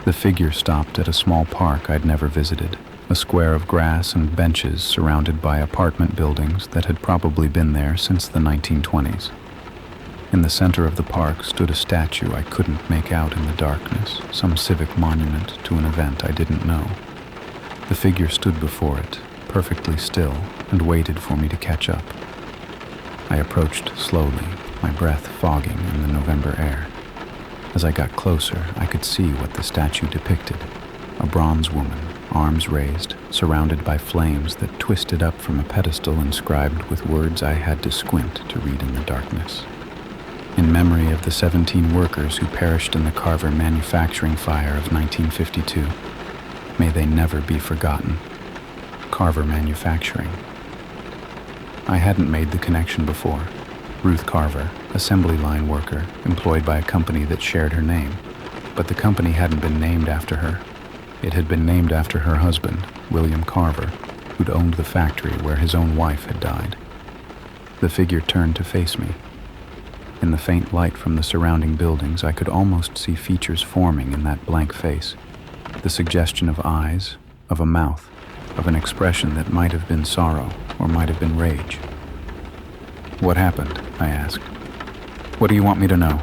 The figure stopped at a small park I'd never visited, a square of grass and benches surrounded by apartment buildings that had probably been there since the 1920s. In the center of the park stood a statue I couldn't make out in the darkness, some civic monument to an event I didn't know. The figure stood before it, perfectly still, and waited for me to catch up. I approached slowly, my breath fogging in the November air. As I got closer, I could see what the statue depicted: a bronze woman, arms raised, surrounded by flames that twisted up from a pedestal inscribed with words I had to squint to read in the darkness. In memory of the 17 workers who perished in the Carver manufacturing fire of 1952, may they never be forgotten. Carver Manufacturing. I hadn't made the connection before. Ruth Carver, assembly line worker, employed by a company that shared her name. But the company hadn't been named after her. It had been named after her husband, William Carver, who'd owned the factory where his own wife had died. The figure turned to face me. In the faint light from the surrounding buildings, I could almost see features forming in that blank face. The suggestion of eyes, of a mouth, of an expression that might have been sorrow or might have been rage. "What happened?" I asked. "What do you want me to know?"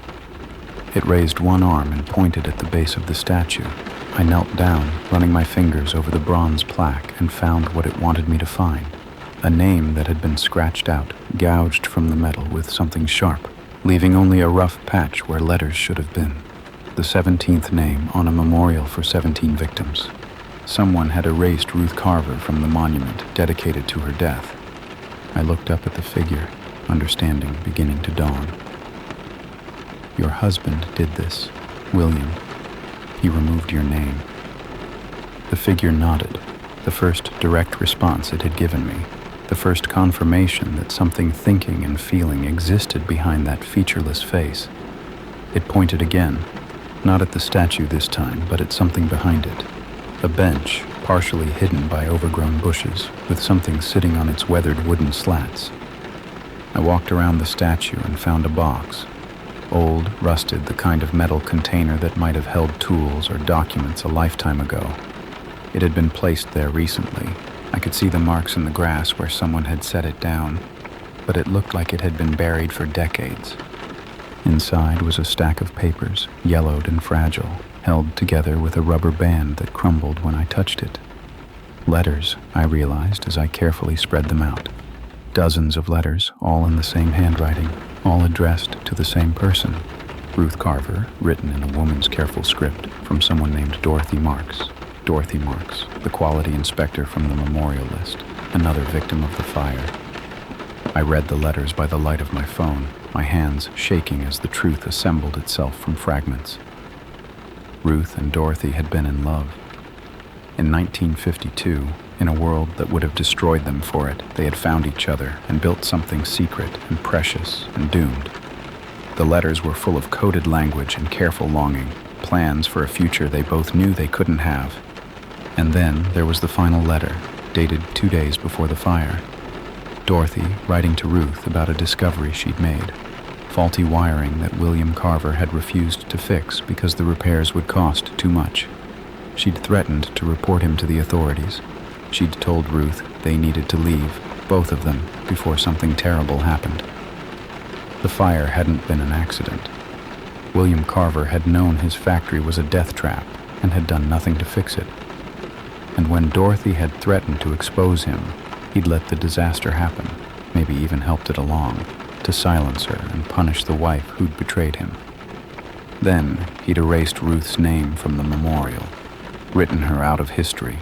It raised one arm and pointed at the base of the statue. I knelt down, running my fingers over the bronze plaque, and found what it wanted me to find. A name that had been scratched out, gouged from the metal with something sharp, leaving only a rough patch where letters should have been. The 17th name on a memorial for 17 victims. Someone had erased Ruth Carver from the monument dedicated to her death. I looked up at the figure, understanding beginning to dawn. "Your husband did this, William. He removed your name." The figure nodded, the first direct response it had given me, the first confirmation that something thinking and feeling existed behind that featureless face. It pointed again, not at the statue this time, but at something behind it. A bench, partially hidden by overgrown bushes, with something sitting on its weathered wooden slats. I walked around the statue and found a box. Old, rusted, the kind of metal container that might have held tools or documents a lifetime ago. It had been placed there recently. I could see the marks in the grass where someone had set it down, but it looked like it had been buried for decades. Inside was a stack of papers, yellowed and fragile, held together with a rubber band that crumbled when I touched it. Letters, I realized as I carefully spread them out. Dozens of letters, all in the same handwriting, all addressed to the same person. Ruth Carver, written in a woman's careful script from someone named Dorothy Marks. Dorothy Marks, the quality inspector from the memorial list, another victim of the fire. I read the letters by the light of my phone, my hands shaking as the truth assembled itself from fragments. Ruth and Dorothy had been in love. In 1952, in a world that would have destroyed them for it, they had found each other and built something secret and precious and doomed. The letters were full of coded language and careful longing, plans for a future they both knew they couldn't have. And then there was the final letter, dated 2 days before the fire. Dorothy writing to Ruth about a discovery she'd made. Faulty wiring that William Carver had refused to fix because the repairs would cost too much. She'd threatened to report him to the authorities. She'd told Ruth they needed to leave, both of them, before something terrible happened. The fire hadn't been an accident. William Carver had known his factory was a death trap and had done nothing to fix it. And when Dorothy had threatened to expose him, he'd let the disaster happen, maybe even helped it along, to silence her and punish the wife who'd betrayed him. Then he'd erased Ruth's name from the memorial, written her out of history,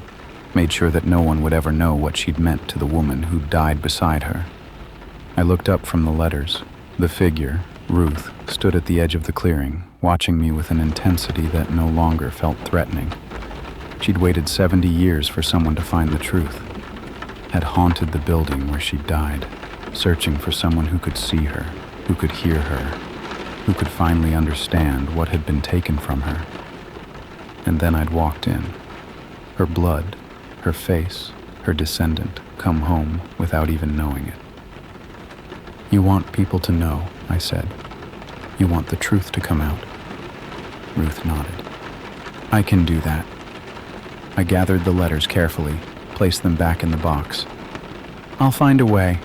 made sure that no one would ever know what she'd meant to the woman who'd died beside her. I looked up from the letters. The figure, Ruth, stood at the edge of the clearing, watching me with an intensity that no longer felt threatening. She'd waited 70 years for someone to find the truth, had haunted the building where she'd died, searching for someone who could see her, who could hear her, who could finally understand what had been taken from her. And then I'd walked in. Her blood, her face, her descendant, come home without even knowing it. "You want people to know," I said. "You want the truth to come out." Ruth nodded. I can do that. I gathered the letters carefully, placed them back in the box. I'll find a way.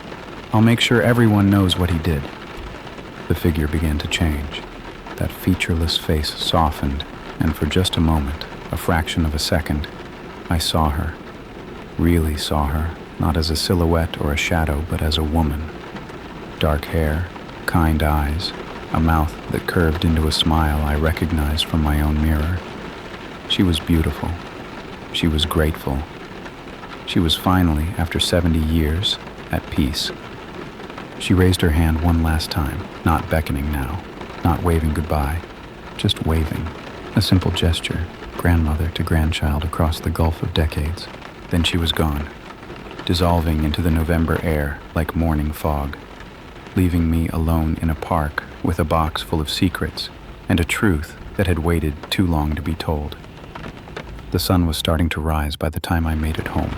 I'll make sure everyone knows what he did. The figure began to change. That featureless face softened, and for just a moment, a fraction of a second, I saw her. Really saw her, not as a silhouette or a shadow, but as a woman. Dark hair, kind eyes, a mouth that curved into a smile I recognized from my own mirror. She was beautiful. She was grateful. She was finally, after 70 years, at peace. She raised her hand one last time, not beckoning now, not waving goodbye, just waving. A simple gesture, grandmother to grandchild across the gulf of decades. Then she was gone, dissolving into the November air like morning fog, leaving me alone in a park with a box full of secrets and a truth that had waited too long to be told. The sun was starting to rise by the time I made it home.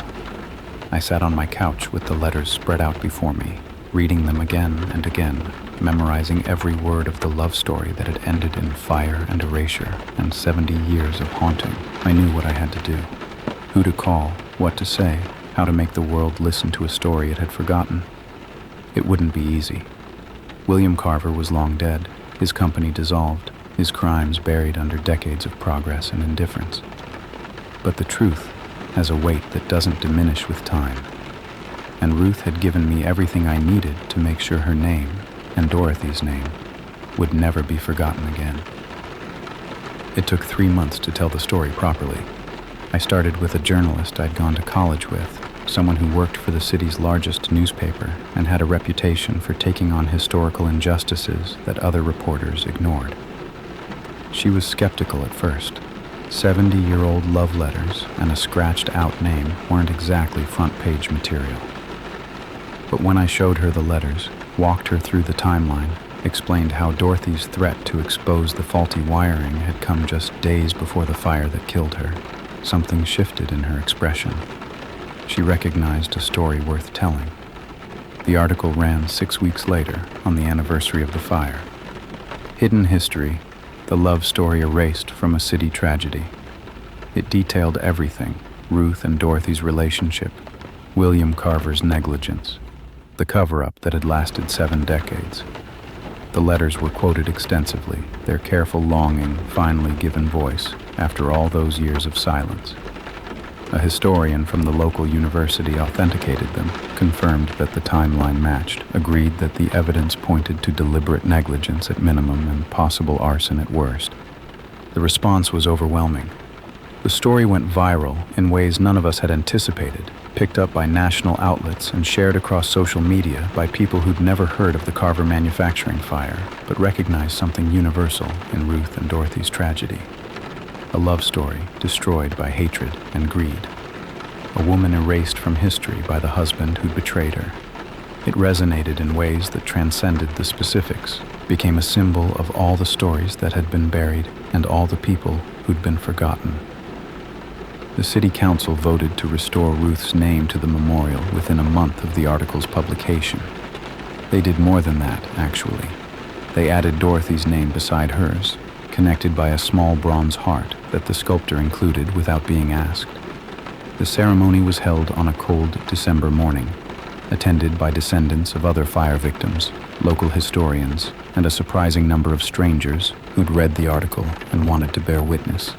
I sat on my couch with the letters spread out before me, reading them again and again, memorizing every word of the love story that had ended in fire and erasure and 70 years of haunting. I knew what I had to do, who to call, what to say, how to make the world listen to a story it had forgotten. It wouldn't be easy. William Carver was long dead, his company dissolved, his crimes buried under decades of progress and indifference. But the truth has a weight that doesn't diminish with time. And Ruth had given me everything I needed to make sure her name, and Dorothy's name, would never be forgotten again. It took 3 months to tell the story properly. I started with a journalist I'd gone to college with, someone who worked for the city's largest newspaper and had a reputation for taking on historical injustices that other reporters ignored. She was skeptical at first. 70-year-old love letters and a scratched-out name weren't exactly front-page material. But when I showed her the letters, walked her through the timeline, explained how Dorothy's threat to expose the faulty wiring had come just days before the fire that killed her, something shifted in her expression. She recognized a story worth telling. The article ran 6 weeks later, on the anniversary of the fire. Hidden history, the love story erased from a city tragedy. It detailed everything: Ruth and Dorothy's relationship, William Carver's negligence, the cover-up that had lasted 7 decades. The letters were quoted extensively, their careful longing finally given voice after all those years of silence. A historian from the local university authenticated them, confirmed that the timeline matched, agreed that the evidence pointed to deliberate negligence at minimum and possible arson at worst. The response was overwhelming. The story went viral in ways none of us had anticipated, picked up by national outlets and shared across social media by people who'd never heard of the Carver manufacturing fire, but recognized something universal in Ruth and Dorothy's tragedy. A love story destroyed by hatred and greed. A woman erased from history by the husband who betrayed her. It resonated in ways that transcended the specifics, became a symbol of all the stories that had been buried and all the people who'd been forgotten. The city council voted to restore Ruth's name to the memorial within a month of the article's publication. They did more than that, actually. They added Dorothy's name beside hers, connected by a small bronze heart that the sculptor included without being asked. The ceremony was held on a cold December morning, attended by descendants of other fire victims, local historians, and a surprising number of strangers who'd read the article and wanted to bear witness.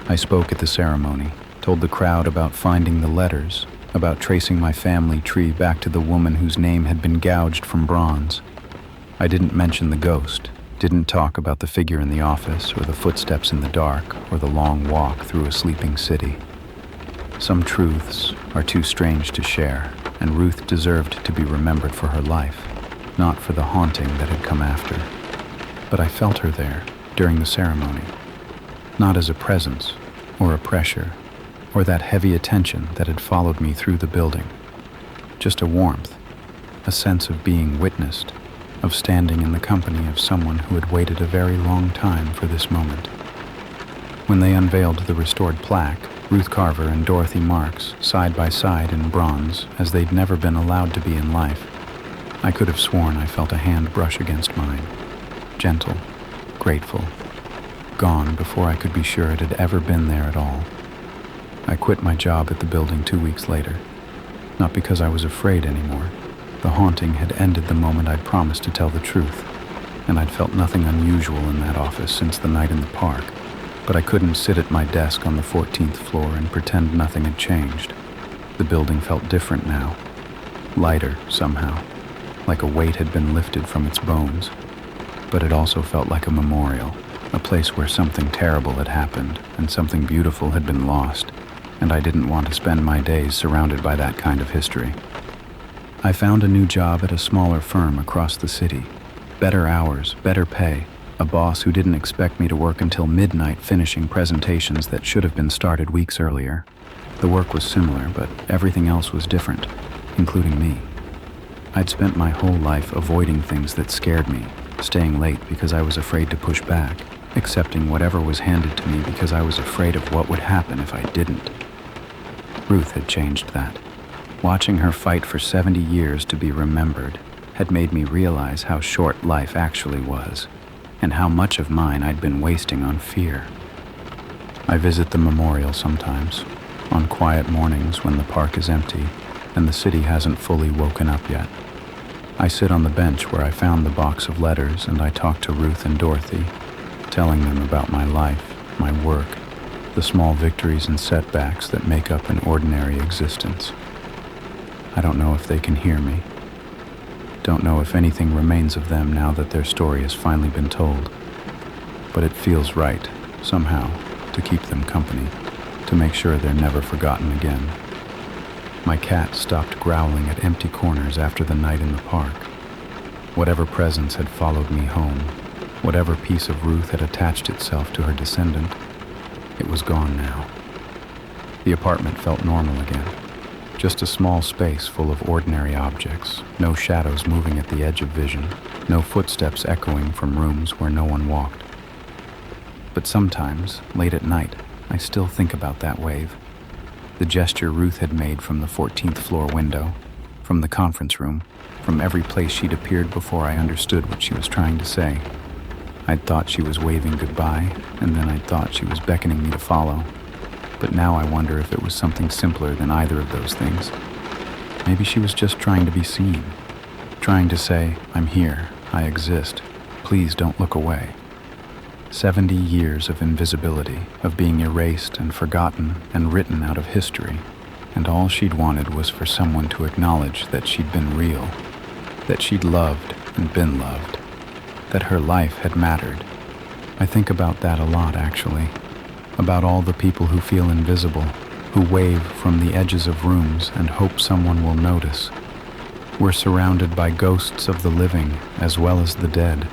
I spoke at the ceremony, told the crowd about finding the letters, about tracing my family tree back to the woman whose name had been gouged from bronze. I didn't mention the ghost, didn't talk about the figure in the office or the footsteps in the dark or the long walk through a sleeping city. Some truths are too strange to share, and Ruth deserved to be remembered for her life, not for the haunting that had come after. But I felt her there during the ceremony, not as a presence or a pressure or that heavy attention that had followed me through the building. Just a warmth, a sense of being witnessed, of standing in the company of someone who had waited a very long time for this moment. When they unveiled the restored plaque, Ruth Carver and Dorothy Marks side by side in bronze as they'd never been allowed to be in life, I could have sworn I felt a hand brush against mine. Gentle, grateful, gone before I could be sure it had ever been there at all. I quit my job at the building 2 weeks later, not because I was afraid anymore. The haunting had ended the moment I'd promised to tell the truth, and I'd felt nothing unusual in that office since the night in the park, but I couldn't sit at my desk on the 14th floor and pretend nothing had changed. The building felt different now, lighter somehow, like a weight had been lifted from its bones, but it also felt like a memorial, a place where something terrible had happened and something beautiful had been lost, and I didn't want to spend my days surrounded by that kind of history. I found a new job at a smaller firm across the city. Better hours, better pay, a boss who didn't expect me to work until midnight finishing presentations that should have been started weeks earlier. The work was similar, but everything else was different, including me. I'd spent my whole life avoiding things that scared me, staying late because I was afraid to push back, accepting whatever was handed to me because I was afraid of what would happen if I didn't. Ruth had changed that. Watching her fight for 70 years to be remembered had made me realize how short life actually was, and how much of mine I'd been wasting on fear. I visit the memorial sometimes, on quiet mornings when the park is empty and the city hasn't fully woken up yet. I sit on the bench where I found the box of letters and I talk to Ruth and Dorothy, telling them about my life, my work, the small victories and setbacks that make up an ordinary existence. I don't know if they can hear me. Don't know if anything remains of them now that their story has finally been told. But it feels right, somehow, to keep them company, to make sure they're never forgotten again. My cat stopped growling at empty corners after the night in the park. Whatever presence had followed me home, whatever piece of Ruth had attached itself to her descendant, it was gone now. The apartment felt normal again. Just a small space full of ordinary objects, no shadows moving at the edge of vision, no footsteps echoing from rooms where no one walked. But sometimes, late at night, I still think about that wave. The gesture Ruth had made from the 14th floor window, from the conference room, from every place she'd appeared before I understood what she was trying to say. I'd thought she was waving goodbye, and then I'd thought she was beckoning me to follow. But now I wonder if it was something simpler than either of those things. Maybe she was just trying to be seen, trying to say, I'm here, I exist, please don't look away. 70 years of invisibility, of being erased and forgotten and written out of history, and all she'd wanted was for someone to acknowledge that she'd been real, that she'd loved and been loved, that her life had mattered. I think about that a lot, actually. About all the people who feel invisible, who wave from the edges of rooms and hope someone will notice. We're surrounded by ghosts of the living as well as the dead,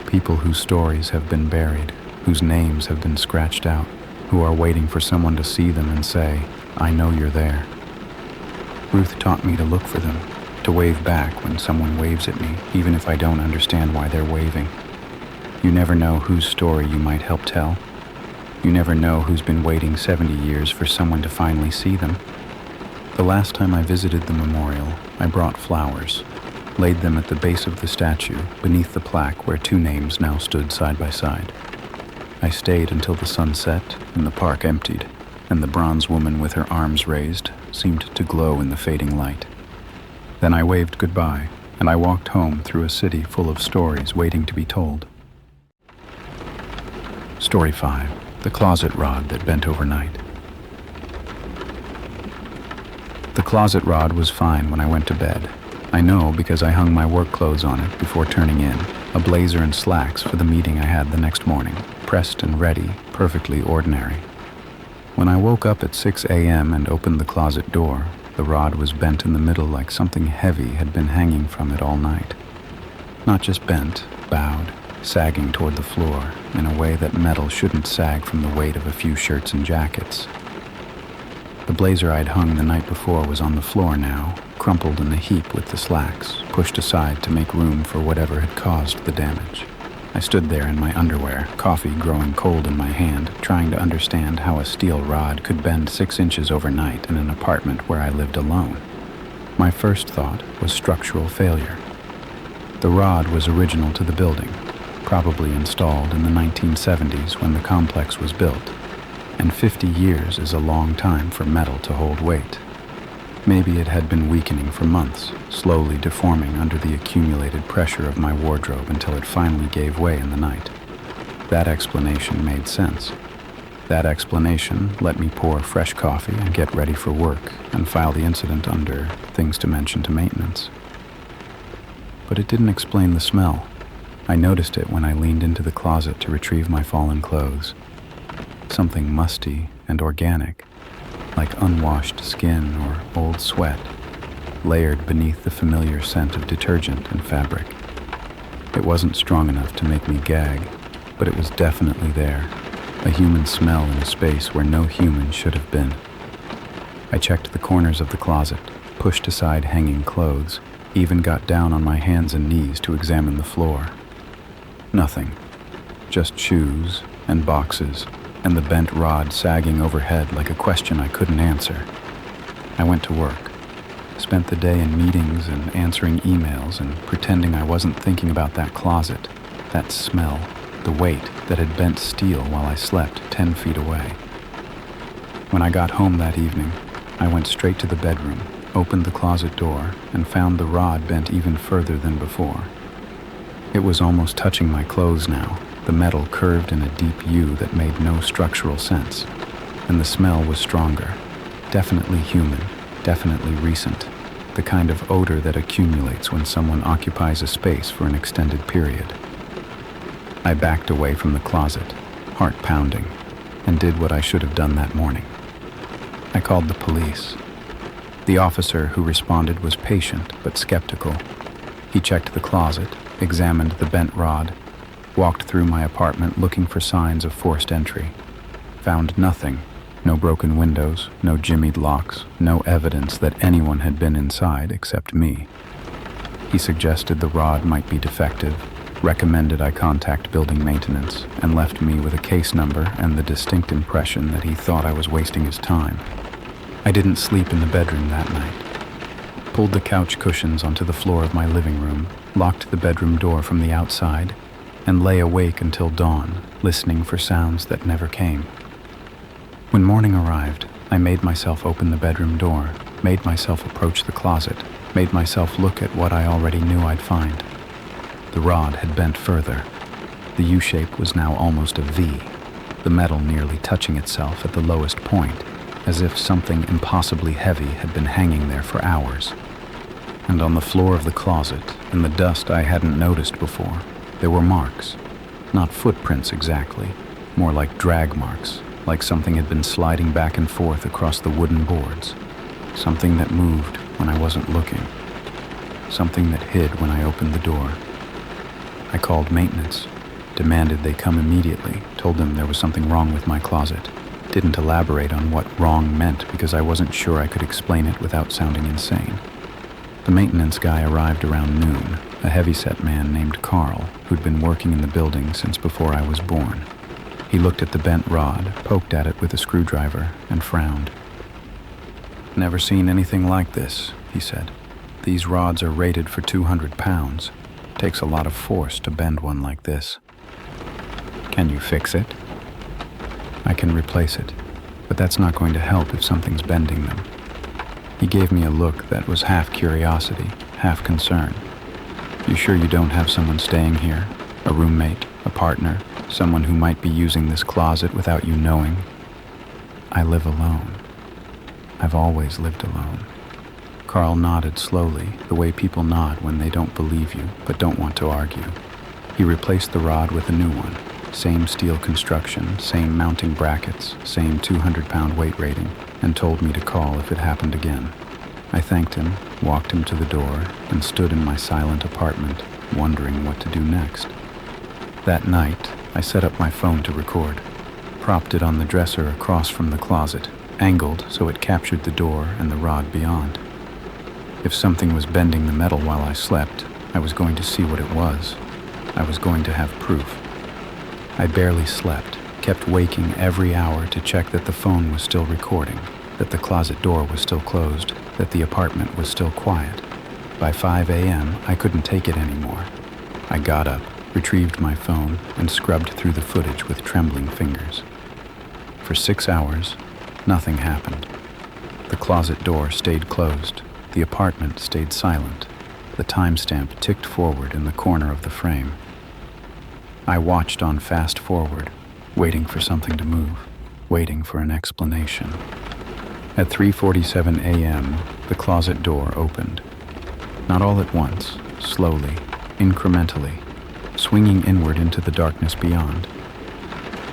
people whose stories have been buried, whose names have been scratched out, who are waiting for someone to see them and say, I know you're there. Ruth taught me to look for them, to wave back when someone waves at me, even if I don't understand why they're waving. You never know whose story you might help tell. You never know who's been waiting 70 years for someone to finally see them. The last time I visited the memorial, I brought flowers, laid them at the base of the statue, beneath the plaque where two names now stood side by side. I stayed until the sun set and the park emptied, and the bronze woman with her arms raised seemed to glow in the fading light. Then I waved goodbye, and I walked home through a city full of stories waiting to be told. Story 5. The closet rod that bent overnight. The closet rod was fine when I went to bed. I know because I hung my work clothes on it before turning in, a blazer and slacks for the meeting I had the next morning, pressed and ready, perfectly ordinary. When I woke up at 6 a.m. and opened the closet door, the rod was bent in the middle like something heavy had been hanging from it all night. Not just bent, bowed, sagging toward the floor in a way that metal shouldn't sag from the weight of a few shirts and jackets. The blazer I'd hung the night before was on the floor now, crumpled in a heap with the slacks, pushed aside to make room for whatever had caused the damage. I stood there in my underwear, coffee growing cold in my hand, trying to understand how a steel rod could bend 6 inches overnight in an apartment where I lived alone. My first thought was structural failure. The rod was original to the building. probably installed in the 1970s when the complex was built, and 50 years is a long time for metal to hold weight. Maybe it had been weakening for months, slowly deforming under the accumulated pressure of my wardrobe until it finally gave way in the night. That explanation made sense. That explanation let me pour fresh coffee and get ready for work and file the incident under things to mention to maintenance. But it didn't explain the smell. I noticed it when I leaned into the closet to retrieve my fallen clothes. Something musty and organic, like unwashed skin or old sweat, layered beneath the familiar scent of detergent and fabric. It wasn't strong enough to make me gag, but it was definitely there, a human smell in a space where no human should have been. I checked the corners of the closet, pushed aside hanging clothes, even got down on my hands and knees to examine the floor. Nothing. Just shoes and boxes, and the bent rod sagging overhead like a question I couldn't answer. I went to work, spent the day in meetings and answering emails and pretending I wasn't thinking about that closet, that smell, the weight that had bent steel while I slept 10 feet away. When I got home that evening, I went straight to the bedroom, opened the closet door, and found the rod bent even further than before. It was almost touching my clothes now, the metal curved in a deep U that made no structural sense, and the smell was stronger, definitely human, definitely recent, the kind of odor that accumulates when someone occupies a space for an extended period. I backed away from the closet, heart pounding, and did what I should have done that morning. I called the police. The officer who responded was patient but skeptical. He checked the closet, examined the bent rod, walked through my apartment looking for signs of forced entry. Found nothing. No broken windows, no jimmied locks, no evidence that anyone had been inside except me. He suggested the rod might be defective, recommended I contact building maintenance, and left me with a case number and the distinct impression that he thought I was wasting his time. I didn't sleep in the bedroom that night. Pulled the couch cushions onto the floor of my living room, locked the bedroom door from the outside, and lay awake until dawn, listening for sounds that never came. When morning arrived, I made myself open the bedroom door, made myself approach the closet, made myself look at what I already knew I'd find. The rod had bent further. The U-shape was now almost a V, the metal nearly touching itself at the lowest point, as if something impossibly heavy had been hanging there for hours. And on the floor of the closet, in the dust I hadn't noticed before, there were marks. Not footprints exactly, more like drag marks, like something had been sliding back and forth across the wooden boards. Something that moved when I wasn't looking. Something that hid when I opened the door. I called maintenance, demanded they come immediately, told them there was something wrong with my closet. Didn't elaborate on what wrong meant because I wasn't sure I could explain it without sounding insane. The maintenance guy arrived around noon, a heavyset man named Carl, who'd been working in the building since before I was born. He looked at the bent rod, poked at it with a screwdriver, and frowned. "Never seen anything like this," he said. "These rods are rated for 200 pounds. Takes a lot of force to bend one like this. Can you fix it?" "I can replace it, but that's not going to help if something's bending them." He gave me a look that was half curiosity, half concern. "You sure you don't have someone staying here? A roommate, a partner, someone who might be using this closet without you knowing?" "I live alone. I've always lived alone." Carl nodded slowly, the way people nod when they don't believe you but don't want to argue. He replaced the rod with a new one. Same steel construction, same mounting brackets, same 200-pound weight rating, and told me to call if it happened again. I thanked him, walked him to the door, and stood in my silent apartment, wondering what to do next. That night, I set up my phone to record, propped it on the dresser across from the closet, angled so it captured the door and the rod beyond. If something was bending the metal while I slept, I was going to see what it was. I was going to have proof. I barely slept, kept waking every hour to check that the phone was still recording, that the closet door was still closed, that the apartment was still quiet. By 5 a.m., I couldn't take it anymore. I got up, retrieved my phone, and scrubbed through the footage with trembling fingers. For 6 hours, nothing happened. The closet door stayed closed. The apartment stayed silent. The timestamp ticked forward in the corner of the frame. I watched on fast forward, waiting for something to move, waiting for an explanation. At 3:47 a.m., the closet door opened. Not all at once, slowly, incrementally, swinging inward into the darkness beyond.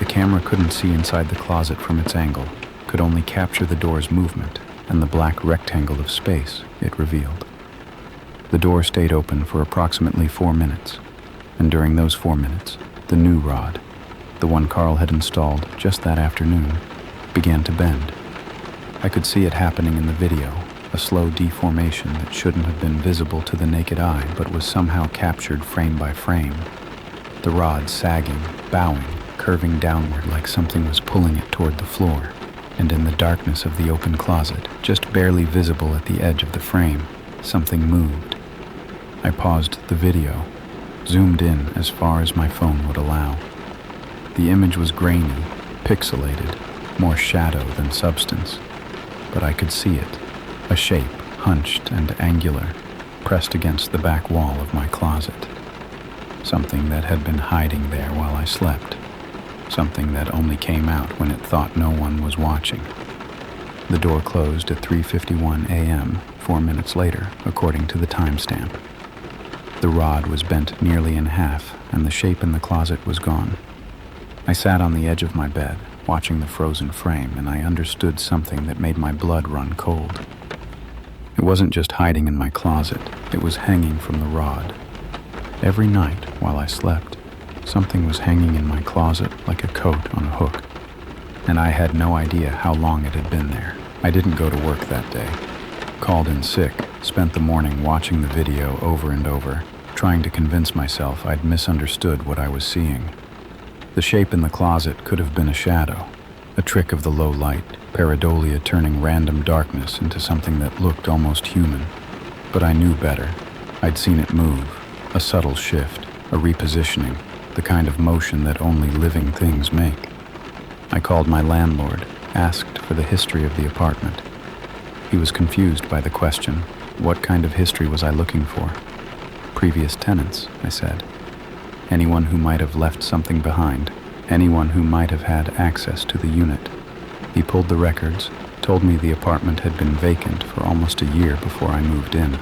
The camera couldn't see inside the closet from its angle, could only capture the door's movement and the black rectangle of space it revealed. The door stayed open for approximately 4 minutes, and during those 4 minutes, the new rod, the one Carl had installed just that afternoon, began to bend. I could see it happening in the video, a slow deformation that shouldn't have been visible to the naked eye but was somehow captured frame by frame. The rod sagging, bowing, curving downward like something was pulling it toward the floor, and in the darkness of the open closet, just barely visible at the edge of the frame, something moved. I paused the video, zoomed in as far as my phone would allow. The image was grainy, pixelated, more shadow than substance, but I could see it, a shape, hunched and angular, pressed against the back wall of my closet. Something that had been hiding there while I slept. Something that only came out when it thought no one was watching. The door closed at 3:51 a.m., 4 minutes later, according to the timestamp. The rod was bent nearly in half, and the shape in the closet was gone. I sat on the edge of my bed, watching the frozen frame, and I understood something that made my blood run cold. It wasn't just hiding in my closet, it was hanging from the rod. Every night, while I slept, something was hanging in my closet like a coat on a hook, and I had no idea how long it had been there. I didn't go to work that day. Called in sick, spent the morning watching the video over and over, trying to convince myself I'd misunderstood what I was seeing. The shape in the closet could have been a shadow, a trick of the low light, pareidolia turning random darkness into something that looked almost human. But I knew better. I'd seen it move, a subtle shift, a repositioning, the kind of motion that only living things make. I called my landlord, asked for the history of the apartment. He was confused by the question. What kind of history was I looking for? Previous tenants, I said. Anyone who might have left something behind, anyone who might have had access to the unit. He pulled the records, told me the apartment had been vacant for almost a year before I moved in.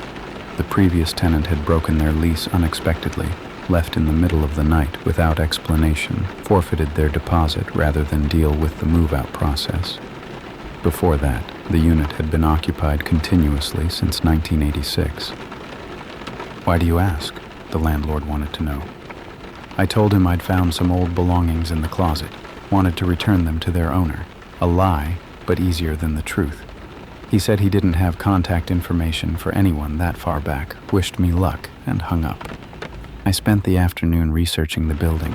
The previous tenant had broken their lease unexpectedly, left in the middle of the night without explanation, forfeited their deposit rather than deal with the move-out process. Before that, the unit had been occupied continuously since 1986. Why do you ask? The landlord wanted to know. I told him I'd found some old belongings in the closet, wanted to return them to their owner. A lie, but easier than the truth. He said he didn't have contact information for anyone that far back, wished me luck, and hung up. I spent the afternoon researching the building,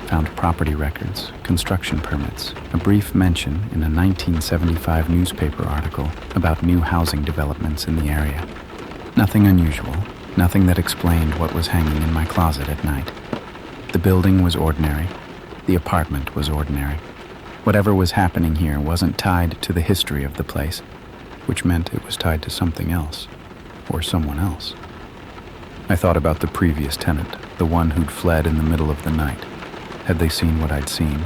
found property records, construction permits, a brief mention in a 1975 newspaper article about new housing developments in the area. Nothing unusual, nothing that explained what was hanging in my closet at night. The building was ordinary. The apartment was ordinary. Whatever was happening here wasn't tied to the history of the place, which meant it was tied to something else, or someone else. I thought about the previous tenant, the one who'd fled in the middle of the night. Had they seen what I'd seen?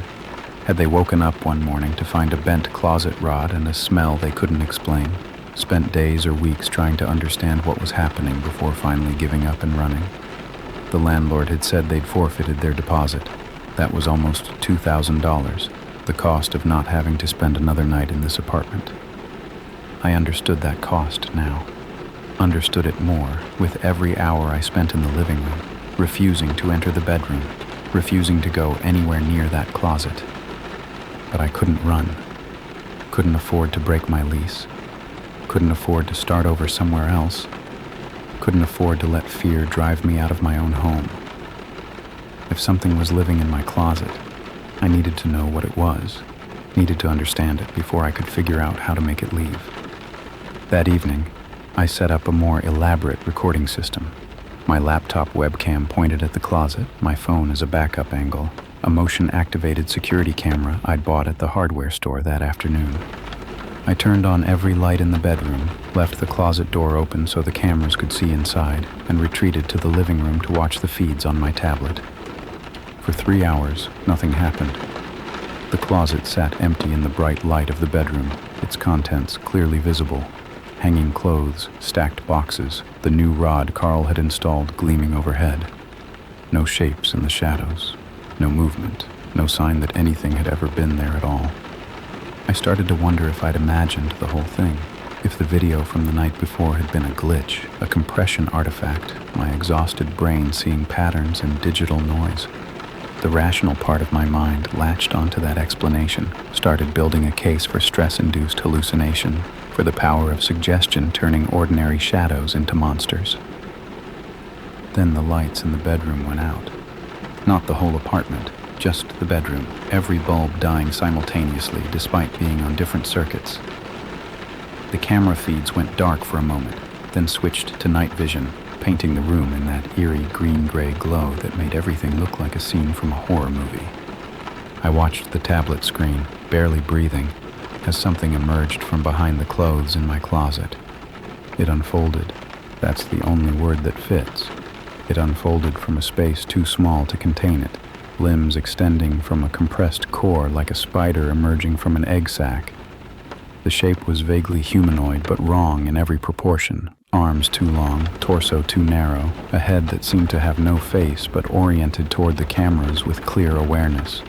Had they woken up one morning to find a bent closet rod and a smell they couldn't explain? Spent days or weeks trying to understand what was happening before finally giving up and running? The landlord had said they'd forfeited their deposit. That was almost $2,000, the cost of not having to spend another night in this apartment. I understood that cost now. Understood it more with every hour I spent in the living room, refusing to enter the bedroom, refusing to go anywhere near that closet. But I couldn't run. Couldn't afford to break my lease. Couldn't afford to start over somewhere else. Couldn't afford to let fear drive me out of my own home. If something was living in my closet, I needed to know what it was, needed to understand it before I could figure out how to make it leave. That evening, I set up a more elaborate recording system. My laptop webcam pointed at the closet, my phone as a backup angle, a motion-activated security camera I'd bought at the hardware store that afternoon. I turned on every light in the bedroom, left the closet door open so the cameras could see inside, and retreated to the living room to watch the feeds on my tablet. For 3 hours, nothing happened. The closet sat empty in the bright light of the bedroom, its contents clearly visible. Hanging clothes, stacked boxes, the new rod Carl had installed gleaming overhead. No shapes in the shadows, no movement, no sign that anything had ever been there at all. I started to wonder if I'd imagined the whole thing, if the video from the night before had been a glitch, a compression artifact, my exhausted brain seeing patterns in digital noise. The rational part of my mind latched onto that explanation, started building a case for stress-induced hallucination, for the power of suggestion turning ordinary shadows into monsters. Then the lights in the bedroom went out. Not the whole apartment, just the bedroom, every bulb dying simultaneously despite being on different circuits. The camera feeds went dark for a moment, then switched to night vision, painting the room in that eerie green-gray glow that made everything look like a scene from a horror movie. I watched the tablet screen, barely breathing, as something emerged from behind the clothes in my closet. It unfolded. That's the only word that fits. It unfolded from a space too small to contain it, limbs extending from a compressed core like a spider emerging from an egg sac. The shape was vaguely humanoid but wrong in every proportion. Arms too long, torso too narrow, a head that seemed to have no face but oriented toward the cameras with clear awareness.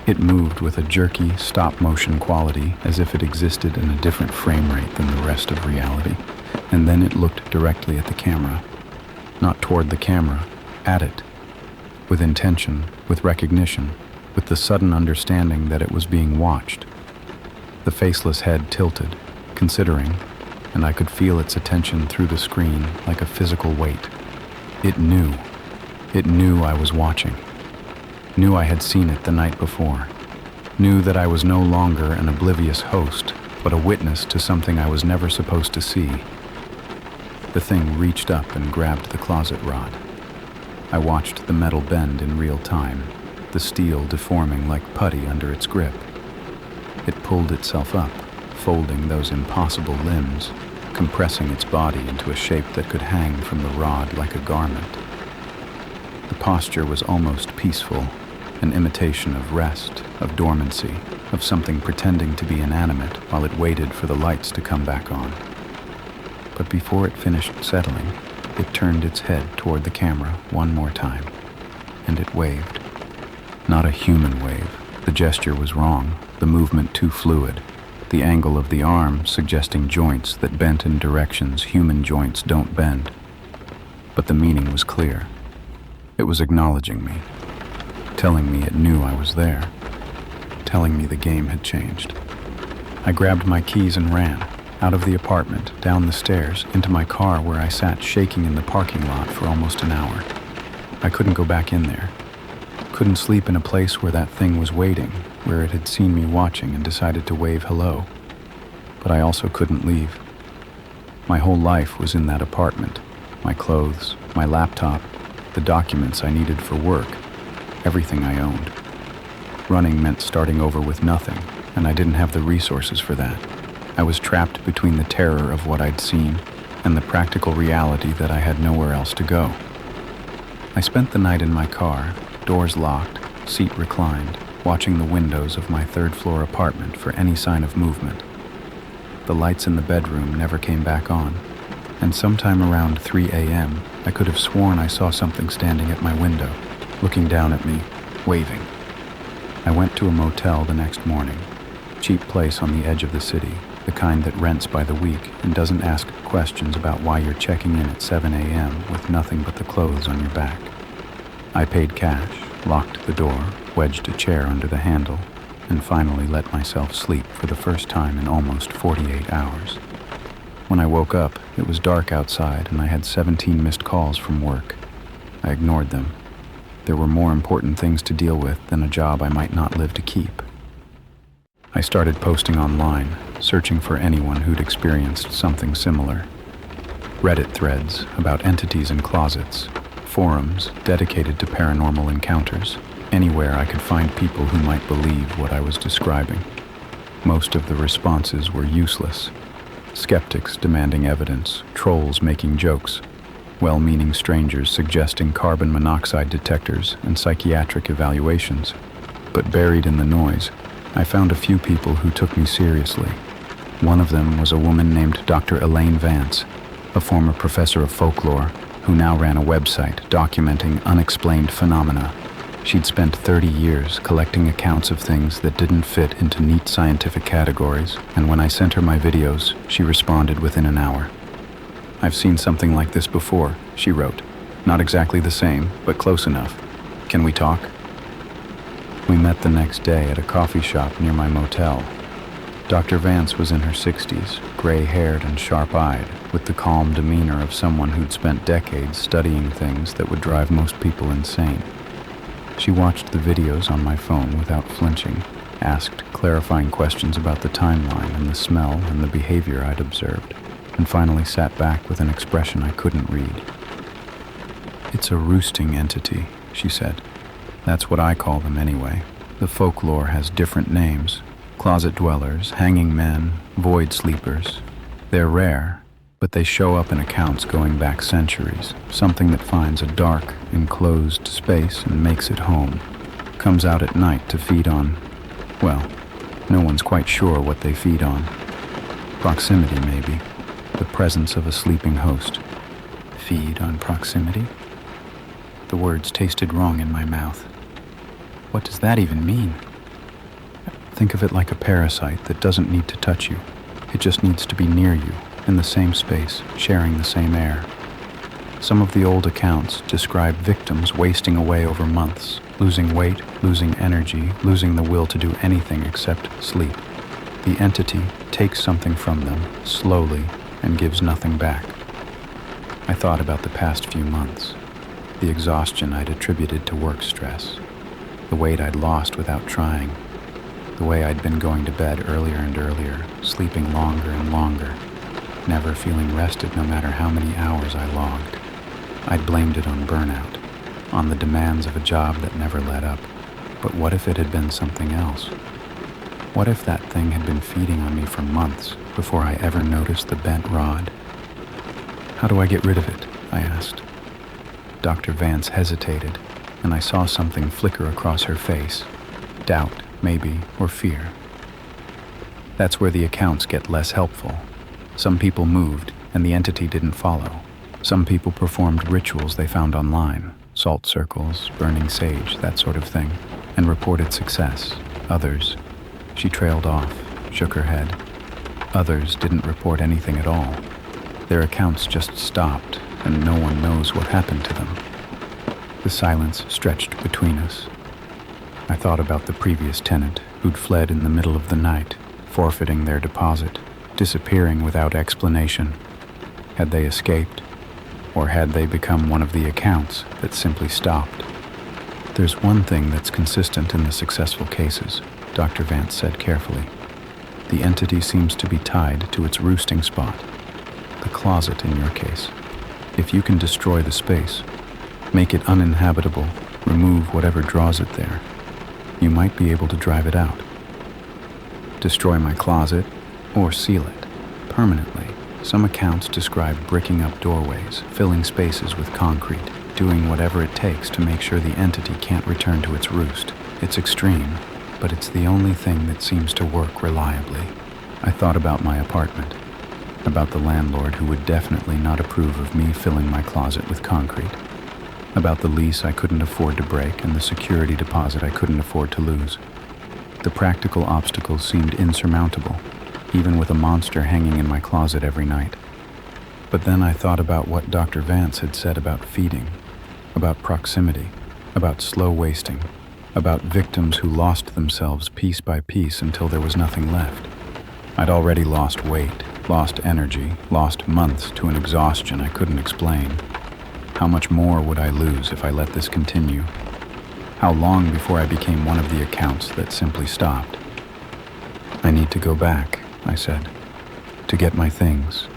It moved with a jerky, stop-motion quality, as if it existed in a different frame rate than the rest of reality, and then it looked directly at the camera. Not toward the camera, at it. With intention, with recognition, with the sudden understanding that it was being watched. The faceless head tilted, considering, and I could feel its attention through the screen like a physical weight. It knew. It knew I was watching. Knew I had seen it the night before. Knew that I was no longer an oblivious host, but a witness to something I was never supposed to see. The thing reached up and grabbed the closet rod. I watched the metal bend in real time, the steel deforming like putty under its grip. It pulled itself up, folding those impossible limbs, compressing its body into a shape that could hang from the rod like a garment. The posture was almost peaceful, an imitation of rest, of dormancy, of something pretending to be inanimate while it waited for the lights to come back on. But before it finished settling, it turned its head toward the camera one more time, and it waved. Not a human wave. The gesture was wrong, the movement too fluid, the angle of the arm suggesting joints that bent in directions human joints don't bend. But the meaning was clear. It was acknowledging me, telling me it knew I was there, telling me the game had changed. I grabbed my keys and ran, out of the apartment, down the stairs, into my car where I sat shaking in the parking lot for almost an hour. I couldn't go back in there. Couldn't sleep in a place where that thing was waiting, where it had seen me watching and decided to wave hello. But I also couldn't leave. My whole life was in that apartment. My clothes, my laptop, the documents I needed for work, everything I owned. Running meant starting over with nothing, and I didn't have the resources for that. I was trapped between the terror of what I'd seen and the practical reality that I had nowhere else to go. I spent the night in my car, doors locked, seat reclined, watching the windows of my third-floor apartment for any sign of movement. The lights in the bedroom never came back on, and sometime around 3 a.m., I could have sworn I saw something standing at my window, looking down at me, waving. I went to a motel the next morning, cheap place on the edge of the city, the kind that rents by the week and doesn't ask questions about why you're checking in at 7 a.m. with nothing but the clothes on your back. I paid cash, locked the door, wedged a chair under the handle, and finally let myself sleep for the first time in almost 48 hours. When I woke up, it was dark outside and I had 17 missed calls from work. I ignored them. There were more important things to deal with than a job I might not live to keep. I started posting online, searching for anyone who'd experienced something similar. Reddit threads about entities in closets, forums dedicated to paranormal encounters, anywhere I could find people who might believe what I was describing. Most of the responses were useless. Skeptics demanding evidence, trolls making jokes, well-meaning strangers suggesting carbon monoxide detectors and psychiatric evaluations. But buried in the noise, I found a few people who took me seriously. One of them was a woman named Dr. Elaine Vance, a former professor of folklore who now ran a website documenting unexplained phenomena. She'd spent 30 years collecting accounts of things that didn't fit into neat scientific categories, and when I sent her my videos, she responded within an hour. "I've seen something like this before," she wrote. "Not exactly the same, but close enough. Can we talk?" We met the next day at a coffee shop near my motel. Dr. Vance was in her 60s, gray-haired and sharp-eyed, with the calm demeanor of someone who'd spent decades studying things that would drive most people insane. She watched the videos on my phone without flinching, asked clarifying questions about the timeline and the smell and the behavior I'd observed, and finally sat back with an expression I couldn't read. "It's a roosting entity," she said. "That's what I call them anyway. The folklore has different names. Closet dwellers, hanging men, void sleepers. They're rare, but they show up in accounts going back centuries. Something that finds a dark, enclosed space and makes it home. Comes out at night to feed on, well, no one's quite sure what they feed on. Proximity, maybe. The presence of a sleeping host. Feed on proximity?" The words tasted wrong in my mouth. What does that even mean? Think of it like a parasite that doesn't need to touch you. It just needs to be near you, in the same space, sharing the same air. Some of the old accounts describe victims wasting away over months, losing weight, losing energy, losing the will to do anything except sleep. The entity takes something from them, slowly, and gives nothing back. I thought about the past few months, the exhaustion I'd attributed to work stress, the weight I'd lost without trying, the way I'd been going to bed earlier and earlier, sleeping longer and longer, never feeling rested no matter how many hours I logged. I'd blamed it on burnout, on the demands of a job that never let up. But what if it had been something else? What if that thing had been feeding on me for months before I ever noticed the bent rod? "How do I get rid of it?" I asked. Dr. Vance hesitated, and I saw something flicker across her face. Doubt, maybe, or fear. That's where the accounts get less helpful. Some people moved, and the entity didn't follow. Some people performed rituals they found online, salt circles, burning sage, that sort of thing, and reported success. Others, she trailed off, shook her head. Others didn't report anything at all. Their accounts just stopped, and no one knows what happened to them. The silence stretched between us. I thought about the previous tenant who'd fled in the middle of the night, forfeiting their deposit, disappearing without explanation. Had they escaped? Or had they become one of the accounts that simply stopped? "There's one thing that's consistent in the successful cases," Dr. Vance said carefully. "The entity seems to be tied to its roosting spot, the closet in your case. If you can destroy the space, make it uninhabitable, remove whatever draws it there, you might be able to drive it out. Destroy my closet, or seal it, permanently. Some accounts describe bricking up doorways, filling spaces with concrete, doing whatever it takes to make sure the entity can't return to its roost. It's extreme, but it's the only thing that seems to work reliably." I thought about my apartment, about the landlord who would definitely not approve of me filling my closet with concrete, about the lease I couldn't afford to break and the security deposit I couldn't afford to lose. The practical obstacles seemed insurmountable, even with a monster hanging in my closet every night. But then I thought about what Dr. Vance had said about feeding, about proximity, about slow wasting, about victims who lost themselves piece by piece until there was nothing left. I'd already lost weight, lost energy, lost months to an exhaustion I couldn't explain. How much more would I lose if I let this continue? How long before I became one of the accounts that simply stopped? "I need to go back," I said, "to get my things,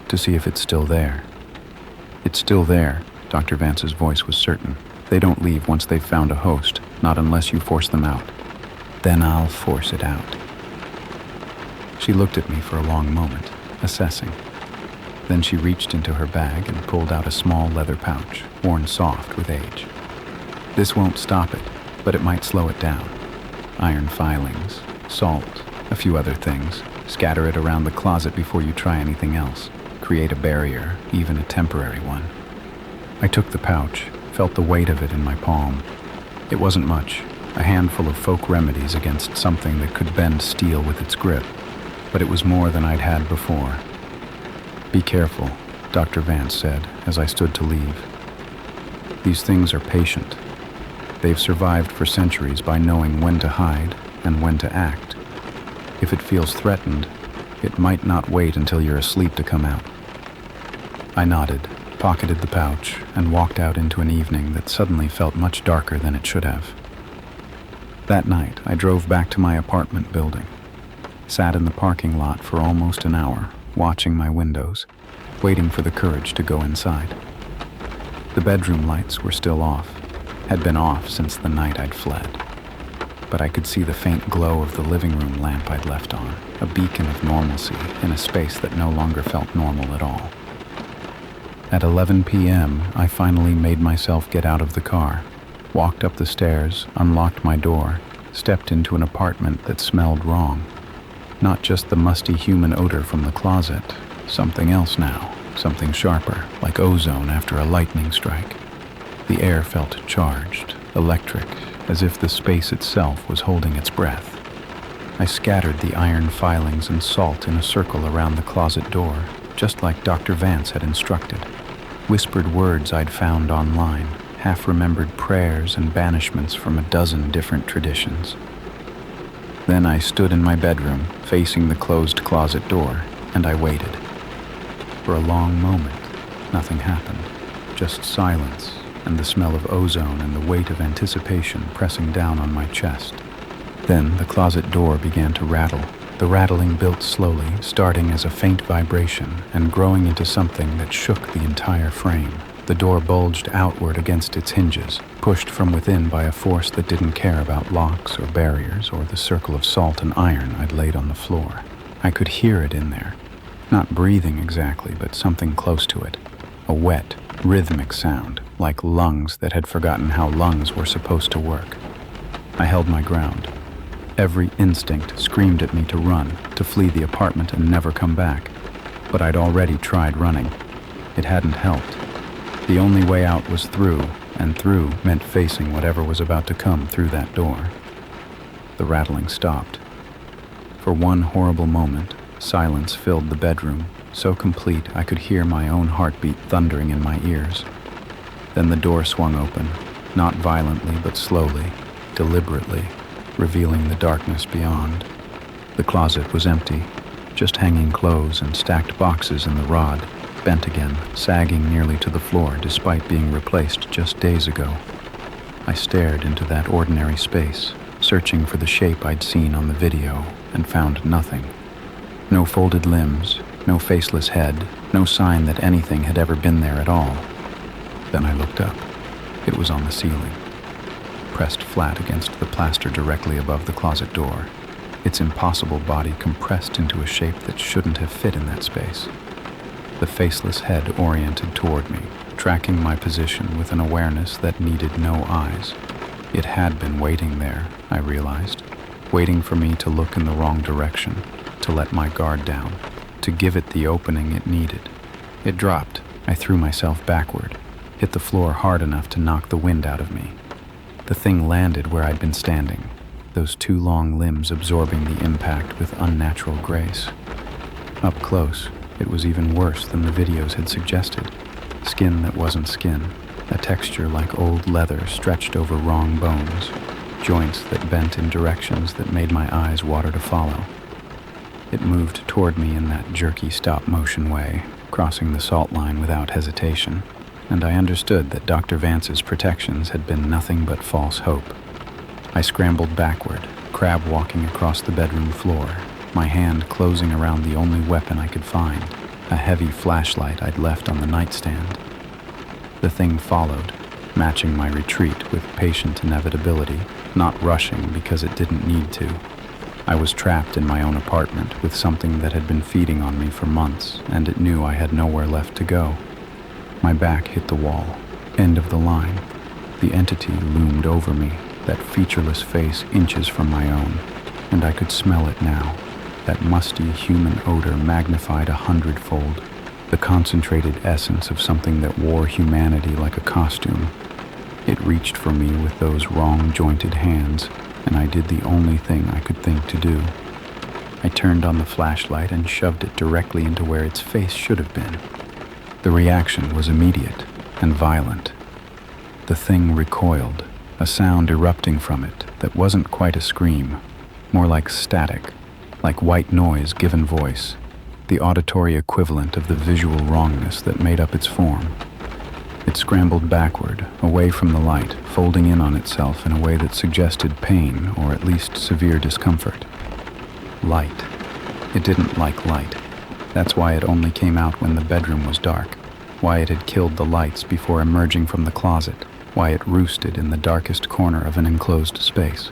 to see if it's still there." "It's still there." Dr. Vance's voice was certain. "They don't leave once they've found a host, not unless you force them out." "Then I'll force it out." She looked at me for a long moment, assessing. Then she reached into her bag and pulled out a small leather pouch, worn soft with age. "This won't stop it, but it might slow it down. Iron filings, salt, a few other things. Scatter it around the closet before you try anything else. Create a barrier, even a temporary one." I took the pouch, felt the weight of it in my palm. It wasn't much, a handful of folk remedies against something that could bend steel with its grip, but it was more than I'd had before. "Be careful," Dr. Vance said as I stood to leave. "These things are patient. They've survived for centuries by knowing when to hide and when to act. If it feels threatened, it might not wait until you're asleep to come out." I nodded, pocketed the pouch, and walked out into an evening that suddenly felt much darker than it should have. That night, I drove back to my apartment building, sat in the parking lot for almost an hour, watching my windows, waiting for the courage to go inside. The bedroom lights were still off, had been off since the night I'd fled. But I could see the faint glow of the living room lamp I'd left on, a beacon of normalcy in a space that no longer felt normal at all. At 11 p.m., I finally made myself get out of the car, walked up the stairs, unlocked my door, stepped into an apartment that smelled wrong. Not just the musty human odor from the closet, something else now, something sharper, like ozone after a lightning strike. The air felt charged, electric, as if the space itself was holding its breath. I scattered the iron filings and salt in a circle around the closet door, just like Dr. Vance had instructed. Whispered words I'd found online, half-remembered prayers and banishments from a dozen different traditions. Then I stood in my bedroom, facing the closed closet door, and I waited. For a long moment, nothing happened, just silence and the smell of ozone and the weight of anticipation pressing down on my chest. Then the closet door began to rattle. The rattling built slowly, starting as a faint vibration and growing into something that shook the entire frame. The door bulged outward against its hinges, pushed from within by a force that didn't care about locks or barriers or the circle of salt and iron I'd laid on the floor. I could hear it in there. Not breathing exactly, but something close to it. A wet, rhythmic sound, like lungs that had forgotten how lungs were supposed to work. I held my ground. Every instinct screamed at me to run, to flee the apartment and never come back. But I'd already tried running. It hadn't helped. The only way out was through, and through meant facing whatever was about to come through that door. The rattling stopped. For one horrible moment, silence filled the bedroom, so complete I could hear my own heartbeat thundering in my ears. Then the door swung open, not violently but slowly, deliberately, revealing the darkness beyond. The closet was empty, just hanging clothes and stacked boxes in the rod, bent again, sagging nearly to the floor despite being replaced just days ago. I stared into that ordinary space, searching for the shape I'd seen on the video, and found nothing. No folded limbs, no faceless head, no sign that anything had ever been there at all. Then I looked up. It was on the ceiling, pressed flat against the plaster directly above the closet door, its impossible body compressed into a shape that shouldn't have fit in that space. The faceless head oriented toward me, tracking my position with an awareness that needed no eyes. It had been waiting there, I realized, waiting for me to look in the wrong direction, to let my guard down, to give it the opening it needed. It dropped. I threw myself backward, hit the floor hard enough to knock the wind out of me. The thing landed where I'd been standing, those two long limbs absorbing the impact with unnatural grace. Up close, it was even worse than the videos had suggested. Skin that wasn't skin, a texture like old leather stretched over wrong bones, joints that bent in directions that made my eyes water to follow. It moved toward me in that jerky stop-motion way, crossing the salt line without hesitation, and I understood that Dr. Vance's protections had been nothing but false hope. I scrambled backward, crab-walking across the bedroom floor, my hand closing around the only weapon I could find, a heavy flashlight I'd left on the nightstand. The thing followed, matching my retreat with patient inevitability, not rushing because it didn't need to. I was trapped in my own apartment with something that had been feeding on me for months, and it knew I had nowhere left to go. My back hit the wall. End of the line. The entity loomed over me, that featureless face inches from my own, and I could smell it now, that musty human odor magnified 100-fold, the concentrated essence of something that wore humanity like a costume. It reached for me with those wrong-jointed hands, and I did the only thing I could think to do. I turned on the flashlight and shoved it directly into where its face should have been. The reaction was immediate and violent. The thing recoiled, a sound erupting from it that wasn't quite a scream, more like static, like white noise given voice, the auditory equivalent of the visual wrongness that made up its form. It scrambled backward, away from the light, folding in on itself in a way that suggested pain or at least severe discomfort. Light. It didn't like light. That's why it only came out when the bedroom was dark, why it had killed the lights before emerging from the closet, why it roosted in the darkest corner of an enclosed space.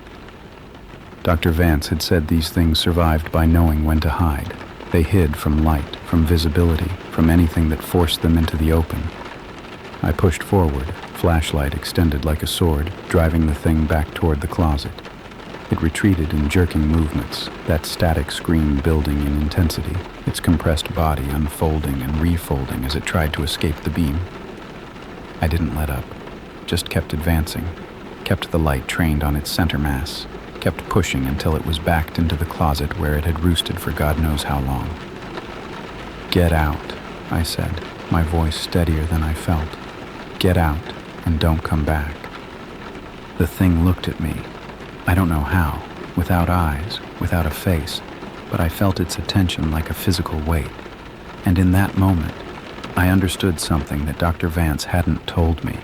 Dr. Vance had said these things survived by knowing when to hide. They hid from light, from visibility, from anything that forced them into the open. I pushed forward, flashlight extended like a sword, driving the thing back toward the closet. It retreated in jerking movements, that static scream building in intensity, its compressed body unfolding and refolding as it tried to escape the beam. I didn't let up, just kept advancing, kept the light trained on its center mass, kept pushing until it was backed into the closet where it had roosted for God knows how long. "Get out," I said, my voice steadier than I felt. "Get out and don't come back." The thing looked at me. I don't know how, without eyes, without a face, but I felt its attention like a physical weight. And in that moment, I understood something that Dr. Vance hadn't told me.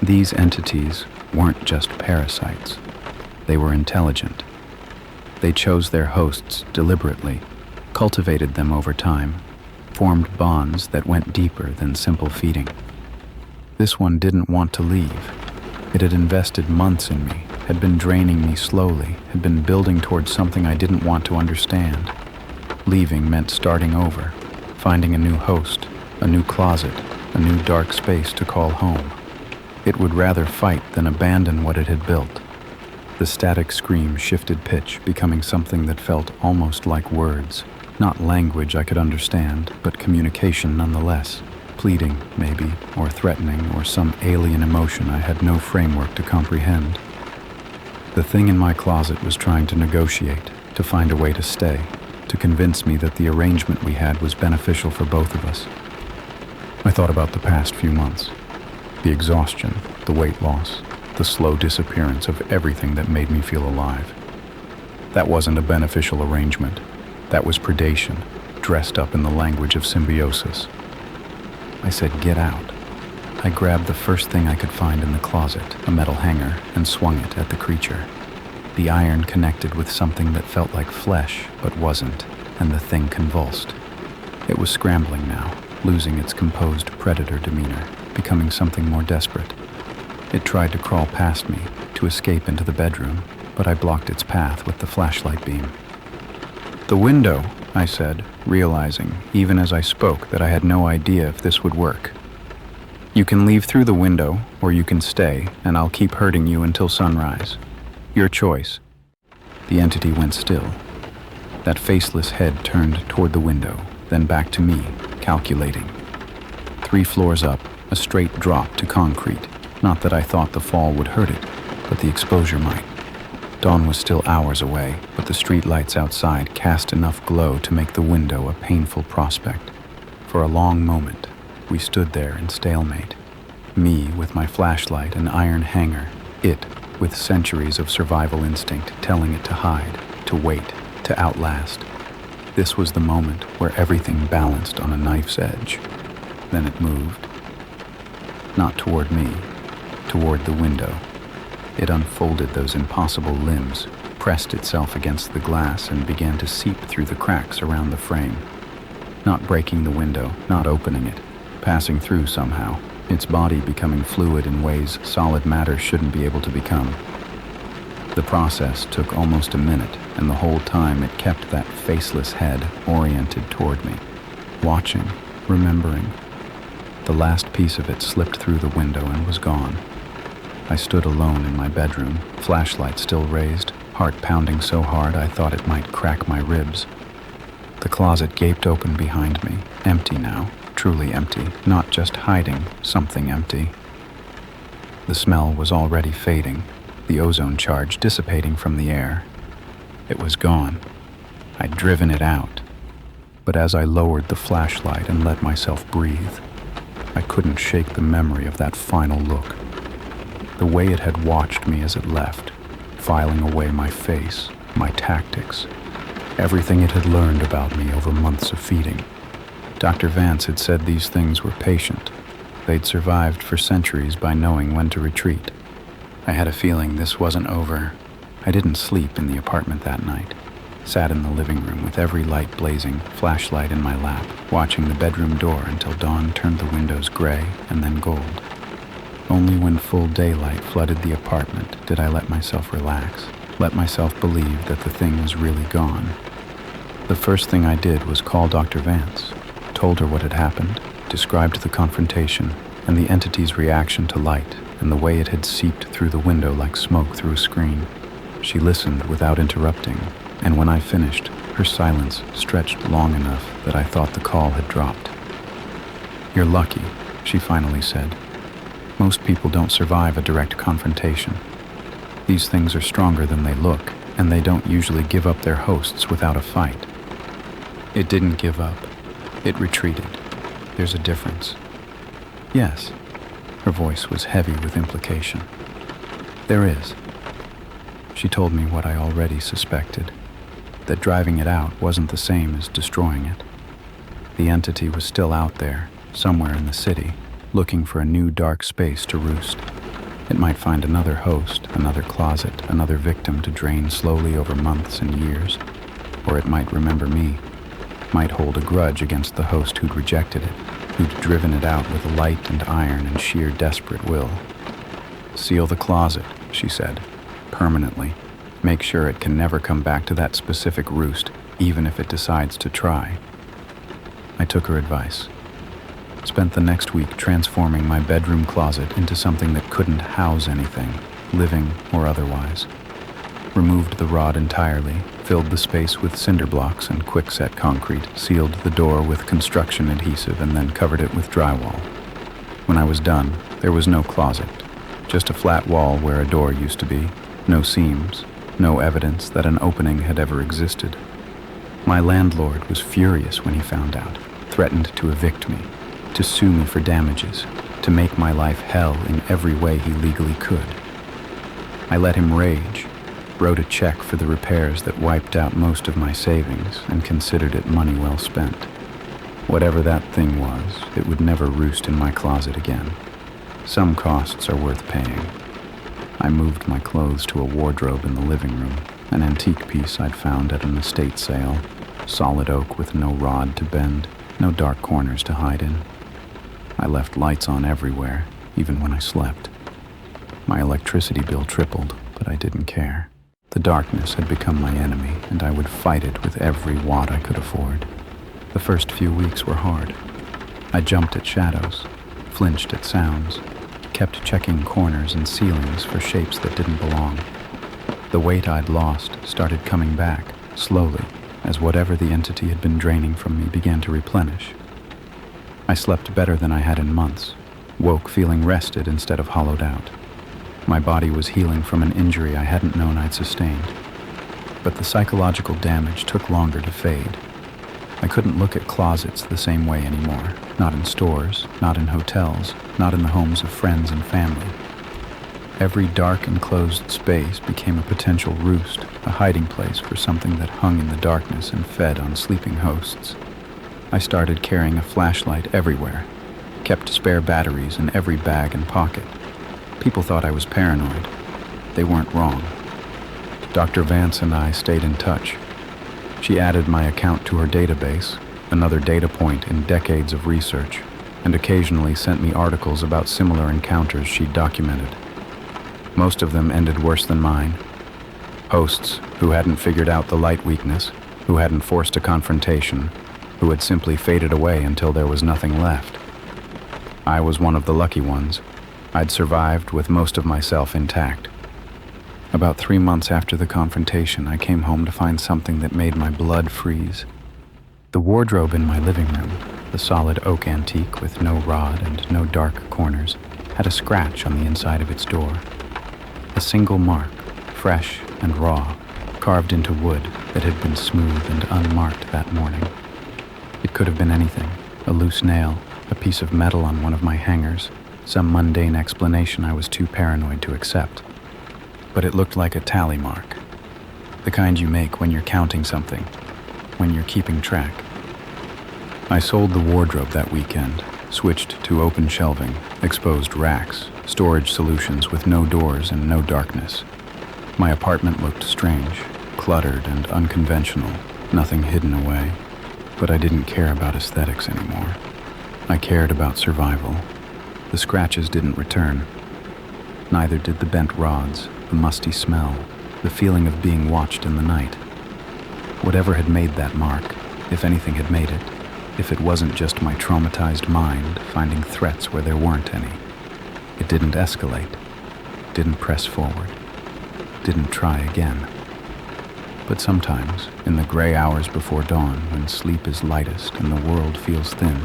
These entities weren't just parasites. They were intelligent. They chose their hosts deliberately, cultivated them over time, formed bonds that went deeper than simple feeding. This one didn't want to leave. It had invested months in me, had been draining me slowly, had been building towards something I didn't want to understand. Leaving meant starting over, finding a new host, a new closet, a new dark space to call home. It would rather fight than abandon what it had built. The static scream shifted pitch, becoming something that felt almost like words. Not language I could understand, but communication nonetheless. Pleading, maybe, or threatening, or some alien emotion I had no framework to comprehend. The thing in my closet was trying to negotiate, to find a way to stay, to convince me that the arrangement we had was beneficial for both of us. I thought about the past few months. The exhaustion, the weight loss, the slow disappearance of everything that made me feel alive. That wasn't a beneficial arrangement. That was predation, dressed up in the language of symbiosis. I said, "Get out." I grabbed the first thing I could find in the closet, a metal hanger, and swung it at the creature. The iron connected with something that felt like flesh, but wasn't, and the thing convulsed. It was scrambling now, losing its composed predator demeanor, becoming something more desperate. It tried to crawl past me, to escape into the bedroom, but I blocked its path with the flashlight beam. "The window," I said, realizing, even as I spoke, that I had no idea if this would work. "You can leave through the window, or you can stay, and I'll keep hurting you until sunrise. Your choice." The entity went still. That faceless head turned toward the window, then back to me, calculating. 3 floors up, a straight drop to concrete. Not that I thought the fall would hurt it, but the exposure might. Dawn was still hours away, but the street lights outside cast enough glow to make the window a painful prospect. For a long moment, we stood there in stalemate. Me with my flashlight and iron hanger, it with centuries of survival instinct telling it to hide, to wait, to outlast. This was the moment where everything balanced on a knife's edge. Then it moved. Not toward me, toward the window. It unfolded those impossible limbs, pressed itself against the glass, and began to seep through the cracks around the frame. Not breaking the window, not opening it, passing through somehow, its body becoming fluid in ways solid matter shouldn't be able to become. The process took almost a minute, and the whole time it kept that faceless head oriented toward me, watching, remembering. The last piece of it slipped through the window and was gone. I stood alone in my bedroom, flashlight still raised, heart pounding so hard I thought it might crack my ribs. The closet gaped open behind me, empty now, truly empty, not just hiding something empty. The smell was already fading, the ozone charge dissipating from the air. It was gone. I'd driven it out. But as I lowered the flashlight and let myself breathe, I couldn't shake the memory of that final look. The way it had watched me as it left, filing away my face, my tactics, everything it had learned about me over months of feeding. Dr. Vance had said these things were patient. They'd survived for centuries by knowing when to retreat. I had a feeling this wasn't over. I didn't sleep in the apartment that night. Sat in the living room with every light blazing, flashlight in my lap, watching the bedroom door until dawn turned the windows gray and then gold. Only when full daylight flooded the apartment did I let myself relax, let myself believe that the thing was really gone. The first thing I did was call Dr. Vance, told her what had happened, described the confrontation and the entity's reaction to light and the way it had seeped through the window like smoke through a screen. She listened without interrupting, and when I finished, her silence stretched long enough that I thought the call had dropped. "You're lucky," she finally said. "Most people don't survive a direct confrontation. These things are stronger than they look, and they don't usually give up their hosts without a fight." It didn't give up. It retreated. There's a difference. Yes. Her voice was heavy with implication. There is. She told me what I already suspected, that driving it out wasn't the same as destroying it. The entity was still out there, somewhere in the city, looking for a new dark space to roost. It might find another host, another closet, another victim to drain slowly over months and years. Or it might remember me, might hold a grudge against the host who'd rejected it, who'd driven it out with light and iron and sheer desperate will. "Seal the closet," she said, "permanently. Make sure it can never come back to that specific roost, even if it decides to try." I took her advice. Spent the next week transforming my bedroom closet into something that couldn't house anything, living or otherwise. Removed the rod entirely, filled the space with cinder blocks and quickset concrete, sealed the door with construction adhesive, and then covered it with drywall. When I was done, there was no closet, just a flat wall where a door used to be, no seams, no evidence that an opening had ever existed. My landlord was furious when he found out, threatened to evict me, to sue me for damages, to make my life hell in every way he legally could. I let him rage, wrote a check for the repairs that wiped out most of my savings, and considered it money well spent. Whatever that thing was, it would never roost in my closet again. Some costs are worth paying. I moved my clothes to a wardrobe in the living room, an antique piece I'd found at an estate sale, solid oak with no rod to bend, no dark corners to hide in. I left lights on everywhere, even when I slept. My electricity bill tripled, but I didn't care. The darkness had become my enemy, and I would fight it with every watt I could afford. The first few weeks were hard. I jumped at shadows, flinched at sounds, kept checking corners and ceilings for shapes that didn't belong. The weight I'd lost started coming back, slowly, as whatever the entity had been draining from me began to replenish. I slept better than I had in months, woke feeling rested instead of hollowed out. My body was healing from an injury I hadn't known I'd sustained. But the psychological damage took longer to fade. I couldn't look at closets the same way anymore, not in stores, not in hotels, not in the homes of friends and family. Every dark enclosed space became a potential roost, a hiding place for something that hung in the darkness and fed on sleeping hosts. I started carrying a flashlight everywhere, kept spare batteries in every bag and pocket. People thought I was paranoid. They weren't wrong. Dr. Vance and I stayed in touch. She added my account to her database, another data point in decades of research, and occasionally sent me articles about similar encounters she'd documented. Most of them ended worse than mine. Hosts who hadn't figured out the light weakness, who hadn't forced a confrontation, who had simply faded away until there was nothing left. I was one of the lucky ones. I'd survived with most of myself intact. About 3 months after the confrontation, I came home to find something that made my blood freeze. The wardrobe in my living room, the solid oak antique with no rod and no dark corners, had a scratch on the inside of its door. A single mark, fresh and raw, carved into wood that had been smooth and unmarked that morning. It could have been anything: a loose nail, a piece of metal on one of my hangers, some mundane explanation I was too paranoid to accept. But it looked like a tally mark, the kind you make when you're counting something, when you're keeping track. I sold the wardrobe that weekend, switched to open shelving, exposed racks, storage solutions with no doors and no darkness. My apartment looked strange, cluttered and unconventional, nothing hidden away. But I didn't care about aesthetics anymore. I cared about survival. The scratches didn't return. Neither did the bent rods, the musty smell, the feeling of being watched in the night. Whatever had made that mark, if anything had made it, if it wasn't just my traumatized mind finding threats where there weren't any, it didn't escalate, didn't press forward, didn't try again. But sometimes, in the gray hours before dawn, when sleep is lightest and the world feels thin,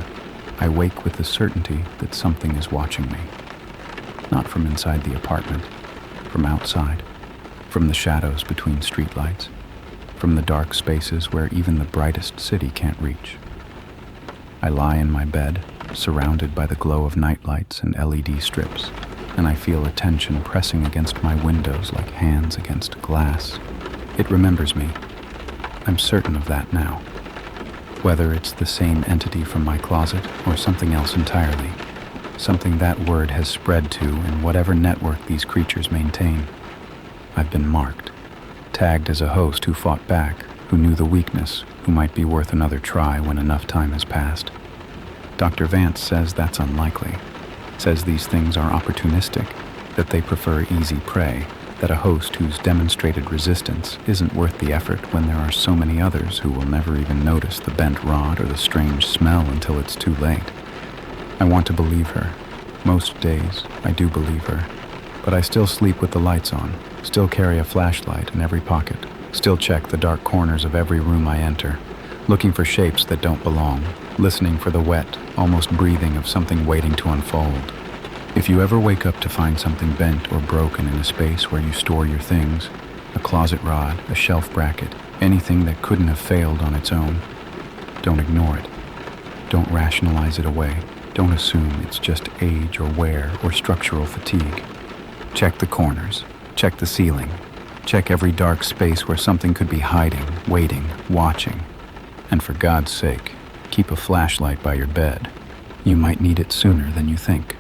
I wake with the certainty that something is watching me. Not from inside the apartment, from outside, from the shadows between streetlights, from the dark spaces where even the brightest city can't reach. I lie in my bed, surrounded by the glow of nightlights and LED strips, and I feel a tension pressing against my windows like hands against glass. It remembers me. I'm certain of that now. Whether it's the same entity from my closet or something else entirely, something that word has spread to in whatever network these creatures maintain. I've been marked, tagged as a host who fought back, who knew the weakness, who might be worth another try when enough time has passed. Dr. Vance says that's unlikely, says these things are opportunistic, that they prefer easy prey, that a host who's demonstrated resistance isn't worth the effort when there are so many others who will never even notice the bent rod or the strange smell until it's too late. I want to believe her. Most days, I do believe her. But I still sleep with the lights on, still carry a flashlight in every pocket, still check the dark corners of every room I enter, looking for shapes that don't belong, listening for the wet, almost breathing of something waiting to unfold. If you ever wake up to find something bent or broken in a space where you store your things, a closet rod, a shelf bracket, anything that couldn't have failed on its own, don't ignore it. Don't rationalize it away. Don't assume it's just age or wear or structural fatigue. Check the corners. Check the ceiling. Check every dark space where something could be hiding, waiting, watching. And for God's sake, keep a flashlight by your bed. You might need it sooner than you think.